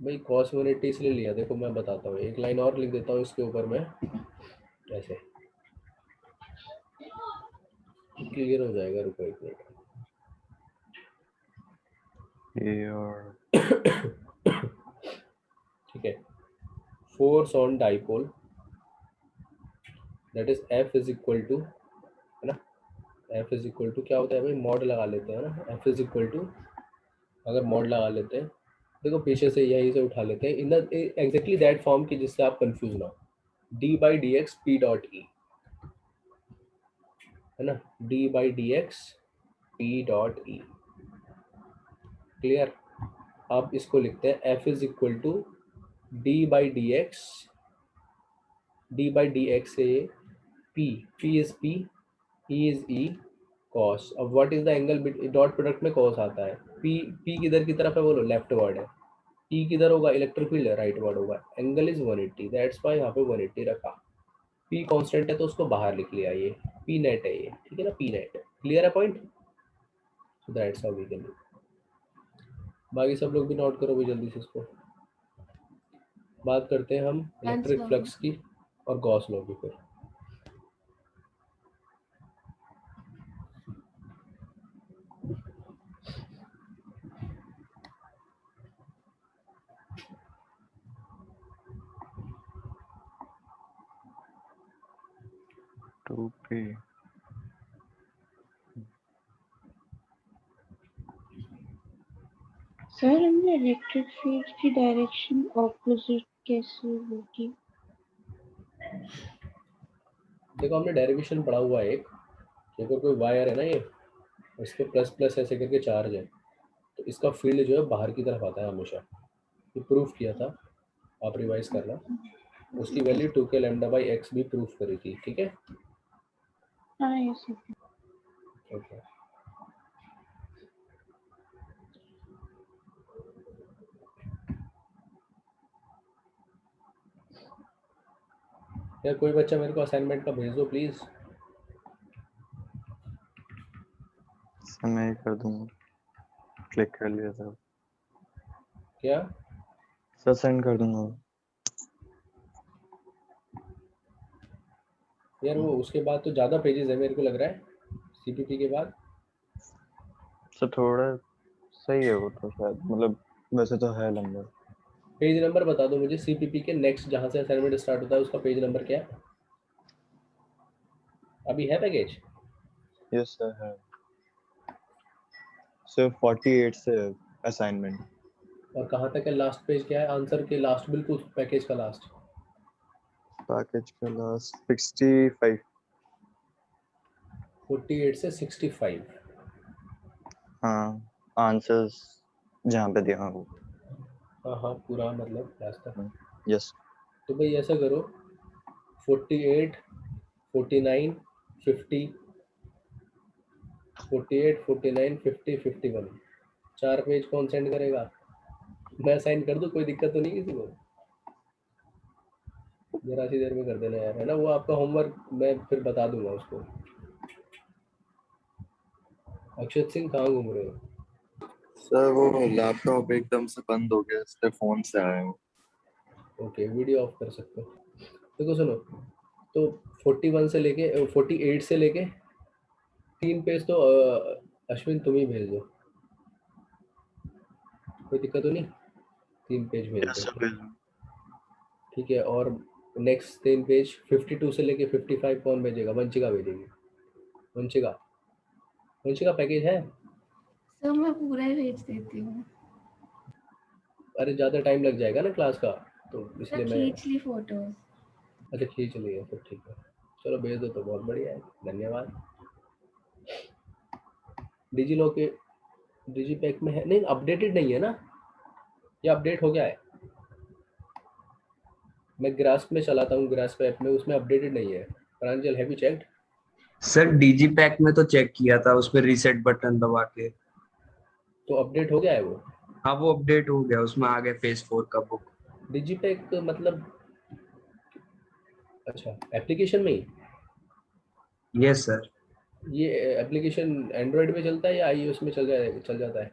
Speaker 1: भाई cos 180 इसलिए लिया, देखो मैं बताता हूँ, एक लाइन और लिख देता हूँ इसके ऊपर मैं, ऐसे क्लियर हो जाएगा। रुको एक मिनट।
Speaker 9: ये और
Speaker 1: ठीक है, force on dipole that is F is equal to, है ना, F इज इक्वल टू क्या होता है भाई, मॉड लगा लेते हैं ना, F इज इक्वल टू, अगर मॉड लगा लेते हैं, देखो पीछे से यही से उठा लेते हैं in the exactly that form की जिससे आप कंफ्यूज ना हो, d/dx p डॉट e, है ना, d/dx p dot e, clear. आप इसको लिखते हैं F is equal to d/dx से p is p, e is e, cos। अब what is the angle, dot product में cos आता है, p किधर की तरफ है बोलो, लेफ्ट वर्ड है, e किधर होगा, इलेक्ट्रिक फील्ड है, राइट वर्ड होगा, एंगल इज 180, दैट्स व्हाई यहाँ पे 180 रखा। p कांस्टेंट है तो उसको बाहर लिख लिया, ये p नेट है ये, ठीक है ना, p नेट, क्लियर है point, so that's how we can do. बाकी सब लोग भी नोट करो भी जल्दी से इसको। बात करते हैं हम इलेक्ट्रिक फ्लक्स की और गॉस लॉ की फिर।
Speaker 9: टू पे
Speaker 2: सर हमने इलेक्ट्रिक फील्ड की डायरेक्शन ऑपोजिट कैसे होगी?
Speaker 1: देखो हमने डेरिवेशन पढ़ा हुआ है एक, अगर कोई वायर है ना ये, इस पे प्लस प्लस ऐसे करके चार्ज है, तो इसका फील्ड जो है बाहर की तरफ आता है हमेशा, ये प्रूफ किया था, आप रिवाइज करना, उसकी वैल्यू 2k λ/x भी प्रूफ करी थी, ठीक है।
Speaker 2: हाँ यस सर।
Speaker 1: ओके यार, कोई बच्चा मेरे को असाइनमेंट का भेज दो प्लीज।
Speaker 9: मैं कर दूंगा, क्लिक कर लिया था,
Speaker 1: क्या
Speaker 9: सर सेंड कर दूंगा।
Speaker 1: यार वो उसके बाद तो ज़्यादा पेजेस है मेरे को लग रहा है, सीपीपी के बाद।
Speaker 9: सर थोड़ा सही है वो तो शायद, मतलब वैसे तो है लंबा।
Speaker 1: पेज नंबर बता दो मुझे, सीपीपी के नेक्स्ट जहाँ से असाइनमेंट स्टार्ट होता है उसका पेज नंबर क्या है, अभी है पैकेज?
Speaker 9: यस सर है, सिर्फ 48 से असाइनमेंट।
Speaker 1: और कहाँ तक है, लास्ट पेज क्या है, आंसर के लास्ट, बिल्कुल पैकेज का लास्ट,
Speaker 9: पैकेज का लास्ट 65।
Speaker 1: 48 से 65।
Speaker 9: हाँ आंसर्स जहाँ पे दिया हो।
Speaker 1: हाँ हाँ पूरा मतलब लास्ट तक।
Speaker 9: यस।
Speaker 1: तो भाई ऐसा करो, 48, 49, 50, 48, 49, 50, 51, 4 पेज कौन सेंड करेगा? मैं साइन कर दूं, कोई दिक्कत तो नहीं किसी को? जरा सी देर में कर देना यार, है ना, वो आपका होमवर्क मैं फिर बता दूंगा उसको। अक्षत सिंह कहाँ घूम रहे हो?
Speaker 11: सर वो लैपटॉप एकदम से बंद हो गया, इसलिए फोन से आया हूँ।
Speaker 1: ओके वीडियो ऑफ कर सकते हो। देखो सुनो, तो 41 से लेके 48 से लेके 3 पेज तो अश्विन तुम ही भेज दो, कोई दिक्कत तो नहीं, 3 पेज भेज दो, ठीक है। और नेक्स्ट 3 पेज 52 से लेके 55 कौन भेजेगा? वंशिका भेजेगी। वंशिका, वंशिका पैकेज है?
Speaker 2: सर मैं पूरा ही भेज देती हूँ।
Speaker 1: अरे ज़्यादा टाइम लग जाएगा ना क्लास का, तो इसलिए मैं,
Speaker 2: खींच ली फोटोज।
Speaker 1: अच्छा खींच लिए फिर, ठीक है चलो भेज दो तो बहुत बढ़िया है, धन्यवाद। डिजी लॉ के डिजी पैक में है नहीं, अपडेटेड नहीं है ना, या अपडेट हो गया है? मैं ग्रास्प में चलाता हूँ, ग्रास्प ऐप में, उसमें अपडेटेड नहीं है। Pranjal have you checked?
Speaker 4: Sir DG pack में तो चेक किया था, उसमें रीसेट बटन दबा के,
Speaker 1: तो अपडेट हो गया है वो?
Speaker 4: हाँ वो अपडेट हो गया, उसमें आ गया फेज 4 का बुक।
Speaker 1: डिजी पैक मतलब, अच्छा एप्लीकेशन में ही?
Speaker 4: Yes sir.
Speaker 1: ये एप्लीकेशन एंड्रॉइड में चलता है या iOS में चल जाता है?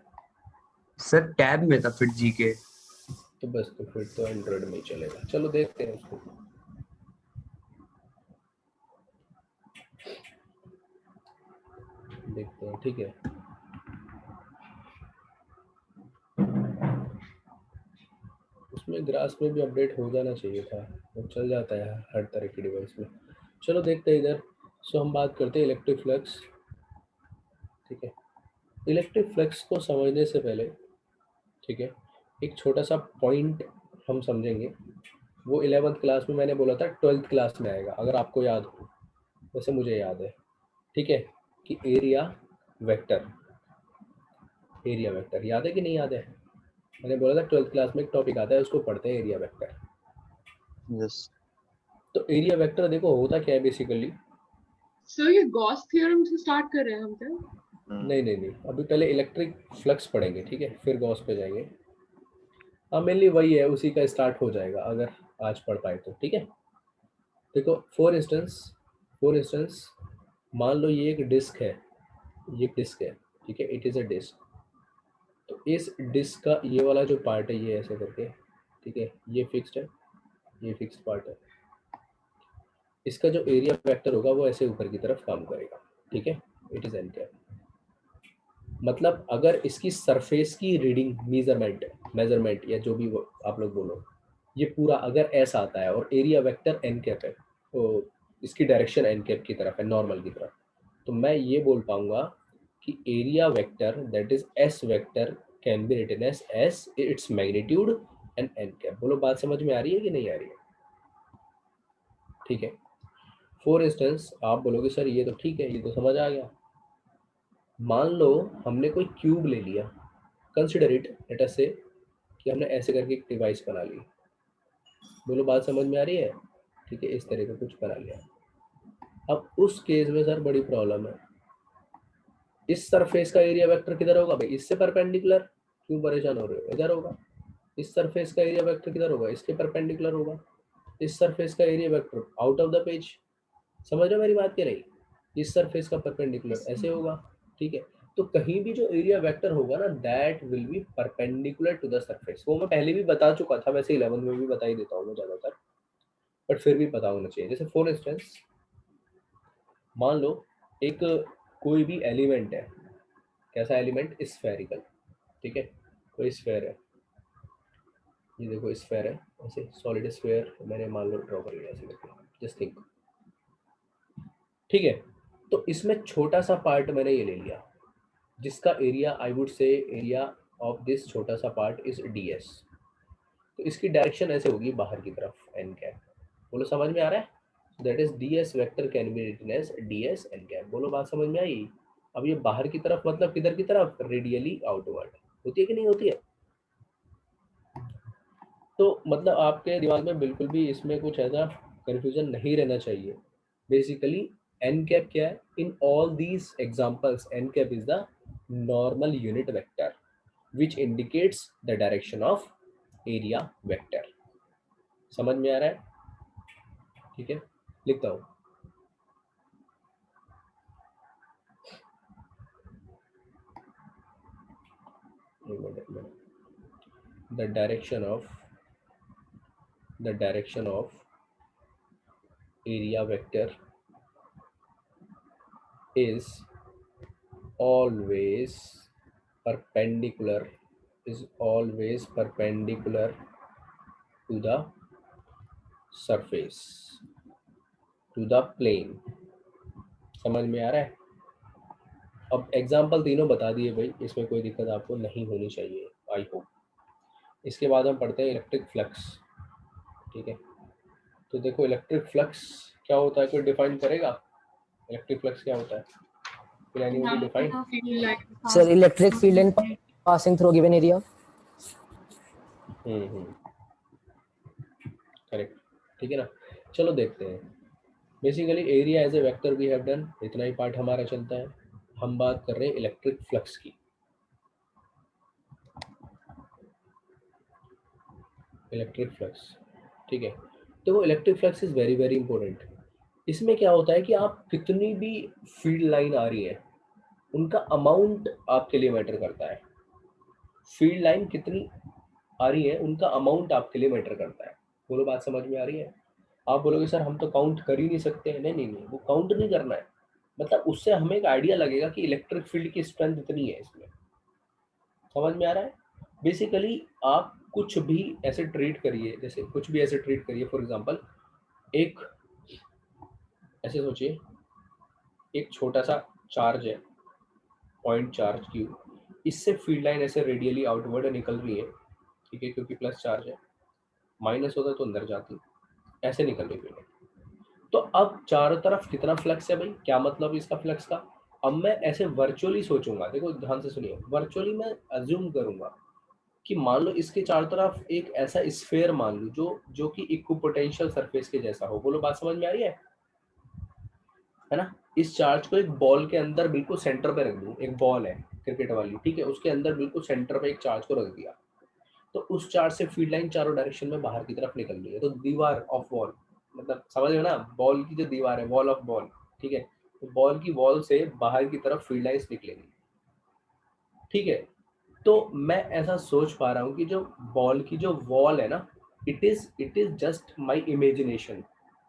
Speaker 4: सर टैब में था फिर जीके।
Speaker 1: तो बस, तो फिर तो एंड्रॉइड में ही चलेगा। चलो देखते हैं उसको। देखते हैं, ठीक है। उसमें ग्रास में भी अपडेट हो जाना चाहिए था, वो चल जाता है हर तरह की डिवाइस में। चलो देखते हैं इधर। सो हम बात करते हैं इलेक्ट्रिक फ्लक्स, ठीक है। इलेक्ट्रिक फ्लक्स को समझने से पहले, ठीक है, एक छोटा सा पॉइंट हम समझेंगे। वो 11th क्लास में मैंने बोला था 12th क्लास में आएगा, अगर आपको याद हो। वैसे मुझे याद है, ठीक है, कि एरिया वेक्टर, एरिया वेक्टर याद है कि नहीं याद है? मैंने बोला था 12th क्लास में एक टॉपिक आता है, उसको पढ़ते हैं, एरिया वेक्टर।
Speaker 9: यस
Speaker 1: तो एरिया वेक्टर देखो होता क्या है बेसिकली।
Speaker 3: सर ये गॉस थ्योरम से स्टार्ट कर रहे हैं हम क्या?
Speaker 1: नहीं नहीं नहीं, अभी पहले इलेक्ट्रिक फ्लक्स पढ़ेंगे, ठीक है, फिर गॉस पे जाएंगे। हाँ मेनली वही है, उसी का स्टार्ट हो जाएगा अगर आज पढ़ पाए तो, ठीक है। देखो फॉर इंस्टेंस मान लो ये एक डिस्क है, ये डिस्क है, ठीक है, इट इज़ अ डिस्क। तो इस डिस्क का ये वाला जो पार्ट है, ये ऐसे करके, ठीक है, ये फिक्स्ड है, ये फिक्स्ड पार्ट है। इसका जो एरिया वेक्टर होगा वो ऐसे ऊपर की तरफ काम करेगा, ठीक है, इट इज़ एन कैप। मतलब अगर इसकी सरफेस की रीडिंग, मेजरमेंट या जो भी वो आप लोग बोलो, ये पूरा अगर ऐसा आता है और एरिया वेक्टर एन कैप है, तो इसकी डायरेक्शन एन कैप की तरफ है, नॉर्मल की तरफ, तो मैं ये बोल पाऊंगा कि area vector that is S vector can be written as S its magnitude and n cap. बोलो बात समझ में आ रही है कि नहीं आ रही है? ठीक है। फॉर इंस्टेंस आप बोलोगे सर ये तो ठीक है, ये तो समझ आ गया। मान लो हमने कोई क्यूब ले लिया, कंसिडर इट लेट अस से कि हमने ऐसे करके एक डिवाइस बना ली। बोलो बात समझ में आ रही है? ठीक है, इस तरह का कुछ बना लिया। अब उस केस में सर बड़ी प्रॉब्लम है, इस सरफेस का एरिया वेक्टर किधर होगा भाई? इससे परपेंडिकुलर। क्यों परेशान हो रहे हो? इधर होगा। इस सरफेस का एरिया वेक्टर किधर होगा? इसके परपेंडिकुलर होगा। इस सरफेस का area vector out of the page. समझ रहे हो मेरी बात? क्या नहीं, इस सरफेस का परपेंडिकुलर ऐसे होगा, ठीक है। तो कहीं भी जो एरिया वेक्टर होगा ना, that will be perpendicular to the surface. वो मैं पहले भी बता चुका था, वैसे 11 में भी बता ही देता हूँ मैं ज़्यादातर, बट फिर भी पता होना चाहिए। जैसे फॉर इंस्टेंस मान लो एक कोई भी एलिमेंट है, कैसा एलिमेंट? स्फेरिकल, ठीक है, कोई स्फेयर है, ये देखो स्फेयर है, ऐसे सॉलिड स्फेयर मैंने मान लो ड्रॉ कर लिया ऐसे करके, जस्ट थिंक, ठीक है। तो इसमें छोटा सा पार्ट मैंने ये ले लिया, जिसका area I would say area of this छोटा सा पार्ट इज ds। तो इसकी डायरेक्शन ऐसे होगी बाहर की तरफ, एन कैप। बोलो समझ में आ रहा है? That is ds vector can be written as ds n cap. बोलो बात समझ में आई? अब ये बाहर की तरफ मतलब किधर की तरफ? Radially outward. होती है कि नहीं होती है? तो मतलब आपके दिमाग में बिल्कुल भी इसमें कुछ ऐसा कंफ्यूजन नहीं रहना चाहिए। बेसिकली एन कैप क्या है? In all these examples n cap is the normal unit vector which indicates the direction of area vector। समझ में आ रहा है? ठीक है, लिखता हूँ। the direction of area vector is always perpendicular to the surface, to the plane। समझ में आ रहा है? अब एग्जाम्पल तीनों बता दिए भाई, इसमें कोई दिक्कत आपको नहीं होनी चाहिए, आई होप। इसके बाद हम पढ़ते हैं इलेक्ट्रिक फ्लक्स, ठीक है। तो देखो इलेक्ट्रिक फ्लक्स क्या होता है, कोई डिफाइन करेगा? इलेक्ट्रिक फ्लक्स क्या होता है? Will anybody define?
Speaker 12: Sir, electric field and passing through given area.
Speaker 1: Correct, ठीक है ना। चलो देखते हैं। Basically area as a vector we have done, इतना ही पार्ट हमारा चलता है। हम बात कर रहे हैं इलेक्ट्रिक फ्लक्स की। इलेक्ट्रिक फ्लक्स, ठीक है। तो वो electric flux is very very important. इसमें क्या होता है कि आप कितनी भी फील्ड लाइन आ रही है उनका अमाउंट आपके लिए मैटर करता है। फील्ड लाइन कितनी आ रही है उनका अमाउंट आपके लिए मैटर करता है। बोलो बात समझ में आ रही है? आप बोलोगे सर हम तो काउंट कर ही नहीं सकते हैं। नहीं नहीं नहीं, वो काउंट नहीं करना है, मतलब उससे हमें एक आइडिया लगेगा कि इलेक्ट्रिक फील्ड की स्ट्रेंथ इतनी है इसमें। समझ में आ रहा है? बेसिकली आप कुछ भी ऐसे ट्रीट करिए, जैसे कुछ भी ऐसे ट्रीट करिए, फॉर एग्जांपल एक ऐसे सोचिए, एक छोटा सा चार्ज है, पॉइंट चार्ज क्यू, इससे फील्ड लाइन ऐसे रेडियली आउटवर्ड निकल रही है, ठीक है, क्योंकि प्लस चार्ज है, माइनस होता तो अंदर जाती, ऐसे निकल रही फील्ड लाइन। तो अब चारों तरफ कितना फ्लक्स है भाई, क्या मतलब इसका फ्लक्स का? अब मैं ऐसे वर्चुअली सोचूंगा, देखो ध्यान से सुनिए, वर्चुअली मैं अज्यूम करूंगा कि मान लो इसके चारों तरफ एक ऐसा स्फीयर मान लो जो कि इक्विपोटेंशियल सरफेस के जैसा हो। बोलो बात समझ में आ रही है ना? इस चार्ज को एक बॉल के अंदर बिल्कुल सेंटर पे रख दूं, एक बॉल है क्रिकेट वाली, ठीक है, उसके अंदर बिल्कुल सेंटर पे एक चार्ज को रख दिया, तो उस चार्ज से फील्ड लाइन चारों डायरेक्शन में बाहर की तरफ निकल रही है। तो दीवार ऑफ बॉल, मतलब समझ रहे हो ना, बॉल की जो दीवार है, वॉल ऑफ बॉल, ठीक है, तो बॉल की वॉल से बाहर की तरफ फील्ड लाइंस निकलेंगी, ठीक है। तो मैं ऐसा सोच पा रहा हूँ कि जो बॉल की जो वॉल है ना, it is just my imagination,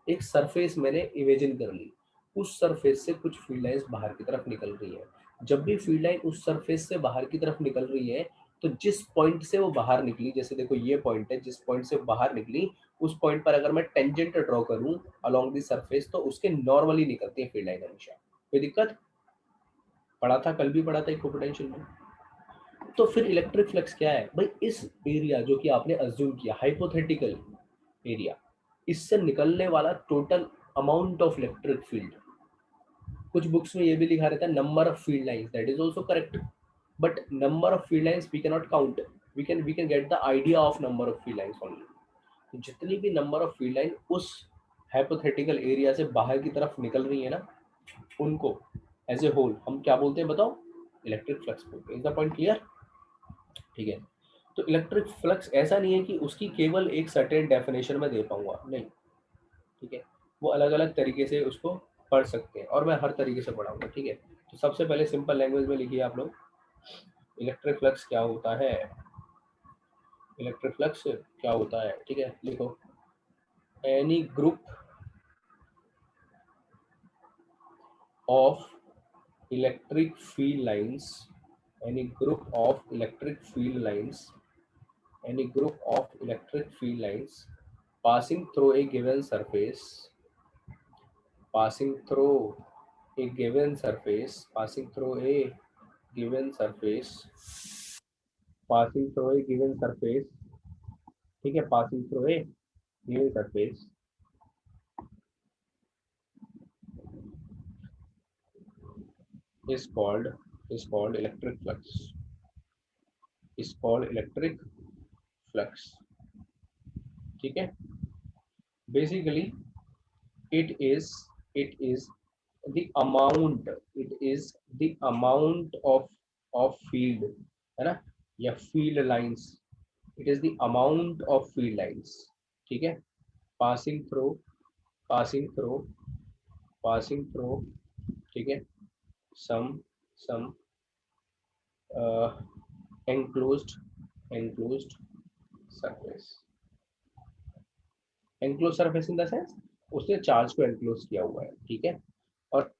Speaker 1: एक सरफेस मैंने इमेजिन कर ली, उस सरफेस से कुछ फील्ड लाइंस बाहर की तरफ निकल रही है। जब भी फील्ड लाइन उस सरफेस से बाहर की तरफ निकल रही है, तो जिस पॉइंट से वो बाहर निकली, जैसे देखो ये पॉइंट है, जिस पॉइंट से बाहर निकली उस पॉइंट पर अगर मैं टेंजेंट ड्रॉ करूं अलोंग द सरफेस, तो उसके नॉर्मली निकलती है फील्ड लाइन हमेशा। कोई दिक्कत? पढ़ा था, कल भी पढ़ा था इक्वि पोटेंशियल में। तो फिर इलेक्ट्रिक फ्लक्स क्या है भाई? इस एरिया जो कि आपने अज्यूम किया, हाइपोथेटिकल एरिया, इससे निकलने वाला total amount of electric field. कुछ बुक्स में ये भी लिखा रहता है number of field lines, that is also correct, but number of field lines we can not count, we can get the idea of number of field lines only. जितनी भी number of field line उस hypothetical area से बाहर की तरफ निकल रही है ना, उनको एज ए होल हम क्या बोलते हैं बताओ? इलेक्ट्रिक फ्लक्स बोलते हैं। Is the point clear? ठीक है। तो इलेक्ट्रिक फ्लक्स ऐसा नहीं है कि उसकी केवल एक सर्टेन डेफिनेशन में दे पाऊंगा, नहीं, ठीक है, वो अलग अलग तरीके से उसको पढ़ सकते हैं और मैं हर तरीके से पढ़ाऊंगा, ठीक है। तो सबसे पहले सिंपल लैंग्वेज में लिखिए आप लोग, इलेक्ट्रिक फ्लक्स क्या होता है, इलेक्ट्रिक फ्लक्स क्या होता है, ठीक है, लिखो, any group of electric field lines, any group of electric field lines, any group of electric field lines passing through a given surface, passing through a given surface, passing through a given surface, passing through a given surface, ठीक है, passing through a given surface is called electric flux, is called electric flux, ठीक है। Basically it is the amount, it is the amount of field, है ना, या field lines, it is the amount of field lines, ठीक है, passing through, passing through, passing through, ठीक है, some uh, enclosed surface, enclosed surface in the sense उसने charge को enclose किया हुआ है, ठीक है। और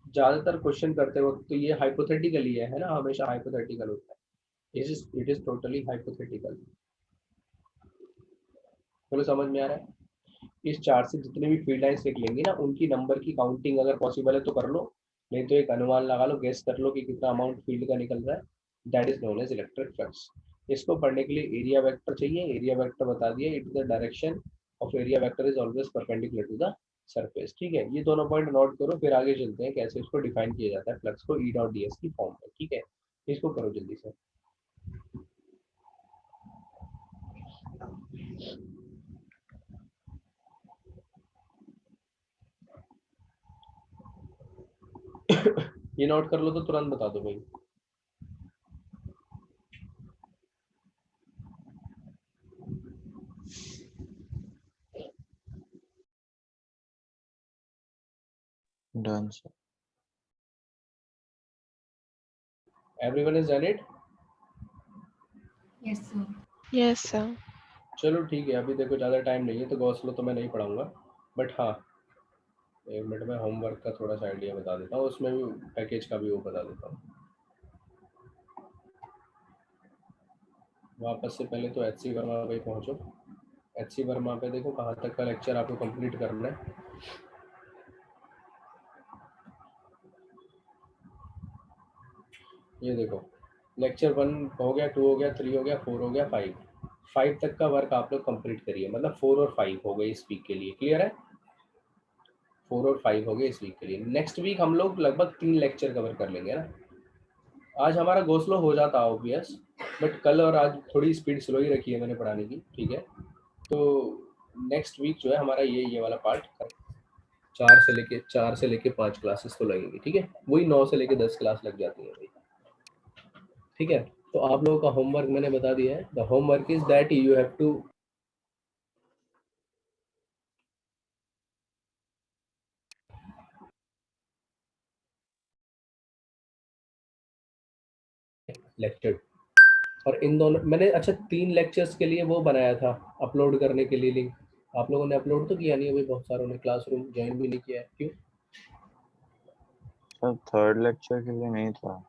Speaker 1: ज्यादातर क्वेश्चन करते वक्त तो ये हाइपोथेटिकल ही है ना, हमेशा हाइपोथेटिकल होता है, इट इज टोटली हाइपोथेटिकल। चलो समझ में आ रहा है? इस चार्ट से जितने भी फील्ड लाइंस निकलेंगी ना, उनकी नंबर की काउंटिंग अगर पॉसिबल है तो कर लो, नहीं तो एक अनुमान लगा लो, गेस कर लो कि कितना अमाउंट फील्ड का निकल रहा है, that is known as electric flux. इसको पढ़ने के लिए एरिया वेक्टर चाहिए, एरिया वेक्टर बता दिया, it is the direction of area vector is always perpendicular to the surface, ठीक है। ये दोनों पॉइंट नोट करो, फिर आगे चलते हैं कैसे इसको डिफाइन किया जाता है फ्लक्स को ई डॉट डी एस की फॉर्म में, ठीक है। इसको करो जल्दी से। ये नोट कर लो तो तुरंत बता दो भाई।
Speaker 9: Done sir.
Speaker 1: Everyone is done it?
Speaker 2: Yes sir.
Speaker 8: Yes sir.
Speaker 1: चलो ठीक है, अभी देखो ज़्यादा टाइम नहीं है तो गॉस लॉ तो मैं नहीं पढ़ाऊंगा, बट हाँ एक मिनट में होमवर्क का थोड़ा सा आइडिया बता देता हूँ, उसमें भी पैकेज का भी वो बता देता हूँ। वापस से पहले तो HC वर्मा पे पहुँचो। HC वर्मा पे देखो कहाँ तक का लेक्चर आपको कंप्लीट करना है। ये देखो लेक्चर 1 हो गया, 2 हो गया, 3 हो गया, 4 हो गया, 5 तक का वर्क आप लोग कंप्लीट करिए, मतलब 4 और 5 हो गए इस वीक के लिए। क्लियर है? 4 और 5 हो गए इस वीक के लिए। नेक्स्ट वीक हम लोग लगभग 3 लेक्चर कवर कर लेंगे ना। आज हमारा गोस्लो हो जाता ऑब्वियस, बट कल और आज थोड़ी स्पीड स्लो ही रखी है मैंने पढ़ाने की, ठीक है? तो नेक्स्ट वीक जो है हमारा ये वाला पार्ट 4 से लेके 5 क्लासेस तो लगेंगी, ठीक है? वही 9 से लेके 10 क्लास लग जाती है भाई, ठीक है? तो आप लोगों का होमवर्क मैंने बता दिया है। The homework is that you have to lecture, और इन दोनों मैंने अच्छा 3 लेक्चर्स के लिए वो बनाया था अपलोड करने के लिए लिंक। आप लोगों ने अपलोड तो किया नहीं है, बहुत सारों ने क्लासरूम ज्वाइन भी नहीं किया है, क्यों?
Speaker 9: सर थर्ड लेक्चर के लिए नहीं था।